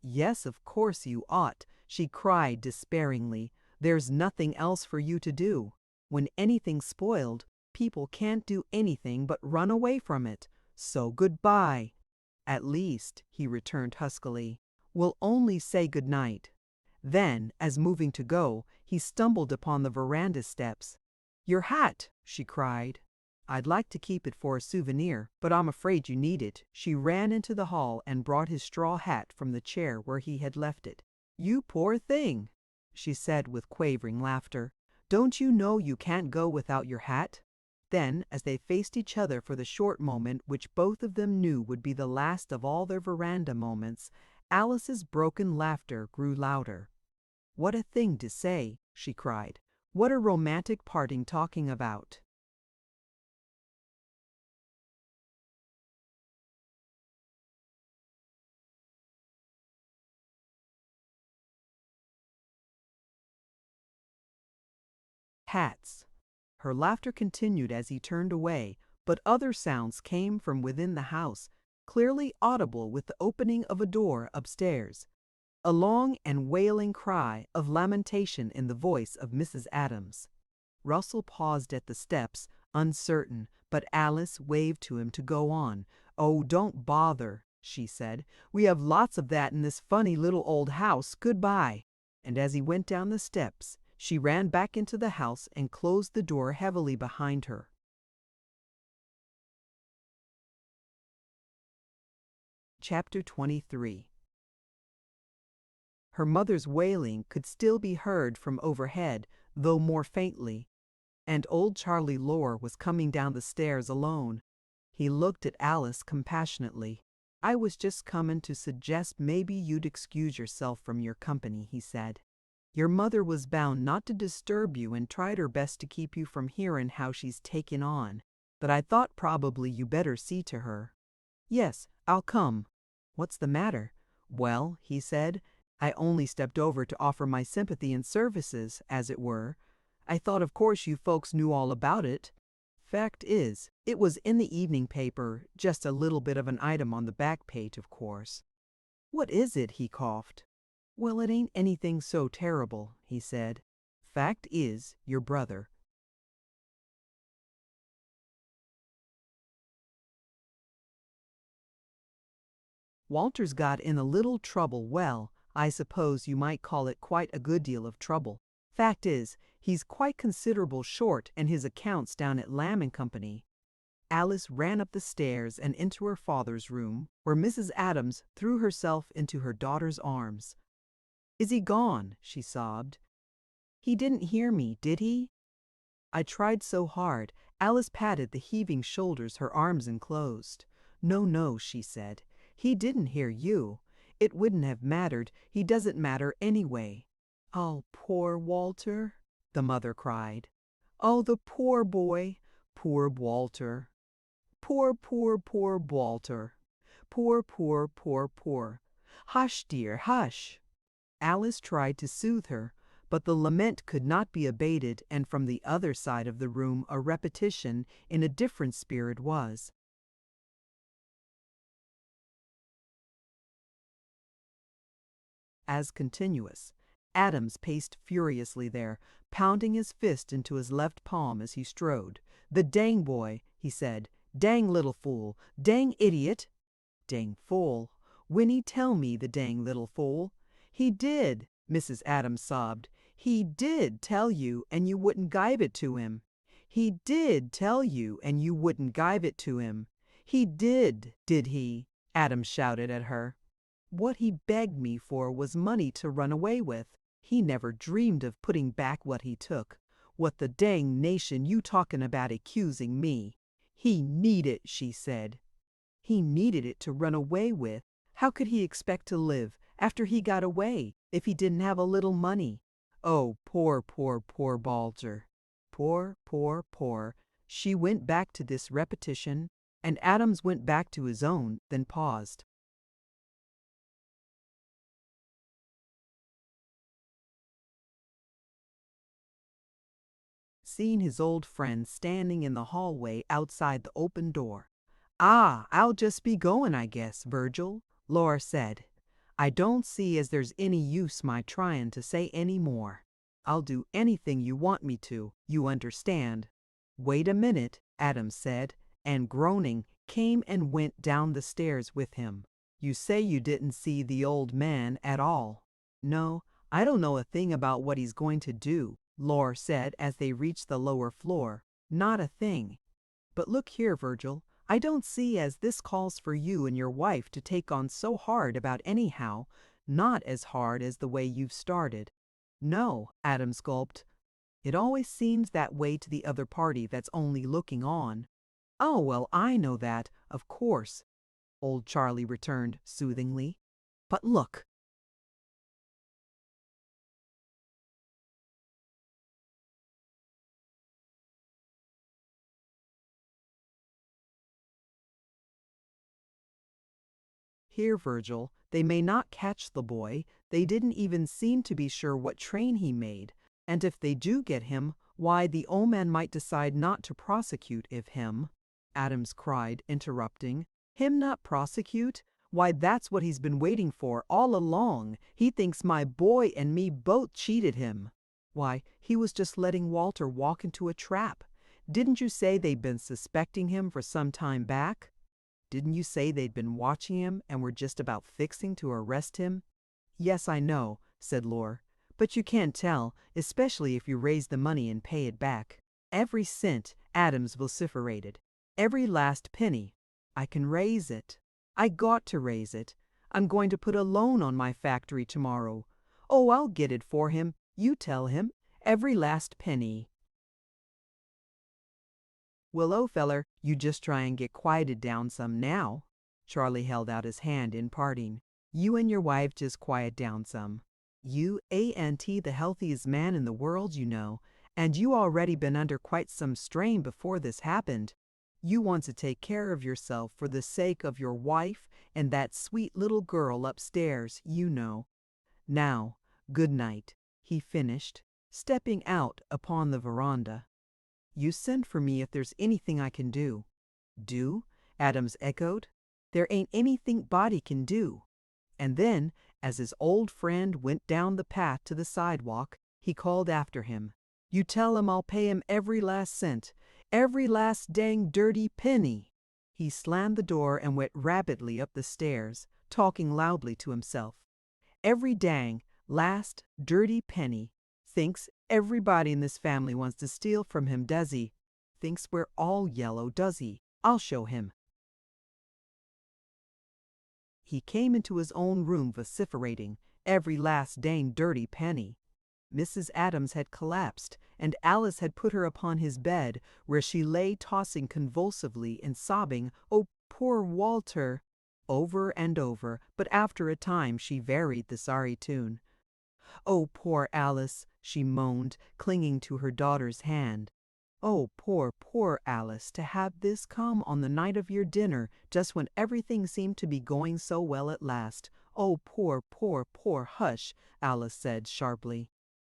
Yes, of course you ought, she cried despairingly. There's nothing else for you to do. When anything's spoiled, people can't do anything but run away from it. So goodbye. At least, he returned huskily, we'll only say good night. Then, as moving to go, he stumbled upon the veranda steps. Your hat, she cried. I'd like to keep it for a souvenir, but I'm afraid you need it. She ran into the hall and brought his straw hat from the chair where he had left it. You poor thing, she said with quavering laughter. Don't you know you can't go without your hat? Then, as they faced each other for the short moment which both of them knew would be the last of all their veranda moments, Alice's broken laughter grew louder. "What a thing to say!" she cried. "What a romantic parting talking about!" Hats. Her laughter continued as he turned away, but other sounds came from within the house, clearly audible with the opening of a door upstairs. A long and wailing cry of lamentation in the voice of Mrs. Adams. Russell paused at the steps, uncertain, but Alice waved to him to go on. "Oh, don't bother," she said. "We have lots of that in this funny little old house. Goodbye." And as he went down the steps, she ran back into the house and closed the door heavily behind her. Chapter 23. Her mother's wailing could still be heard from overhead, though more faintly, and old Charlie Lohr was coming down the stairs alone. He looked at Alice compassionately. "I was just comin' to suggest maybe you'd excuse yourself from your company," he said. "Your mother was bound not to disturb you and tried her best to keep you from hearin' how she's takin' on, but I thought probably you better see to her." "Yes, I'll come." "What's the matter?" "Well," he said, "I only stepped over to offer my sympathy and services, as it were. I thought of course you folks knew all about it. Fact is, it was in the evening paper, just a little bit of an item on the back page, of course." "What is it?" he coughed. "Well, it ain't anything so terrible," he said. "Fact is, your brother." Walter's got in a little trouble. Well, I suppose you might call it quite a good deal of trouble. Fact is, he's quite considerable short in his accounts down at Lamb and Company. Alice ran up the stairs and into her father's room, where Mrs. Adams threw herself into her daughter's arms. "Is he gone?" she sobbed. "He didn't hear me, did he?" I tried so hard. Alice patted the heaving shoulders her arms enclosed. "No, no," she said. "He didn't hear you. It wouldn't have mattered. He doesn't matter anyway." "Oh, poor Walter," the mother cried. "Oh, the poor boy. Poor Walter. Poor, poor, poor Walter. Poor, poor, poor, poor. Hush, dear, hush." Alice tried to soothe her, but the lament could not be abated, and from the other side of the room a repetition in a different spirit was. As continuous. Adams paced furiously there, pounding his fist into his left palm as he strode. "The dang boy," he said. "Dang little fool. Dang idiot." "Dang fool. Winnie, tell me, the dang little fool." "He did," Mrs. Adams sobbed. "He did tell you, and you wouldn't give it to him. He did tell you, and you wouldn't give it to him. He did he?" Adams shouted at her. "What he begged me for was money to run away with. He never dreamed of putting back what he took. What the dang nation you talking about accusing me? He need it," she said. "He needed it to run away with. How could he expect to live after he got away if he didn't have a little money? Oh, poor, poor, poor Balzer. Poor, poor, poor." She went back to this repetition, and Adams went back to his own, then paused. Seeing his old friend standing in the hallway outside the open door. "Ah, I'll just be going, I guess, Virgil," Laura said. "I don't see as there's any use my trying to say any more. I'll do anything you want me to, you understand." "Wait a minute," Adams said, and groaning, came and went down the stairs with him. "You say you didn't see the old man at all." "No, I don't know a thing about what he's going to do," Laura said as they reached the lower floor. "Not a thing. But look here, Virgil, I don't see as this calls for you and your wife to take on so hard about anyhow, not as hard as the way you've started." "No," Adams gulped. It always seems that way to the other party that's only looking on. Oh, well, I know that, of course, old Charlie returned soothingly. But look, here, Virgil, they may not catch the boy. They didn't even seem to be sure what train he made. And if they do get him, why, the old man might decide not to prosecute if him, Adams cried, interrupting. Him not prosecute? Why, that's what he's been waiting for all along. He thinks my boy and me both cheated him. Why, he was just letting Walter walk into a trap. Didn't you say they'd been suspecting him for some time back? Didn't you say they'd been watching him and were just about fixing to arrest him? Yes, I know, said Lore. But you can't tell, especially if you raise the money and pay it back. Every cent, Adams vociferated. Every last penny. I can raise it. I got to raise it. I'm going to put a loan on my factory tomorrow. Oh, I'll get it for him. You tell him. Every last penny. Willow feller, you just try and get quieted down some now. Charlie held out his hand in parting. You and your wife just quiet down some. You ain't the healthiest man in the world, you know, and you already been under quite some strain before this happened. You want to take care of yourself for the sake of your wife and that sweet little girl upstairs, you know. Now, good night, he finished, stepping out upon the veranda. You send for me if there's anything I can do. Do? Adams echoed. There ain't anything body can do. And then, as his old friend went down the path to the sidewalk, he called after him. You tell him I'll pay him every last cent, every last dang dirty penny. He slammed the door and went rapidly up the stairs, talking loudly to himself. Every dang, last, dirty penny. Thinks everybody in this family wants to steal from him, does he? Thinks we're all yellow, does he? I'll show him. He came into his own room vociferating, every last dang dirty penny. Mrs. Adams had collapsed, and Alice had put her upon his bed, where she lay tossing convulsively and sobbing, "Oh, poor Walter," over and over, but after a time she varied the sorry tune. "Oh, poor Alice," she moaned, clinging to her daughter's hand. "Oh, poor, poor Alice, to have this come on the night of your dinner, just when everything seemed to be going so well at last. Oh, poor, poor, poor, hush," Alice said sharply.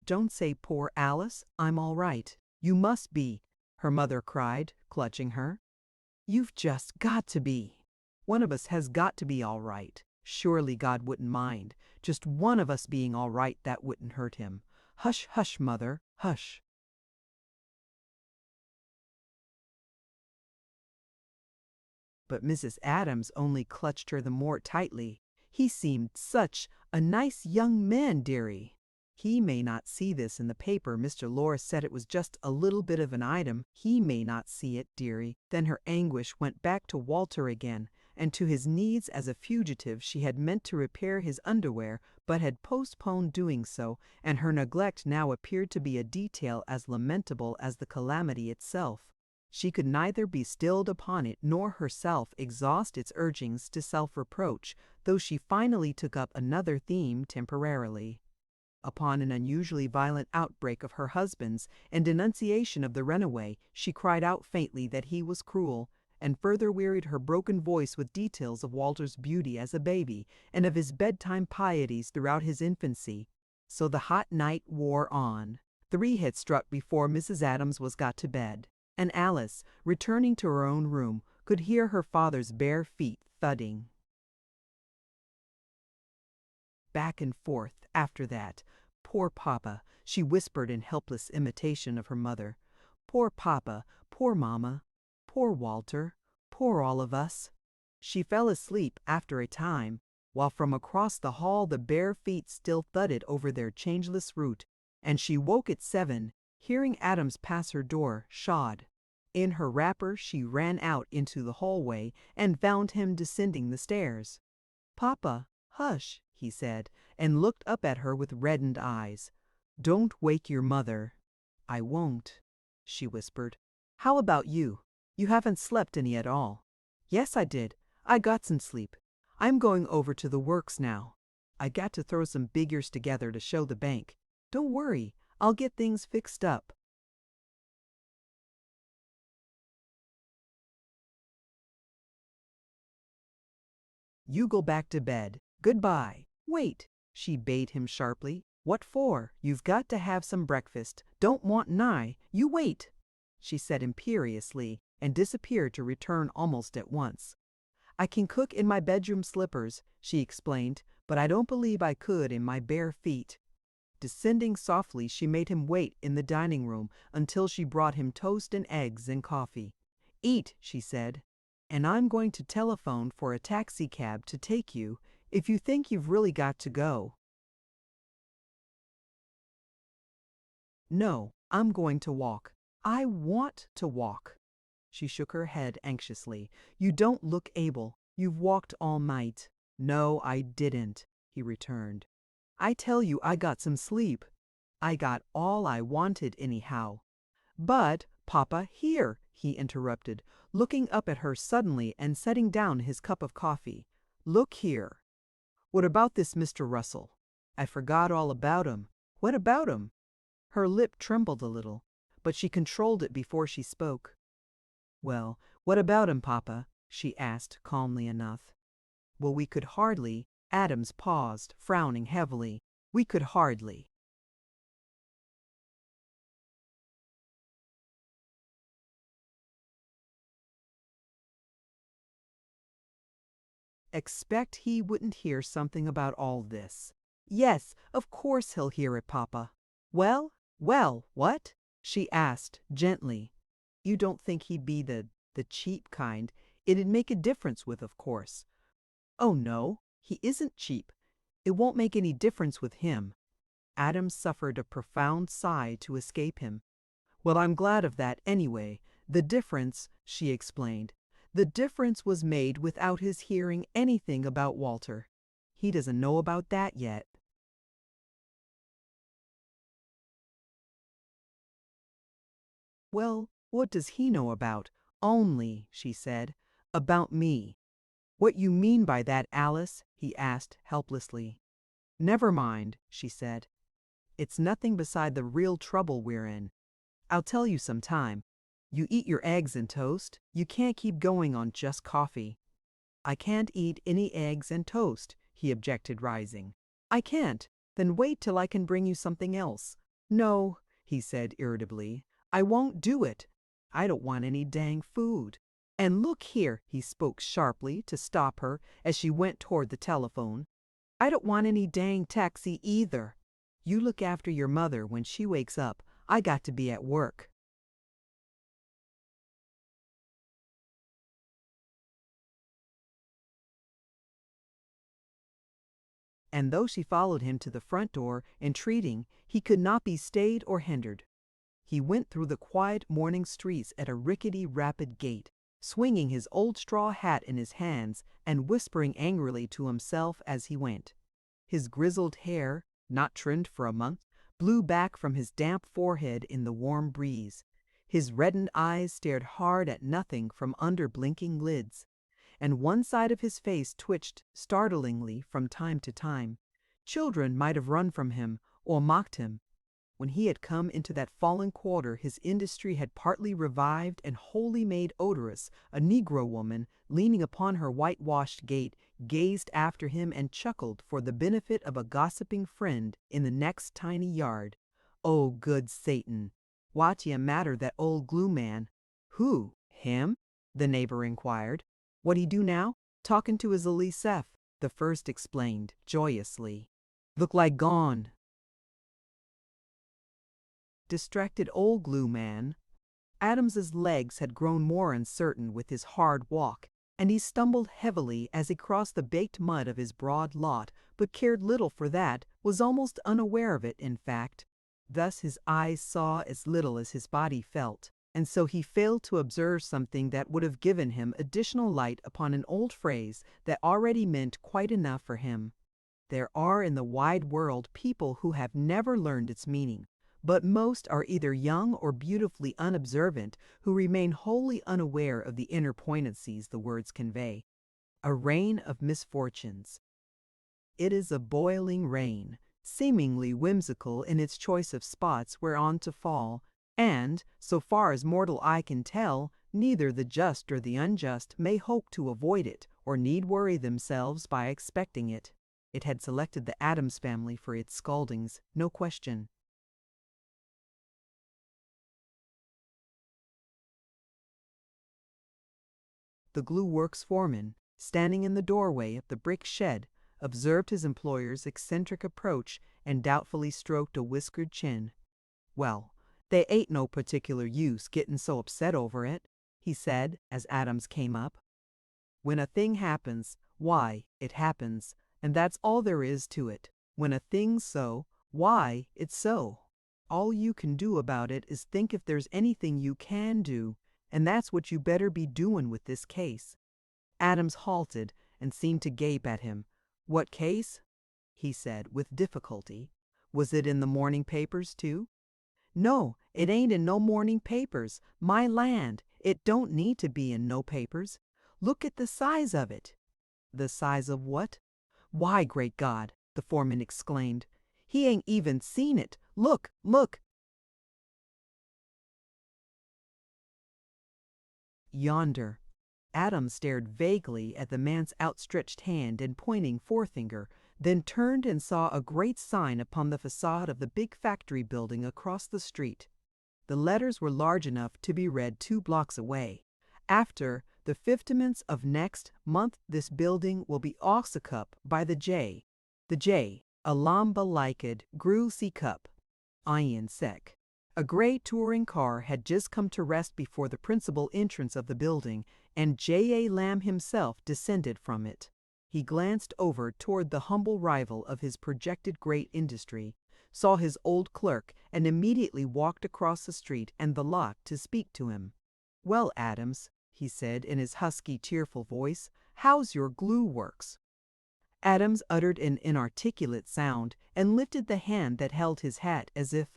"Don't say poor Alice, I'm all right. You must be," her mother cried, clutching her. "You've just got to be. One of us has got to be all right. Surely God wouldn't mind. Just one of us being all right, that wouldn't hurt him. Hush, hush, mother, hush." But Mrs. Adams only clutched her the more tightly. "He seemed such a nice young man, dearie." He may not see this in the paper. Mr. Lore said it was just a little bit of an item. He may not see it, dearie. Then her anguish went back to Walter again, and to his needs as a fugitive. She had meant to repair his underwear, but had postponed doing so, and her neglect now appeared to be a detail as lamentable as the calamity itself. She could neither be stilled upon it nor herself exhaust its urgings to self-reproach, though she finally took up another theme temporarily. Upon an unusually violent outbreak of her husband's and denunciation of the runaway, she cried out faintly that he was cruel, and further wearied her broken voice with details of Walter's beauty as a baby and of his bedtime pieties throughout his infancy. So the hot night wore on. 3 had struck before Mrs. Adams was got to bed, and Alice, returning to her own room, could hear her father's bare feet thudding back and forth after that. Poor Papa, she whispered in helpless imitation of her mother. Poor Papa, poor Mama, poor Walter, poor all of us. She fell asleep after a time, while from across the hall the bare feet still thudded over their changeless route, and she woke at 7, hearing Adams pass her door, shod. In her wrapper she ran out into the hallway and found him descending the stairs. "Papa, hush," he said, and looked up at her with reddened eyes. "Don't wake your mother." I won't, she whispered. How about you? You haven't slept any at all. Yes, I did. I got some sleep. I'm going over to the works now. I got to throw some figures together to show the bank. Don't worry, I'll get things fixed up. You go back to bed. Goodbye. Wait, she bade him sharply. What for? You've got to have some breakfast. Don't want nigh. You wait, she said imperiously, and disappeared to return almost at once. I can cook in my bedroom slippers, she explained, but I don't believe I could in my bare feet. Descending softly, she made him wait in the dining room until she brought him toast and eggs and coffee. Eat, she said, and I'm going to telephone for a taxicab to take you if you think you've really got to go. No, I'm going to walk. I want to walk. She shook her head anxiously. You don't look able. You've walked all night. No, I didn't, he returned. I tell you I got some sleep. I got all I wanted anyhow. But, Papa, here, he interrupted, looking up at her suddenly and setting down his cup of coffee. Look here. What about this Mr. Russell? I forgot all about him. What about him? Her lip trembled a little, but she controlled it before she spoke. Well, what about him, Papa? She asked calmly enough. Well, we could hardly. Adams paused, frowning heavily. We could hardly. Expect he wouldn't hear something about all this. Yes, of course he'll hear it, Papa. Well, what? She asked gently. You don't think he'd be the cheap kind? It'd make a difference with, of course. Oh no, he isn't cheap. It won't make any difference with him. Adams suffered a profound sigh to escape him. Well, I'm glad of that anyway. The difference, she explained, the difference was made without his hearing anything about Walter. He doesn't know about that yet. Well, what does he know about? Only, she said, about me. What you mean by that, Alice? He asked helplessly. Never mind, she said. It's nothing beside the real trouble we're in. I'll tell you some time. You eat your eggs and toast. You can't keep going on just coffee. I can't eat any eggs and toast, he objected, rising. I can't. Then wait till I can bring you something else. No, he said irritably. I won't do it. I don't want any dang food. And look here, he spoke sharply to stop her as she went toward the telephone. I don't want any dang taxi either. You look after your mother when she wakes up. I got to be at work. And though she followed him to the front door, entreating, he could not be stayed or hindered. He went through the quiet morning streets at a rickety, rapid gait, swinging his old straw hat in his hands and whispering angrily to himself as he went. His grizzled hair, not trimmed for a month, blew back from his damp forehead in the warm breeze. His reddened eyes stared hard at nothing from under blinking lids, and one side of his face twitched startlingly from time to time. Children might have run from him or mocked him. When he had come into that fallen quarter, his industry had partly revived and wholly made odorous. A Negro woman, leaning upon her whitewashed gate, gazed after him and chuckled for the benefit of a gossiping friend in the next tiny yard. Oh, good Satan! What ya matter that old glue man? Who? Him? The neighbor inquired. What he do now? Talking to his Eliseph, the first explained, joyously. Look like gone. Distracted old glue man. Adams's legs had grown more uncertain with his hard walk, and he stumbled heavily as he crossed the baked mud of his broad lot, but cared little for that, was almost unaware of it, in fact. Thus his eyes saw as little as his body felt, and so he failed to observe something that would have given him additional light upon an old phrase that already meant quite enough for him. There are in the wide world people who have never learned its meaning, But most are either young or beautifully unobservant who remain wholly unaware of the inner poignancies the words convey. A rain of misfortunes. It is a boiling rain, seemingly whimsical in its choice of spots whereon to fall, and, so far as mortal eye can tell, neither the just or the unjust may hope to avoid it or need worry themselves by expecting it. It had selected the Addams family for its scaldings, no question. The glue works foreman, standing in the doorway of the brick shed, observed his employer's eccentric approach and doubtfully stroked a whiskered chin. "Well, they ain't no particular use gettin' so upset over it," he said as Adams came up. "When a thing happens, why, it happens, and that's all there is to it. When a thing's so, why, it's so. All you can do about it is think if there's anything you can do, and that's what you better be doin' with this case." Adams halted and seemed to gape at him. "What case?" he said with difficulty. "Was it in the morning papers, too?" "No, it ain't in no morning papers. My land, it don't need to be in no papers. Look at the size of it." "The size of what?" "Why, great God!" the foreman exclaimed. "He ain't even seen it. Look, look!" "Yonder." Adams stared vaguely at the man's outstretched hand and pointing forefinger, then turned and saw a great sign upon the facade of the big factory building across the street. The letters were large enough to be read 2 blocks away. After the 15th of next month this building will be occupied by the J. The J. Alamba Liked Grew C Cup. Ian Sec. A gray touring car had just come to rest before the principal entrance of the building, and J.A. Lamb himself descended from it. He glanced over toward the humble rival of his projected great industry, saw his old clerk, and immediately walked across the street and the lot to speak to him. "Well, Adams," he said in his husky, tearful voice, "how's your glue works?" Adams uttered an inarticulate sound and lifted the hand that held his hat as if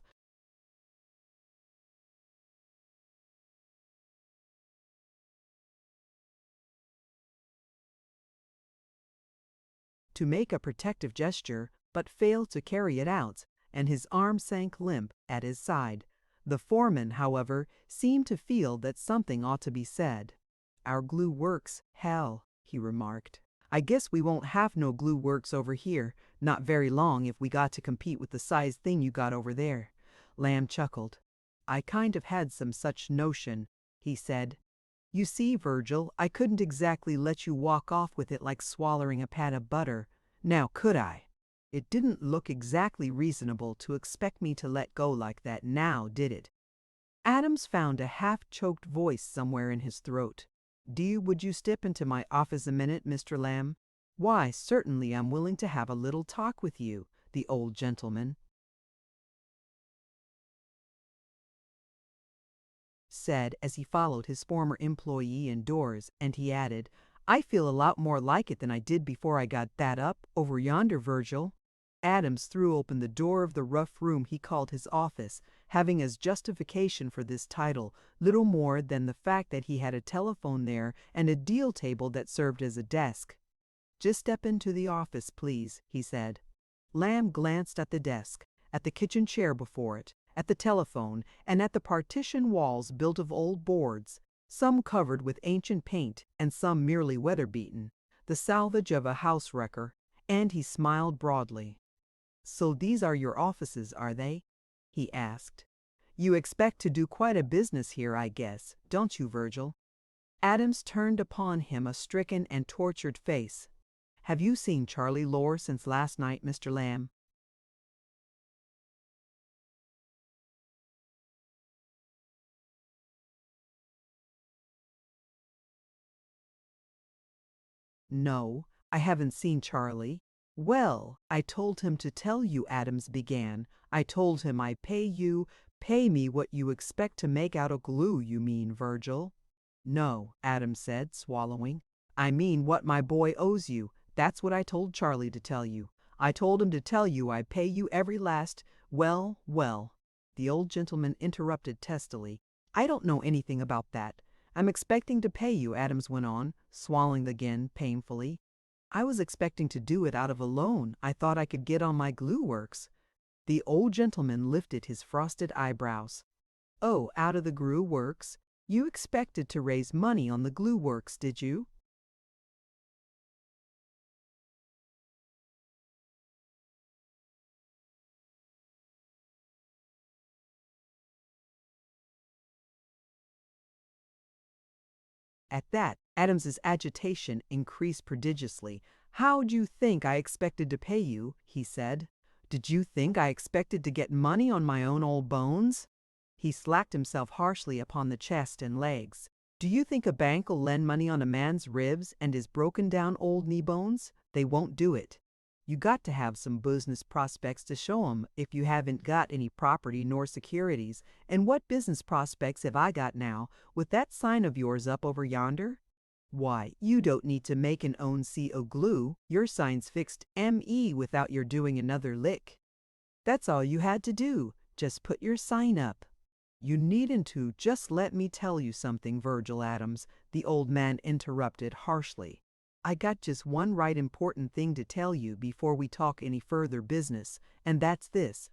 to make a protective gesture, but failed to carry it out, and his arm sank limp at his side. The foreman, however, seemed to feel that something ought to be said. "Our glue works, hell," he remarked. "I guess we won't have no glue works over here, not very long if we got to compete with the size thing you got over there." Lamb chuckled. "I kind of had some such notion," he said. "You see, Virgil, I couldn't exactly let you walk off with it like swallowing a pat of butter. Now, could I? It didn't look exactly reasonable to expect me to let go like that now, did it?" Adams found a half-choked voice somewhere in his throat. Would you step into my office a minute, Mr. Lamb?" "Why, certainly I'm willing to have a little talk with you," the old gentleman said as he followed his former employee indoors, and he added, "I feel a lot more like it than I did before I got that up over yonder, Virgil." Adams threw open the door of the rough room he called his office, having as justification for this title little more than the fact that he had a telephone there and a deal table that served as a desk. "Just step into the office, please," he said. Lamb glanced at the desk, at the kitchen chair before it, at the telephone, and at the partition walls built of old boards, some covered with ancient paint and some merely weather-beaten, the salvage of a house wrecker, and he smiled broadly. "So these are your offices, are they?" he asked. "You expect to do quite a business here, I guess, don't you, Virgil?" Adams turned upon him a stricken and tortured face. "Have you seen Charlie Lore since last night, Mr. Lamb?" "No, I haven't seen Charlie." "Well, I told him to tell you," Adams began. "I told him I pay me what you expect to make out of glue, you mean, Virgil." "No," Adams said, swallowing. "I mean what my boy owes you. That's what I told Charlie to tell you. I told him to tell you I pay you every last, well, well." the old gentleman interrupted testily. "I don't know anything about that. I'm expecting to pay you," Adams went on, swallowing again painfully. "I was expecting to do it out of a loan I thought I could get on my glue works." The old gentleman lifted his frosted eyebrows. "Oh, out of the glue works? You expected to raise money on the glue works, did you?" At that, Adams's agitation increased prodigiously. "How'd you think I expected to pay you?" he said. "Did you think I expected to get money on my own old bones?" He slapped himself harshly upon the chest and legs. "Do you think a bank'll lend money on a man's ribs and his broken down old knee bones? They won't do it. You got to have some business prospects to show 'em if you haven't got any property nor securities. And what business prospects have I got now, with that sign of yours up over yonder? Why, you don't need to make and own CO glue. Your sign's fixed ME without your doing another lick. That's all you had to do. Just put your sign up." "You needn't to. Just let me tell you something, Virgil Adams," the old man interrupted harshly. "I got just one right important thing to tell you before we talk any further business, and that's this.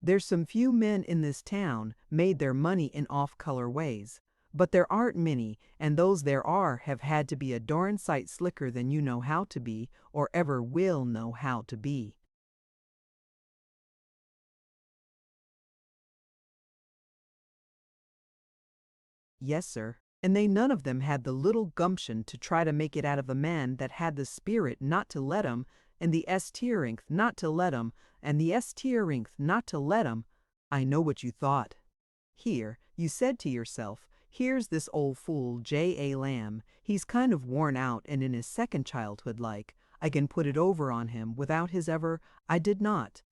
There's some few men in this town made their money in off-color ways, but there aren't many, and those there are have had to be a darn sight slicker than you know how to be, or ever will know how to be." "Yes, sir. And they none of them had the little gumption to try to make it out of a man that had the spirit not to let 'em, and the S-tierinth not to let 'em, and the S-tierinth not to let 'em. I know what you thought. Here, you said to yourself, here's this old fool J. A. Lamb. He's kind of worn out and in his second childhood like. I can put it over on him without his ever—" "I did not,"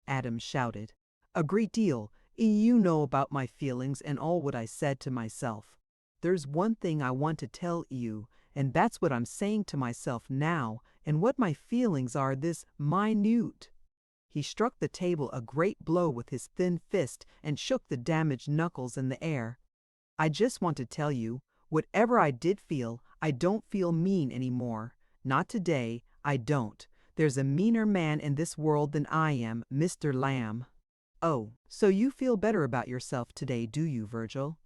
Adams shouted. "A great deal. You know about my feelings and all what I said to myself. There's one thing I want to tell you, and that's what I'm saying to myself now, and what my feelings are this minute." He struck the table a great blow with his thin fist and shook the damaged knuckles in the air. "I just want to tell you, whatever I did feel, I don't feel mean anymore. Not today, I don't. There's a meaner man in this world than I am, Mr. Lamb." "Oh, so you feel better about yourself today, do you, Virgil?"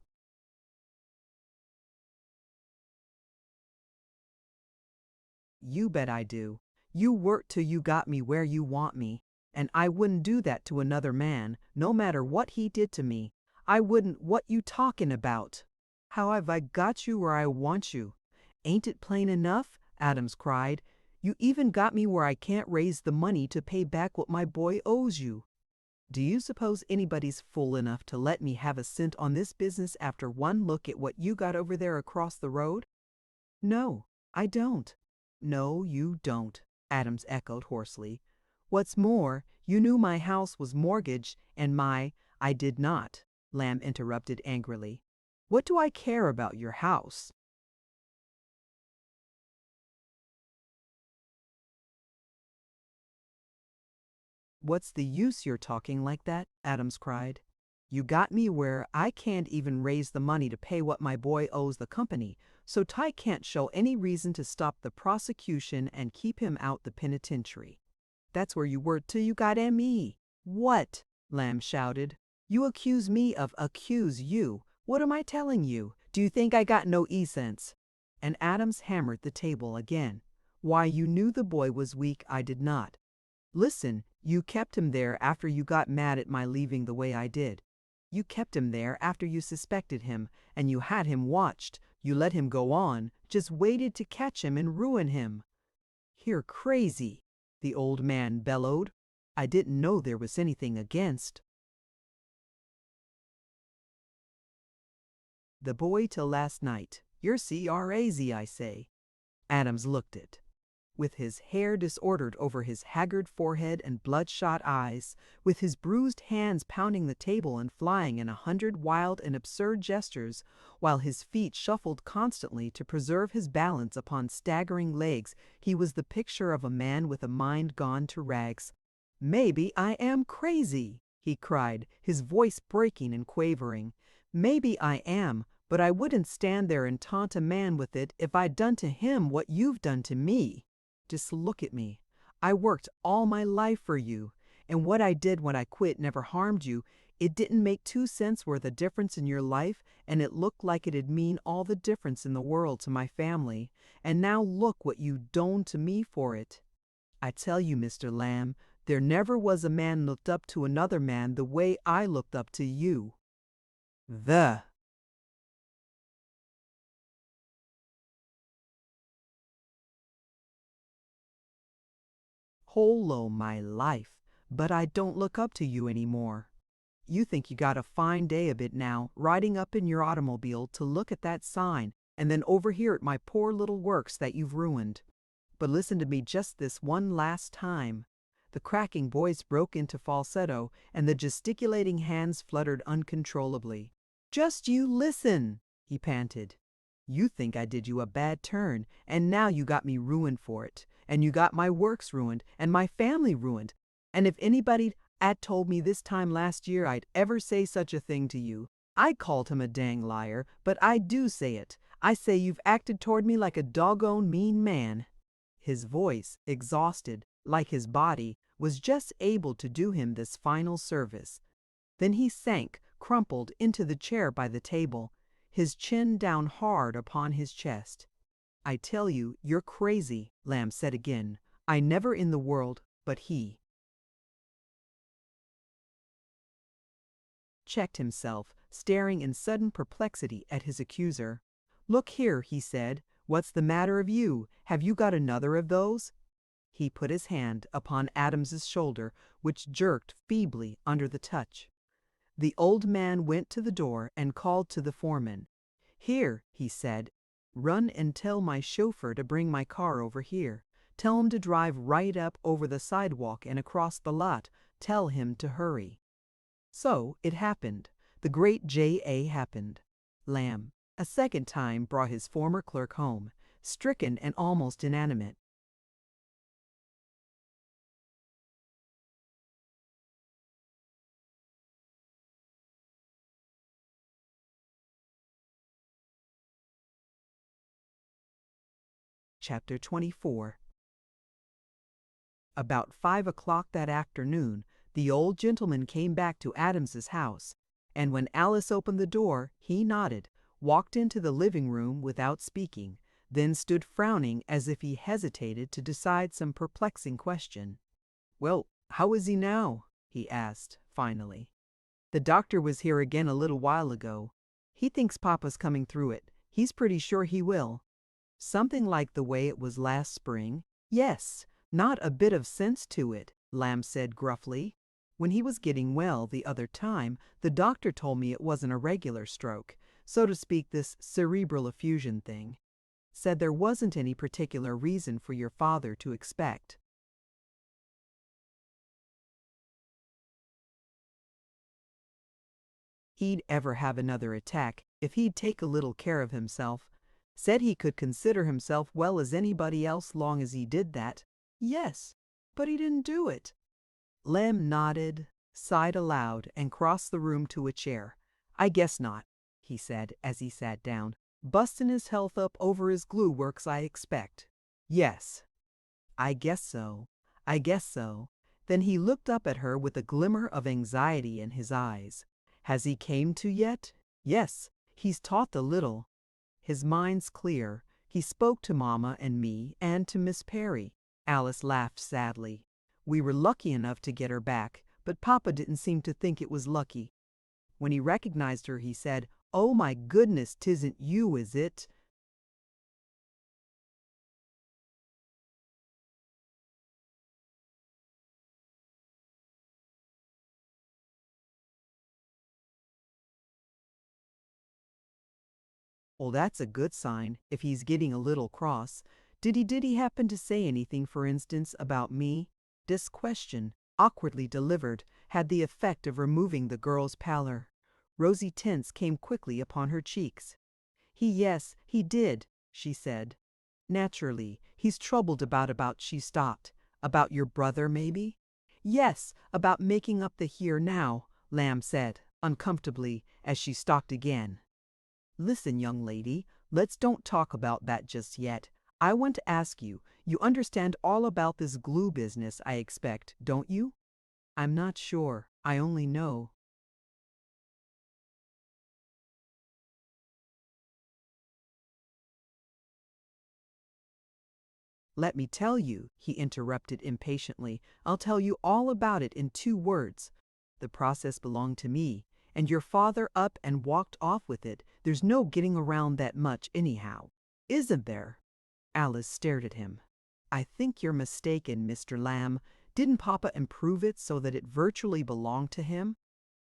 "You bet I do. You worked till you got me where you want me, and I wouldn't do that to another man, no matter what he did to me. I wouldn't. What you talking about? How have I got you where I want you? Ain't it plain enough?" Adams cried. "You even got me where I can't raise the money to pay back what my boy owes you. Do you suppose anybody's fool enough to let me have a cent on this business after one look at what you got over there across the road?" "No, I don't." "No, you don't," Adams echoed hoarsely. "What's more, you knew my house was mortgaged and my—" "I did not," Lamb interrupted angrily. "What do I care about your house?" "What's the use your talking like that?" Adams cried. "You got me where I can't even raise the money to pay what my boy owes the company, so Ty can't show any reason to stop the prosecution and keep him out the penitentiary. That's where you were till you got M.E. "What?" Lamb shouted. "You accuse me of accuse you. What am I telling you? Do you think I got no e-sense?" And Adams hammered the table again. "Why, you knew the boy was weak, I did not. Listen, you kept him there after you got mad at my leaving the way I did. You kept him there after you suspected him, and you had him watched. You let him go on, just waited to catch him and ruin him." "You're crazy," the old man bellowed. "I didn't know there was anything against." "The boy till last night. You're crazy, I say." Adams looked it. With his hair disordered over his haggard forehead and bloodshot eyes, with his bruised hands pounding the table and flying in 100 wild and absurd gestures, while his feet shuffled constantly to preserve his balance upon staggering legs, he was the picture of a man with a mind gone to rags. "Maybe I am crazy," he cried, his voice breaking and quavering. Maybe I am, but I wouldn't stand there and taunt a man with it if I'd done to him what you've done to me. Just look at me. I worked all my life for you, and what I did when I quit never harmed you. It didn't make 2 cents worth of difference in your life, and it looked like it'd mean all the difference in the world to my family. And now look what you done to me for it. I tell you, Mr. Lamb, there never was a man looked up to another man the way I looked up to you. The whole o' my life, but I don't look up to you anymore. You think you got a fine day of it now, riding up in your automobile to look at that sign and then overhear at my poor little works that you've ruined. But listen to me just this one last time. The cracking voice broke into falsetto, and the gesticulating hands fluttered uncontrollably. Just you listen, he panted. You think I did you a bad turn, and now you got me ruined for it, and you got my works ruined, and my family ruined. And if anybody'd told me this time last year I'd ever say such a thing to you, I called him a dang liar, but I do say it. I say you've acted toward me like a doggone mean man. His voice, exhausted, like his body, was just able to do him this final service. Then he sank, crumpled, into the chair by the table, his chin down hard upon his chest. I tell you, you're crazy, Lamb said again. I never in the world, but he checked himself, staring in sudden perplexity at his accuser. Look here, he said. What's the matter of you? Have you got another of those? He put his hand upon Adams's shoulder, which jerked feebly under the touch. The old man went to the door and called to the foreman. Here, he said, run and tell my chauffeur to bring my car over here. Tell him to drive right up over the sidewalk and across the lot. Tell him to hurry. So it happened. The great J.A. happened. Lamb, a second time, brought his former clerk home, stricken and almost inanimate. Chapter 24. About 5 o'clock that afternoon, the old gentleman came back to Adams's house, and when Alice opened the door, he nodded, walked into the living room without speaking, then stood frowning as if he hesitated to decide some perplexing question. Well, how is he now? He asked, finally. The doctor was here again a little while ago. He thinks Papa's coming through it. He's pretty sure he will. Something like the way it was last spring. Yes, not a bit of sense to it, Lamb said gruffly. When he was getting well the other time, the doctor told me it wasn't a regular stroke, so to speak, this cerebral effusion thing. Said there wasn't any particular reason for your father to expect he'd ever have another attack if he'd take a little care of himself. Said he could consider himself well as anybody else long as he did that. Yes, but he didn't do it. Lem nodded, sighed aloud, and crossed the room to a chair. I guess not, he said as he sat down. Bustin' his health up over his glue works, I expect. Yes. I guess so. I guess so. Then he looked up at her with a glimmer of anxiety in his eyes. Has he came to yet? Yes, he's taught a little. His mind's clear. He spoke to Mama and me and to Miss Perry. Alice laughed sadly. We were lucky enough to get her back, but Papa didn't seem to think it was lucky. When he recognized her, he said, "Oh my goodness, 'tisn't you, is it?" Well, that's a good sign, if he's getting a little cross. Did he happen to say anything, for instance, about me? This question, awkwardly delivered, had the effect of removing the girl's pallor. Rosy tints came quickly upon her cheeks. Yes, he did, she said. Naturally, he's troubled about she stopped. About your brother, maybe? Yes, about making up the here now, Lamb said, uncomfortably, as she stalked again. Listen, young lady, let's don't talk about that just yet. I want to ask you, you understand all about this glue business, I expect, don't you? I'm not sure. I only know. Let me tell you, he interrupted impatiently. I'll tell you all about it in 2 words. The process belonged to me, and your father up and walked off with it. There's no getting around that much anyhow. Isn't there? Alice stared at him. I think you're mistaken, Mr. Lamb. Didn't Papa improve it so that it virtually belonged to him?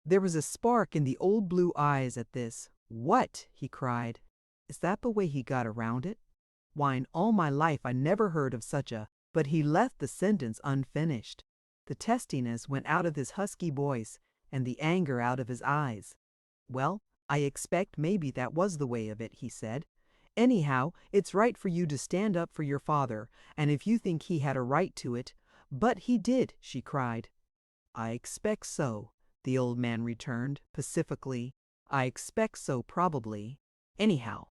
There was a spark in the old blue eyes at this. What? He cried. Is that the way he got around it? Why, in all my life I never heard of such a— But he left the sentence unfinished. The testiness went out of his husky voice, and the anger out of his eyes. Well, I expect maybe that was the way of it, he said. Anyhow, it's right for you to stand up for your father, and if you think he had a right to it— But he did, she cried. I expect so, the old man returned, pacifically. I expect so, probably. Anyhow,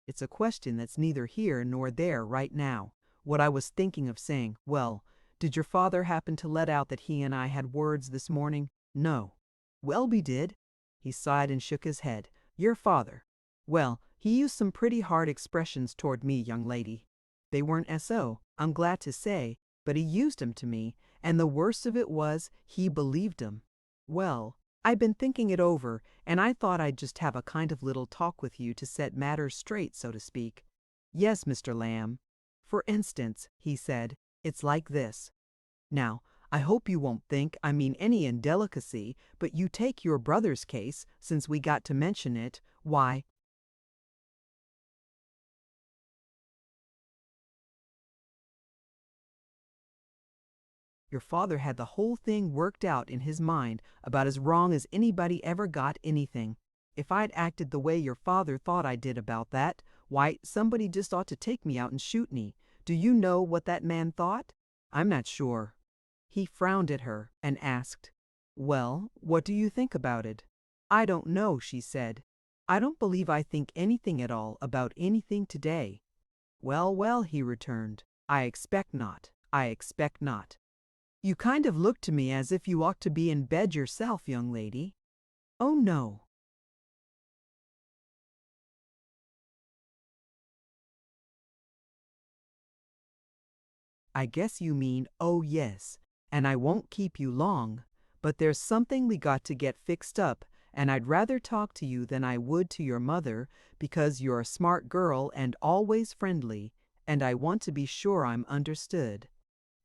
it's a question that's neither here nor there right now. What I was thinking of saying, well, did your father happen to let out that he and I had words this morning? No. Welby did. He sighed and shook his head. Your father. Well, he used some pretty hard expressions toward me, young lady. They weren't so, I'm glad to say, but he used 'em to me, and the worst of it was he believed 'em. Well, I've been thinking it over, and I thought I'd just have a kind of little talk with you to set matters straight, so to speak. Yes, Mr. Lamb. For instance, he said, it's like this. Now, I hope you won't think I mean any indelicacy, but you take your brother's case, since we got to mention it, why, your father had the whole thing worked out in his mind about as wrong as anybody ever got anything. If I'd acted the way your father thought I did about that, why, somebody just ought to take me out and shoot me. Do you know what that man thought? I'm not sure. He frowned at her and asked, well, what do you think about it? I don't know, she said. I don't believe I think anything at all about anything today. Well, well, he returned. I expect not. I expect not. You kind of look to me as if you ought to be in bed yourself, young lady. Oh, no. I guess you mean, oh, yes, and I won't keep you long, but there's something we got to get fixed up, and I'd rather talk to you than I would to your mother, because you're a smart girl and always friendly, and I want to be sure I'm understood.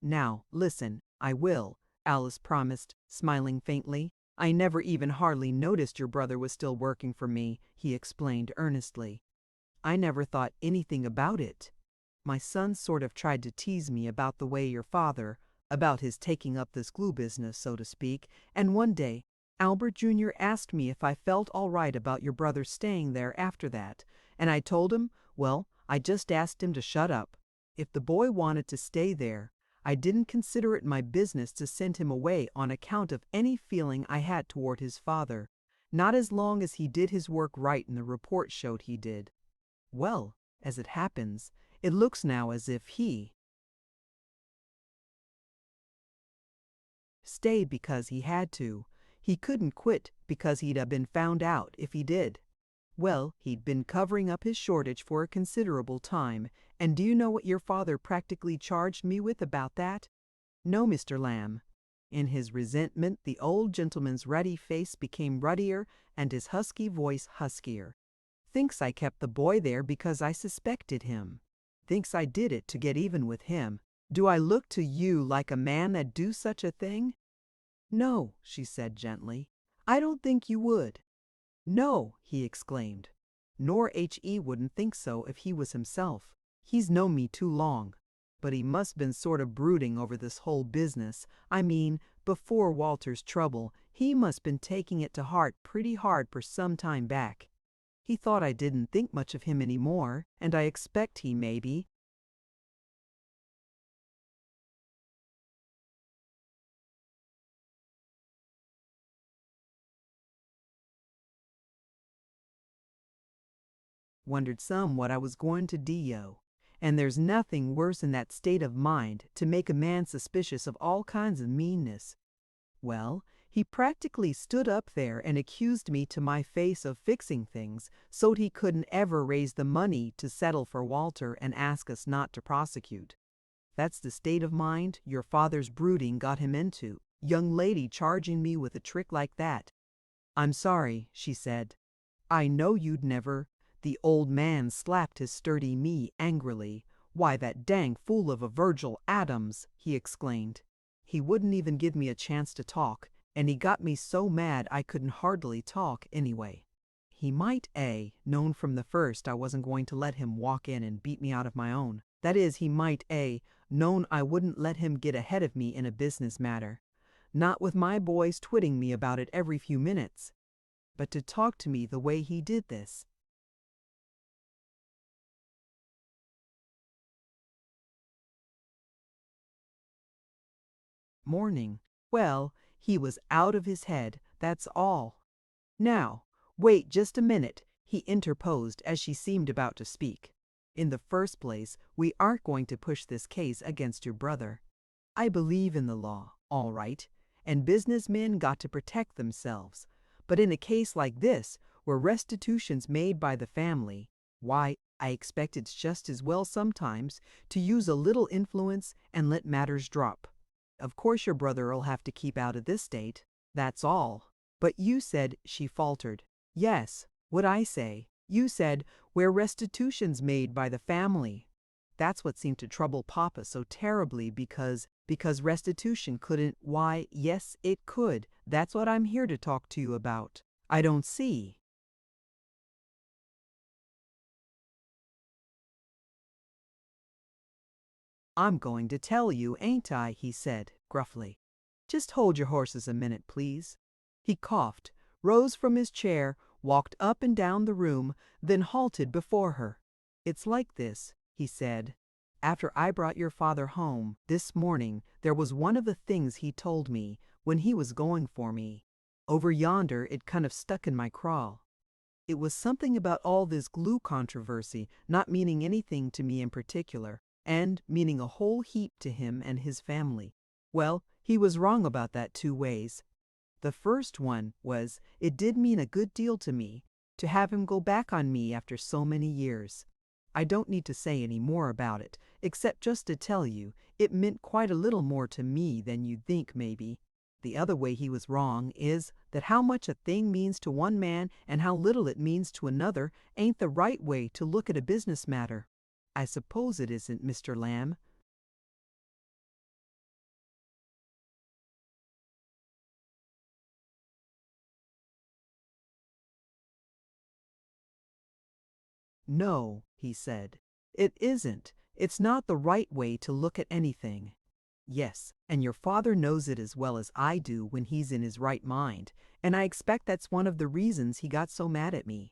Now, listen, I will, Alice promised, smiling faintly. I never even hardly noticed your brother was still working for me, he explained earnestly. I never thought anything about it. My son sort of tried to tease me about the way your father, about his taking up this glue business, so to speak, and one day, Albert Jr. asked me if I felt all right about your brother staying there after that, and I told him, well, I just asked him to shut up. If the boy wanted to stay there, I didn't consider it my business to send him away on account of any feeling I had toward his father, not as long as he did his work right and the report showed he did. Well, as it happens, it looks now as if he stayed because he had to. He couldn't quit because he'd have been found out if he did. Well, he'd been covering up his shortage for a considerable time, and do you know what your father practically charged me with about that? No, Mr. Lamb. In his resentment, the old gentleman's ruddy face became ruddier and his husky voice huskier. Thinks I kept the boy there because I suspected him. Thinks I did it to get even with him. Do I look to you like a man that'd do such a thing? No, she said gently. I don't think you would. No, he exclaimed. Nor H.E. wouldn't think so if he was himself. He's known me too long. But he must been sort of brooding over this whole business. I mean, before Walter's trouble, he must been taking it to heart pretty hard for some time back. He thought I didn't think much of him any more, and I expect he maybe Wondered some what I was going to do. And there's nothing worse in that state of mind to make a man suspicious of all kinds of meanness. Well, he practically stood up there and accused me to my face of fixing things so't he couldn't ever raise the money to settle for Walter and ask us not to prosecute. That's the state of mind your father's brooding got him into, young lady charging me with a trick like that. I'm sorry, she said. I know you'd never. The old man slapped his sturdy knee angrily. Why, that dang fool of a Virgil Adams, he exclaimed. He wouldn't even give me a chance to talk, and he got me so mad I couldn't hardly talk anyway. He might known from the first I wasn't going to let him walk in and beat me out of my own. That is, he might known I wouldn't let him get ahead of me in a business matter. Not with my boys twitting me about it every few minutes. But to talk to me the way he did this. Morning. Well, he was out of his head, that's all. Now, wait just a minute, he interposed as she seemed about to speak. In the first place, we aren't going to push this case against your brother. I believe in the law, all right, and businessmen got to protect themselves. But in a case like this, where restitution's made by the family, why, I expect it's just as well sometimes to use a little influence and let matters drop. Of course your brother'll have to keep out of this state, that's all. But you said, she faltered. Yes, what I say. You said, where restitution's made by the family. That's what seemed to trouble Papa so terribly because restitution couldn't, why, yes, it could. That's what I'm here to talk to you about. I don't see. I'm going to tell you, ain't I, he said, gruffly. Just hold your horses a minute, please. He coughed, rose from his chair, walked up and down the room, then halted before her. It's like this, he said. After I brought your father home this morning, there was one of the things he told me when he was going for me. Over yonder, it kind of stuck in my craw. It was something about all this glue controversy not meaning anything to me in particular, and meaning a whole heap to him and his family. Well, he was wrong about that 2 ways. The first one was, it did mean a good deal to me to have him go back on me after so many years. I don't need to say any more about it, except just to tell you, it meant quite a little more to me than you'd think, maybe. The other way he was wrong is that how much a thing means to one man and how little it means to another ain't the right way to look at a business matter. I suppose it isn't, Mr. Lamb. No, he said. It isn't. It's not the right way to look at anything. Yes, and your father knows it as well as I do when he's in his right mind, and I expect that's one of the reasons he got so mad at me.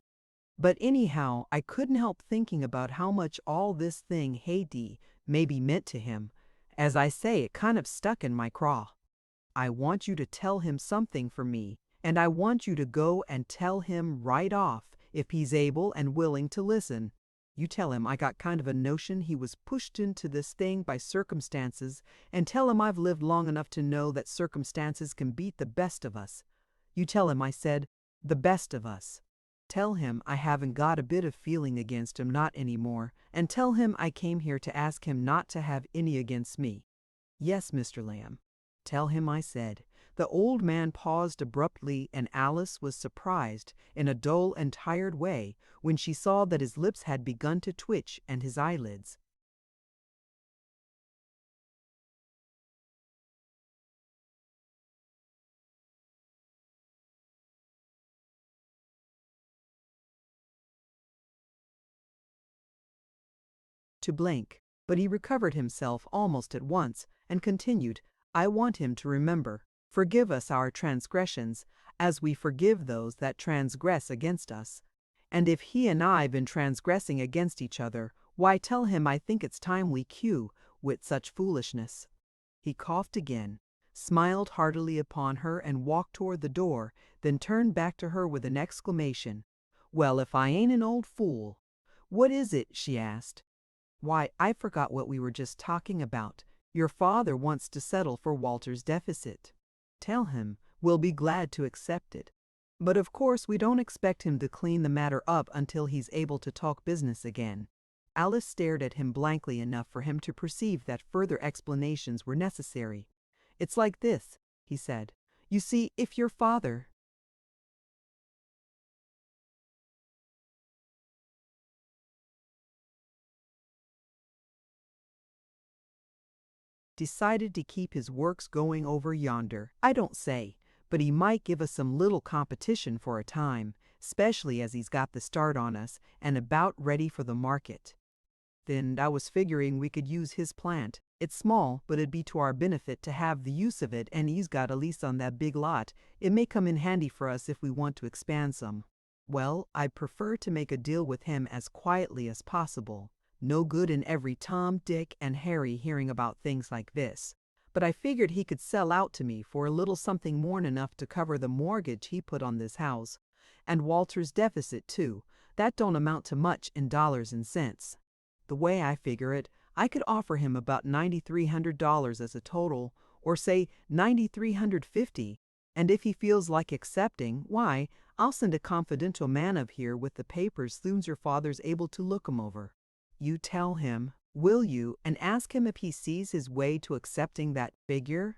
But anyhow, I couldn't help thinking about how much all this thing, hey Dee, maybe meant to him. As I say, it kind of stuck in my craw. I want you to tell him something for me, and I want you to go and tell him right off, if he's able and willing to listen. You tell him I got kind of a notion he was pushed into this thing by circumstances, and tell him I've lived long enough to know that circumstances can beat the best of us. You tell him I said, the best of us. Tell him I haven't got a bit of feeling against him, not anymore, and tell him I came here to ask him not to have any against me. Yes, Mr. Lamb. Tell him I said. The old man paused abruptly, and Alice was surprised, in a dull and tired way, when she saw that his lips had begun to twitch and his eyelids. To blank, but he recovered himself almost at once, and continued, I want him to remember, forgive us our transgressions, as we forgive those that transgress against us. And if he and I been transgressing against each other, why tell him I think it's time we cue with such foolishness. He coughed again, smiled heartily upon her and walked toward the door, then turned back to her with an exclamation. Well, if I ain't an old fool. "What is it?" she asked. "Why, I forgot what we were just talking about. Your father wants to settle for Walter's deficit. Tell him we'll be glad to accept it. But of course we don't expect him to clean the matter up until he's able to talk business again." Alice stared at him blankly enough for him to perceive that further explanations were necessary. "It's like this," he said. "You see, if your father decided to keep his works going over yonder, I don't say, but he might give us some little competition for a time, especially as he's got the start on us and about ready for the market. Then I was figuring we could use his plant. It's small, but it'd be to our benefit to have the use of it, and he's got a lease on that big lot. It may come in handy for us if we want to expand some. Well, I'd prefer to make a deal with him as quietly as possible. No good in every Tom, Dick, and Harry hearing about things like this. But I figured he could sell out to me for a little something more'n enough to cover the mortgage he put on this house. And Walter's deficit, too. That don't amount to much in dollars and cents. The way I figure it, I could offer him about $9,300 as a total, or say $9,350, and if he feels like accepting, why, I'll send a confidential man up here with the papers soon's your father's able to look 'em over. You tell him, will you, and ask him if he sees his way to accepting that figure?"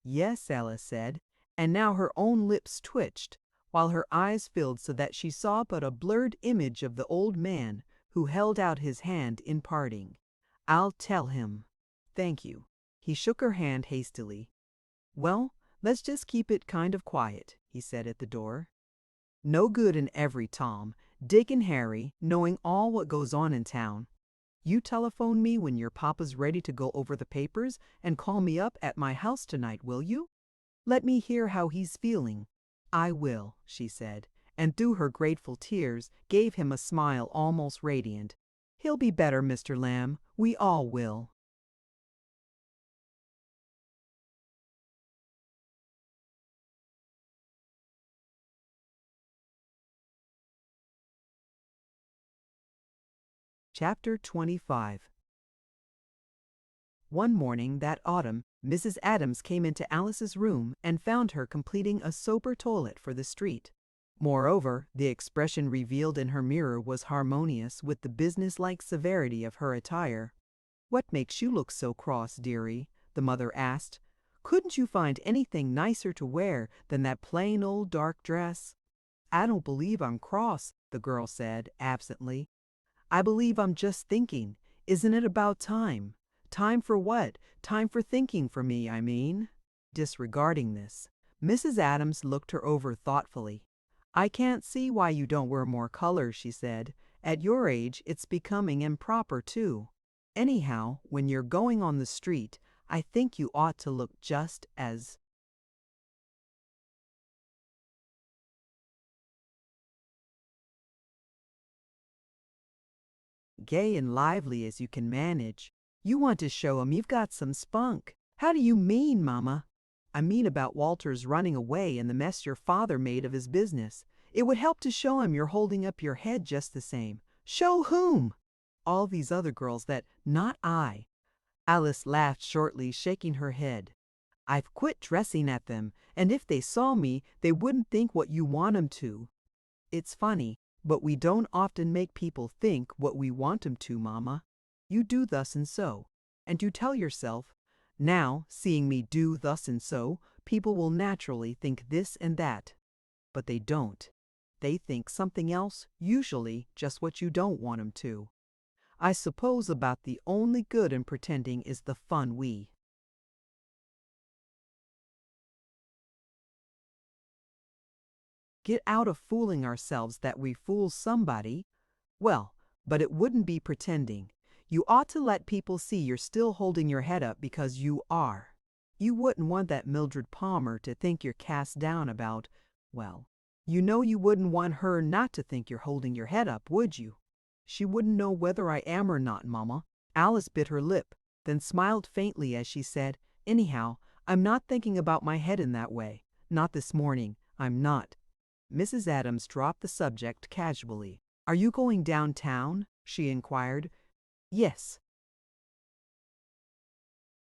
"Yes," Alice said, and now her own lips twitched, while her eyes filled so that she saw but a blurred image of the old man who held out his hand in parting. "I'll tell him. Thank you." He shook her hand hastily. "Well, let's just keep it kind of quiet," he said at the door. "No good in every Tom, Dick, and Harry knowing all what goes on in town. You telephone me when your papa's ready to go over the papers and call me up at my house tonight, will you? Let me hear how he's feeling." "I will," she said, and through her grateful tears gave him a smile almost radiant. "He'll be better, Mr. Lamb. We all will." Chapter 25. One morning that autumn, Mrs. Adams came into Alice's room and found her completing a sober toilet for the street. Moreover, the expression revealed in her mirror was harmonious with the businesslike severity of her attire. "What makes you look so cross, dearie?" the mother asked. "Couldn't you find anything nicer to wear than that plain old dark dress?" "I don't believe I'm cross," the girl said, absently. "I believe I'm just thinking. Isn't it about time?" "Time for what? Time for thinking for me, I mean." Disregarding this, Mrs. Adams looked her over thoughtfully. "I can't see why you don't wear more color," she said. "At your age, it's becoming and proper, too. Anyhow, when you're going on the street, I think you ought to look just as gay and lively as you can manage. You want to show 'em you've got some spunk." "How do you mean, Mama?" "I mean about Walter's running away and the mess your father made of his business. It would help to show him you're holding up your head just the same." "Show whom?" "All these other girls that—" "Not I." Alice laughed shortly, shaking her head. "I've quit dressing at them, and if they saw me, they wouldn't think what you want 'em to." "It's funny, but we don't often make people think what we want 'em to, Mama. You do thus and so, and you tell yourself, 'Now, seeing me do thus and so, people will naturally think this and that.' But they don't. They think something else, usually just what you don't want 'em to. I suppose about the only good in pretending is the fun we get out of fooling ourselves that we fool somebody. Well, but it wouldn't be pretending. You ought to let people see you're still holding your head up because you are. You wouldn't want that Mildred Palmer to think you're cast down about, well, you know you wouldn't want her not to think you're holding your head up, would you?" "She wouldn't know whether I am or not, Mama." Alice bit her lip, then smiled faintly as she said, "Anyhow, I'm not thinking about my head in that way. Not this morning. I'm not. Mrs. Adams dropped the subject casually. Are you going downtown? She inquired. Yes.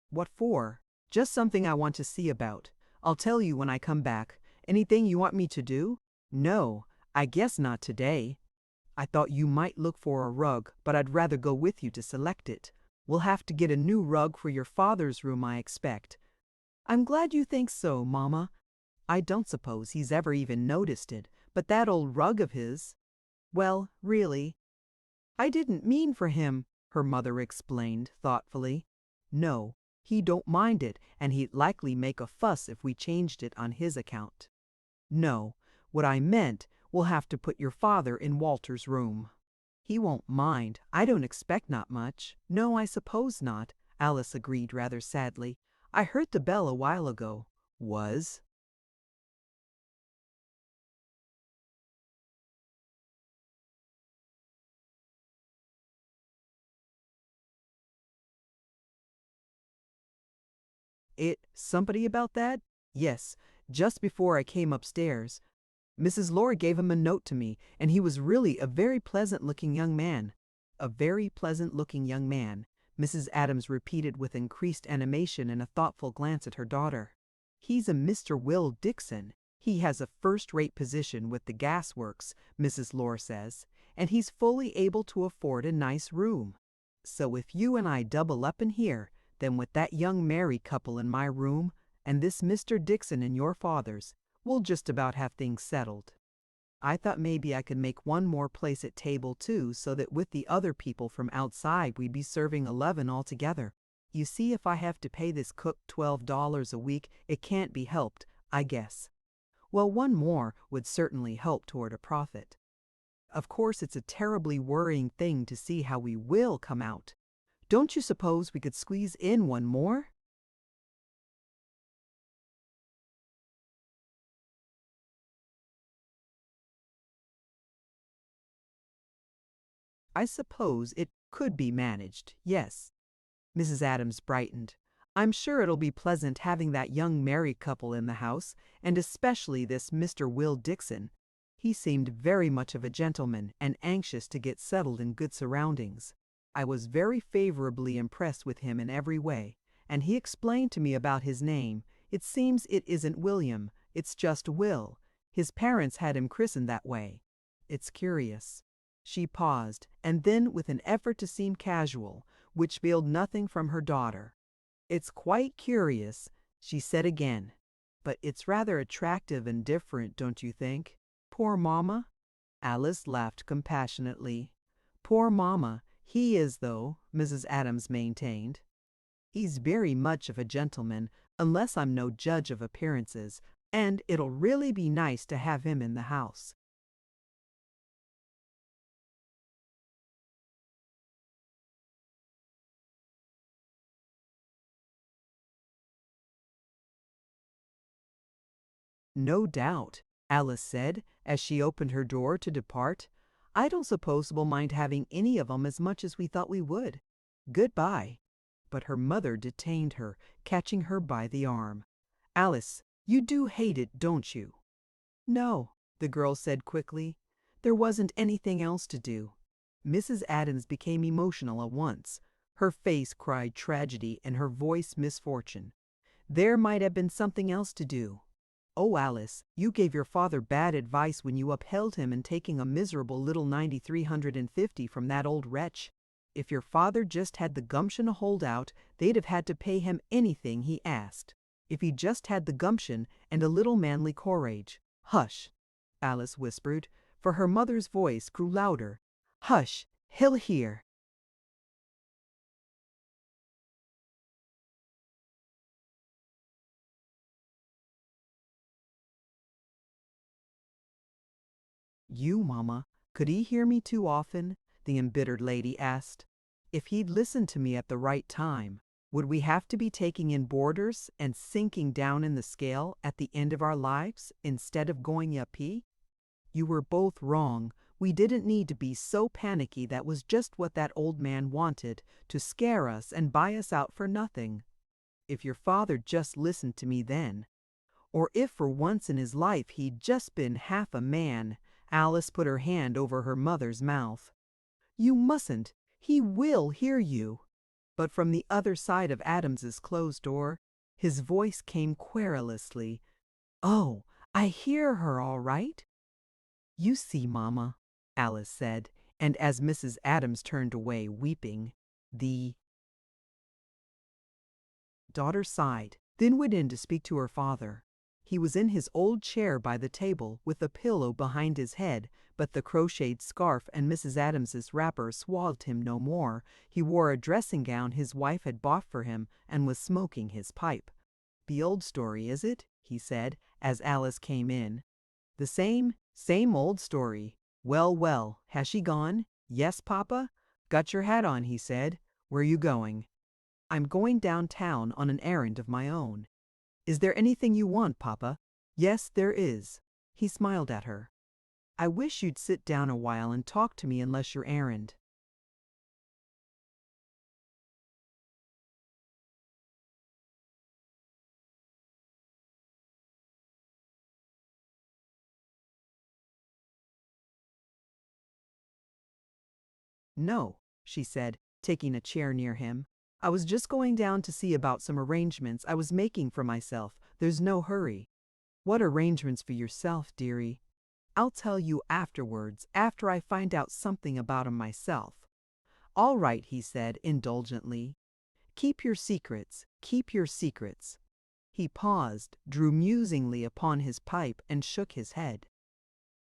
What for? Just something I want to see about. I'll tell you when I come back. Anything you want me to do? No, I guess not today. I thought you might look for a rug, but I'd rather go with you to select it. We'll have to get a new rug for your father's room, I expect. I'm glad you think so, Mama. I don't suppose he's ever even noticed it, but that old rug of his. Well, really. I didn't mean for him, her mother explained thoughtfully. No, he don't mind it, and he'd likely make a fuss if we changed it on his account. No, what I meant, we'll have to put your father in Walter's room. He won't mind. I don't expect not much. No, I suppose not, Alice agreed rather sadly. I heard the bell a while ago. Was? Somebody about that? Yes, just before I came upstairs. Mrs. Lord gave him a note to me, and he was really a very pleasant-looking young man. A very pleasant-looking young man, Mrs. Adams repeated with increased animation and a thoughtful glance at her daughter. He's a Mr. Will Dixon. He has a first-rate position with the gasworks, Mrs. Lore says, and he's fully able to afford a nice room. So if you and I double up in here, then with that young married couple in my room, and this Mr. Dixon in your father's, we'll just about have things settled. I thought maybe I could make one more place at table too, so that with the other people from outside we'd be serving 11 altogether. You see, if I have to pay this cook $12 a week, it can't be helped, I guess. Well, one more would certainly help toward a profit. Of course, it's a terribly worrying thing to see how we will come out. Don't you suppose we could squeeze in one more? I suppose it could be managed, yes. Mrs. Adams brightened. I'm sure it'll be pleasant having that young married couple in the house, and especially this Mr. Will Dixon. He seemed very much of a gentleman and anxious to get settled in good surroundings. I was very favorably impressed with him in every way, and he explained to me about his name. It seems it isn't William, it's just Will. His parents had him christened that way. It's curious. She paused, and then, with an effort to seem casual, which veiled nothing from her daughter. It's quite curious, she said again. But it's rather attractive and different, don't you think? Poor Mama? Alice laughed compassionately. Poor Mama, he is though, Mrs. Adams maintained. He's very much of a gentleman, unless I'm no judge of appearances, and it'll really be nice to have him in the house. No doubt, Alice said, as she opened her door to depart. I don't suppose we'll mind having any of 'em as much as we thought we would. Goodbye. But her mother detained her, catching her by the arm. Alice, you do hate it, don't you? No, the girl said quickly. There wasn't anything else to do. Mrs. Adams became emotional at once. Her face cried tragedy and her voice misfortune. There might have been something else to do. Oh, Alice, you gave your father bad advice when you upheld him in taking a miserable little 9,350 from that old wretch. If your father just had the gumption to hold out, they'd have had to pay him anything he asked. If he just had the gumption and a little manly courage. Hush, Alice whispered, for her mother's voice grew louder. Hush, he'll hear. You, Mama, could he hear me too often? The embittered lady asked. If he'd listened to me at the right time, would we have to be taking in boarders and sinking down in the scale at the end of our lives instead of going up? You were both wrong. We didn't need to be so panicky. That was just what that old man wanted, to scare us and buy us out for nothing. If your father just listened to me then. or if for once in his life he'd just been half a man. Alice put her hand over her mother's mouth. "You mustn't. He will hear you." But from the other side of Adams's closed door, his voice came querulously. "Oh, I hear her all right." "You see, Mama," Alice said, and as Mrs. Adams turned away weeping, the daughter sighed, then went in to speak to her father. He was in his old chair by the table with a pillow behind his head, but the crocheted scarf and Mrs. Adams's wrapper swathed him no more. He wore a dressing gown his wife had bought for him and was smoking his pipe. "The old story, is it?" he said, as Alice came in. "The same old story. Well, well, has she gone?" "Yes, Papa." "Got your hat on," he said. "Where you going?" "I'm going downtown on an errand of my own." "Is there anything you want, Papa?" "Yes, there is." He smiled at her. "I wish you'd sit down a while and talk to me unless your errand." "No," she said, taking a chair near him. "I was just going down to see about some arrangements I was making for myself. There's no hurry." "What arrangements for yourself, dearie?" "I'll tell you afterwards, after I find out something about 'em myself." "All right," he said indulgently. "Keep your secrets, keep your secrets." He paused, drew musingly upon his pipe, and shook his head.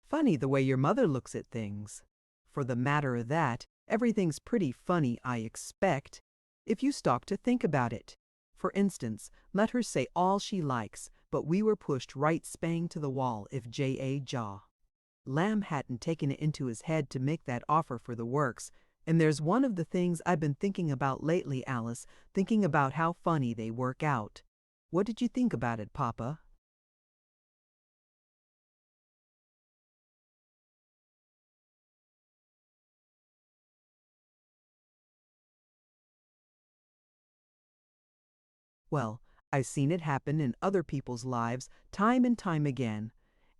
"Funny the way your mother looks at things." "For the matter of that, everything's pretty funny, I expect, if you stop to think about it. For instance, let her say all she likes, but we were pushed right spang to the wall if J.A. Jaw. Lamb hadn't taken it into his head to make that offer for the works, and there's one of the things I've been thinking about lately, Alice, thinking about how funny they work out. What did you think about it, Papa?" "Well, I've seen it happen in other people's lives time and time again,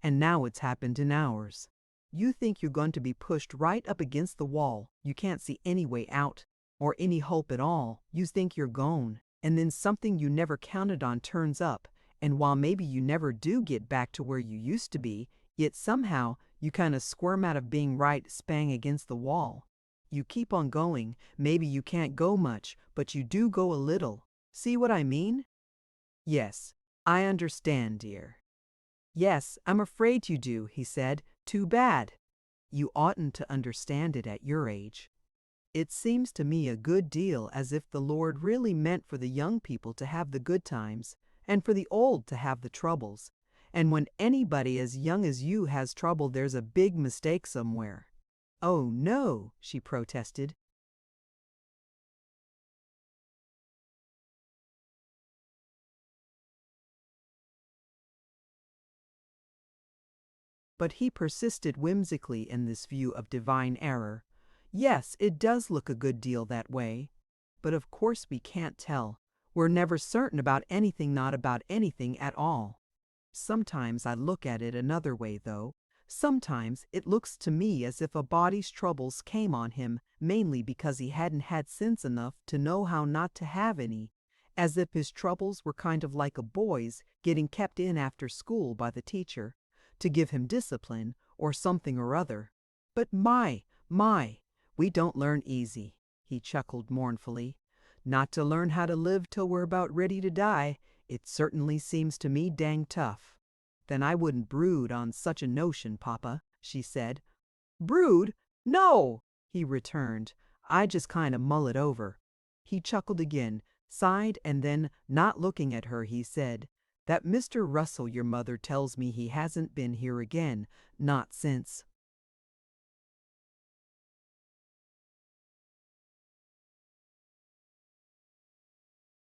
and now it's happened in ours. You think you're going to be pushed right up against the wall, you can't see any way out, or any hope at all, you think you're gone, and then something you never counted on turns up, and while maybe you never do get back to where you used to be, yet somehow you kind of squirm out of being right spang against the wall. You keep on going, maybe you can't go much, but you do go a little. See what I mean?" "Yes, I understand, dear." "Yes, I'm afraid you do," he said. "Too bad. You oughtn't to understand it at your age. It seems to me a good deal as if the Lord really meant for the young people to have the good times, and for the old to have the troubles. And when anybody as young as you has trouble, there's a big mistake somewhere." "Oh, no," she protested. But he persisted whimsically in this view of divine error. "Yes, it does look a good deal that way. But of course we can't tell. We're never certain about anything, not about anything at all. Sometimes I look at it another way, though. Sometimes it looks to me as if a body's troubles came on him mainly because he hadn't had sense enough to know how not to have any. As if his troubles were kind of like a boy's getting kept in after school by the teacher, to give him discipline or something or other. But my, we don't learn easy," he chuckled mournfully. "Not to learn how to live till we're about ready to die. It certainly seems to me dang tough." "Then I wouldn't brood on such a notion, Papa," she said. "Brood? No!" he returned. "I just kind of mull it over." He chuckled again, sighed, and then, not looking at her, he said, "That Mr. Russell, your mother tells me he hasn't been here again, not since."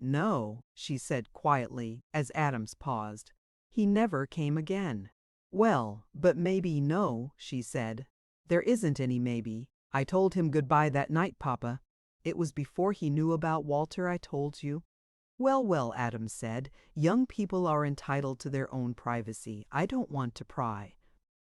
"No," she said quietly, as Adams paused. "He never came again." "Well, but maybe no," she said. "There isn't any maybe. I told him goodbye that night, Papa. It was before he knew about Walter, I told you." Well, well, Adams said, young people are entitled to their own privacy. I don't want to pry.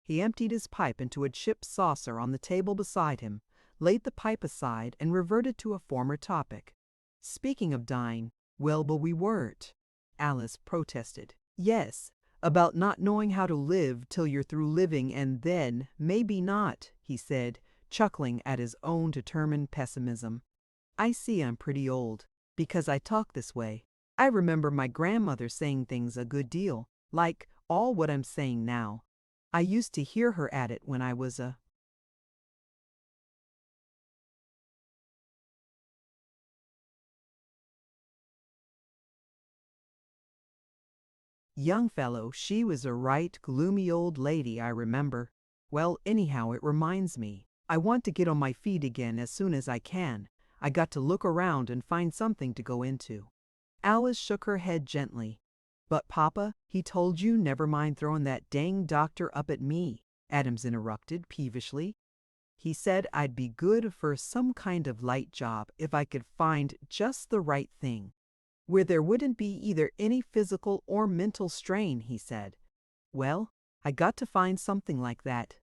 He emptied his pipe into a chip saucer on the table beside him, laid the pipe aside, and reverted to a former topic. Speaking of dying, well, but we weren't. Alice protested. Yes, about not knowing how to live till you're through living, and then, maybe not, he said, chuckling at his own determined pessimism. I see I'm pretty old, because I talk this way. I remember my grandmother saying things a good deal, like all what I'm saying now. I used to hear her at it when I was a young fellow. She was a right gloomy old lady, I remember. Well, anyhow, it reminds me. I want to get on my feet again as soon as I can. I got to look around and find something to go into. Alice shook her head gently. But Papa, he told you never mind throwing that dang doctor up at me, Adams interrupted peevishly. He said I'd be good for some kind of light job if I could find just the right thing, where there wouldn't be either any physical or mental strain, he said. Well, I got to find something like that.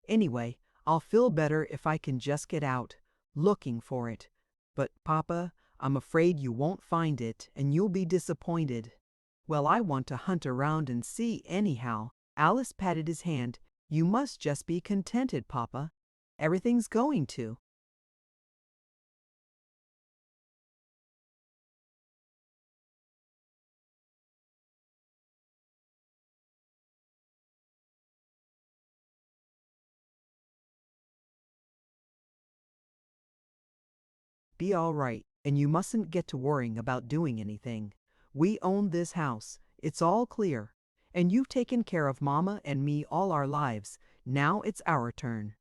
Anyway, I'll feel better if I can just get out, looking for it. But, Papa, I'm afraid you won't find it, and you'll be disappointed. Well, I want to hunt around and see anyhow. Alice patted his hand. You must just be contented, Papa. Everything's going to. Be all right, and you mustn't get to worrying about doing anything. We own this house. It's all clear. And you've taken care of Mama and me all our lives. Now it's our turn.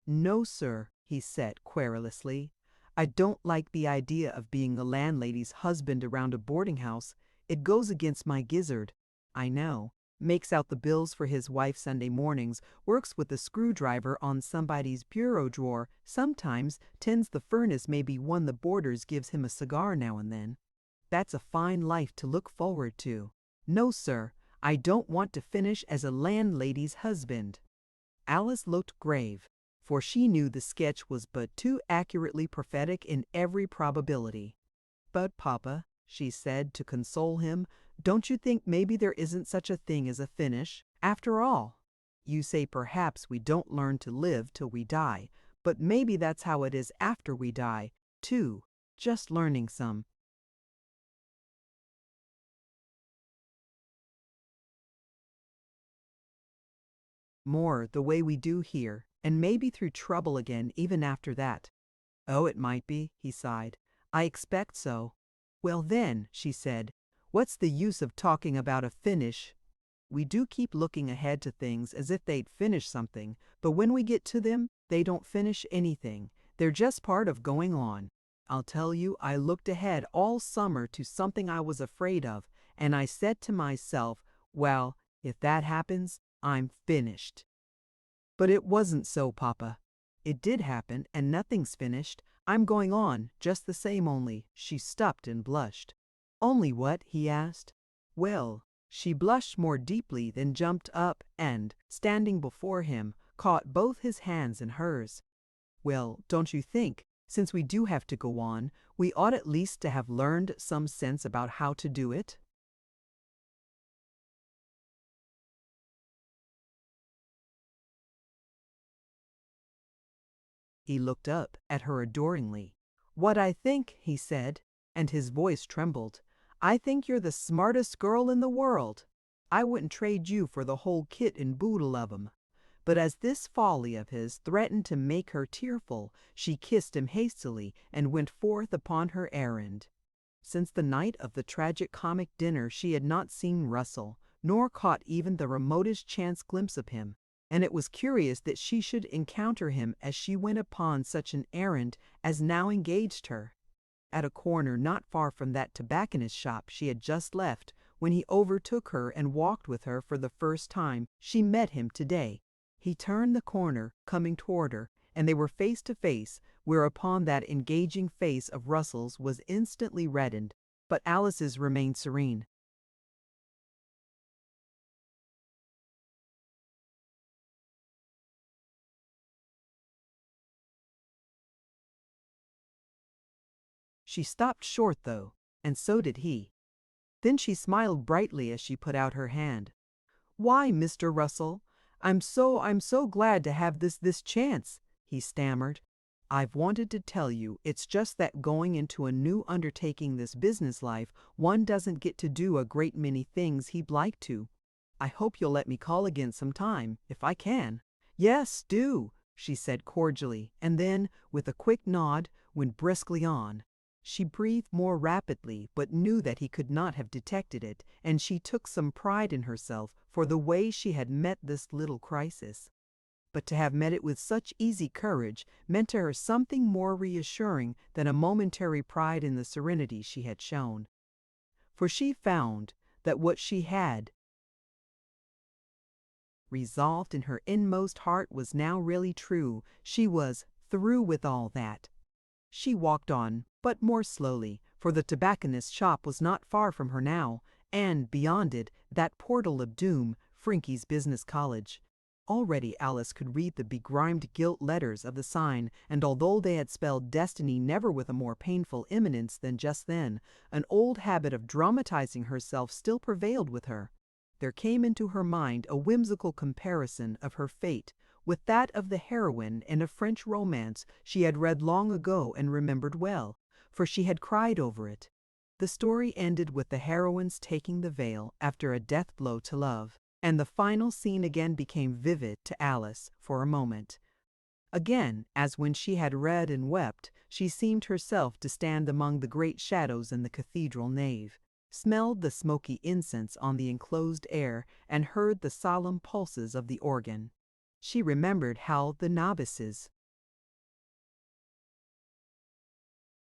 No, sir, he said querulously. I don't like the idea of being a landlady's husband around a boarding house. It goes against my gizzard. I know. Makes out the bills for his wife Sunday mornings, works with a screwdriver on somebody's bureau drawer, sometimes tends the furnace, maybe one the boarders gives him a cigar now and then. That's a fine life to look forward to. No, sir, I don't want to finish as a landlady's husband. Alice looked grave, for she knew the sketch was but too accurately prophetic in every probability. But, Papa, she said to console him, don't you think maybe there isn't such a thing as a finish, after all? You say perhaps we don't learn to live till we die, but maybe that's how it is after we die, too, just learning some. More the way we do here, and maybe through trouble again even after that. Oh, it might be, he sighed. I expect so. Well then, she said, what's the use of talking about a finish? We do keep looking ahead to things as if they'd finish something, but when we get to them, they don't finish anything. They're just part of going on. I'll tell you, I looked ahead all summer to something I was afraid of, and I said to myself, well, if that happens, I'm finished. But it wasn't so, Papa. It did happen, and nothing's finished. I'm going on, just the same only. She stopped and blushed. Only what? He asked. Well, she blushed more deeply, then jumped up and, standing before him, caught both his hands in hers. Well, don't you think, since we do have to go on, we ought at least to have learned some sense about how to do it? He looked up at her adoringly. What I think, he said, and his voice trembled. I think you're the smartest girl in the world. I wouldn't trade you for the whole kit and boodle of 'em. But as this folly of his threatened to make her tearful, she kissed him hastily and went forth upon her errand. Since the night of the tragic-comic dinner she had not seen Russell, nor caught even the remotest chance glimpse of him, and it was curious that she should encounter him as she went upon such an errand as now engaged her. At a corner not far from that tobacconist's shop she had just left, when he overtook her and walked with her for the first time, she met him today. He turned the corner, coming toward her, and they were face to face, whereupon that engaging face of Russell's was instantly reddened. but Alice's remained serene. She stopped short, though, and so did he. Then she smiled brightly as she put out her hand. "Why, Mr. Russell, I'm so glad to have this chance," he stammered. "I've wanted to tell you, it's just that going into a new undertaking, this business life, one doesn't get to do a great many things he'd like to. I hope you'll let me call again sometime, if I can." "Yes, do," she said cordially, and then, with a quick nod, went briskly on. She breathed more rapidly, but knew that he could not have detected it, and she took some pride in herself for the way she had met this little crisis. But to have met it with such easy courage meant to her something more reassuring than a momentary pride in the serenity she had shown. For she found that what she had resolved in her inmost heart was now really true. She was through with all that. She walked on, but more slowly, for the tobacconist's shop was not far from her now, and, beyond it, that portal of doom, Frankie's Business College. Already Alice could read the begrimed gilt letters of the sign, and although they had spelled destiny never with a more painful imminence than just then, an old habit of dramatizing herself still prevailed with her. There came into her mind a whimsical comparison of her fate with that of the heroine in a French romance she had read long ago and remembered well, for she had cried over it. The story ended with the heroine's taking the veil after a death blow to love, and the final scene again became vivid to Alice for a moment. Again, as when she had read and wept, she seemed herself to stand among the great shadows in the cathedral nave, smelled the smoky incense on the enclosed air, and heard the solemn pulses of the organ. She remembered how the novices'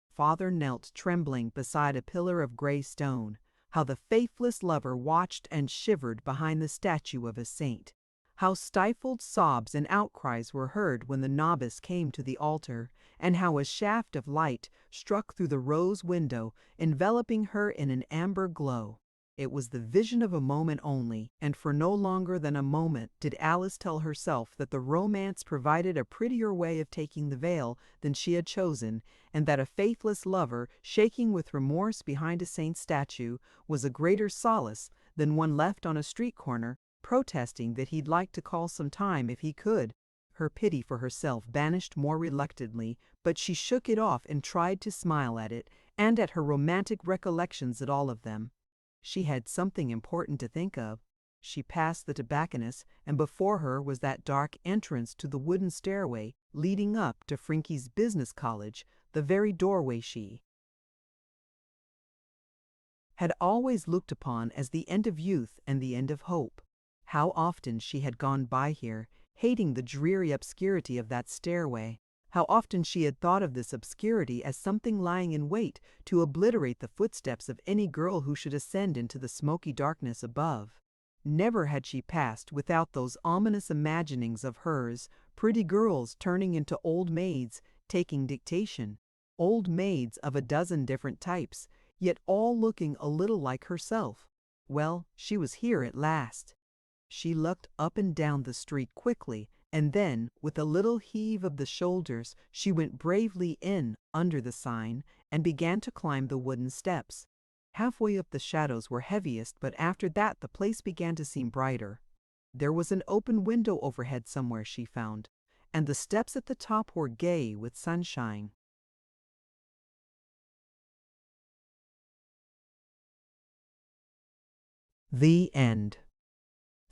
father knelt trembling beside a pillar of gray stone, how the faithless lover watched and shivered behind the statue of a saint, how stifled sobs and outcries were heard when the novice came to the altar, and how a shaft of light struck through the rose window, enveloping her in an amber glow. It was the vision of a moment only, and for no longer than a moment did Alice tell herself that the romance provided a prettier way of taking the veil than she had chosen, and that a faithless lover, shaking with remorse behind a saint's statue, was a greater solace than one left on a street corner, protesting that he'd like to call some time if he could. Her pity for herself vanished more reluctantly, but she shook it off and tried to smile at it, and at her romantic recollections at all of them. She had something important to think of. She passed the tobacconist, and before her was that dark entrance to the wooden stairway leading up to Frankie's Business College, the very doorway she had always looked upon as the end of youth and the end of hope. How often she had gone by here, hating the dreary obscurity of that stairway. How often she had thought of this obscurity as something lying in wait to obliterate the footsteps of any girl who should ascend into the smoky darkness above. Never had she passed without those ominous imaginings of hers, pretty girls turning into old maids, taking dictation. Old maids of a dozen different types, yet all looking a little like herself. Well, she was here at last. She looked up and down the street quickly, and then, with a little heave of the shoulders, she went bravely in under the sign and began to climb the wooden steps. Halfway up the shadows were heaviest, but after that the place began to seem brighter. There was an open window overhead somewhere, she found, and the steps at the top were gay with sunshine. The end.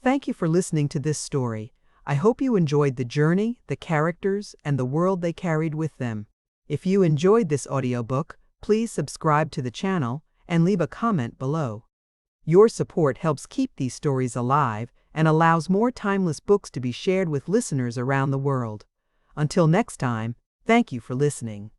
Thank you for listening to this story. I hope you enjoyed the journey, the characters, and the world they carried with them. If you enjoyed this audiobook, please subscribe to the channel and leave a comment below. Your support helps keep these stories alive and allows more timeless books to be shared with listeners around the world. Until next time, thank you for listening.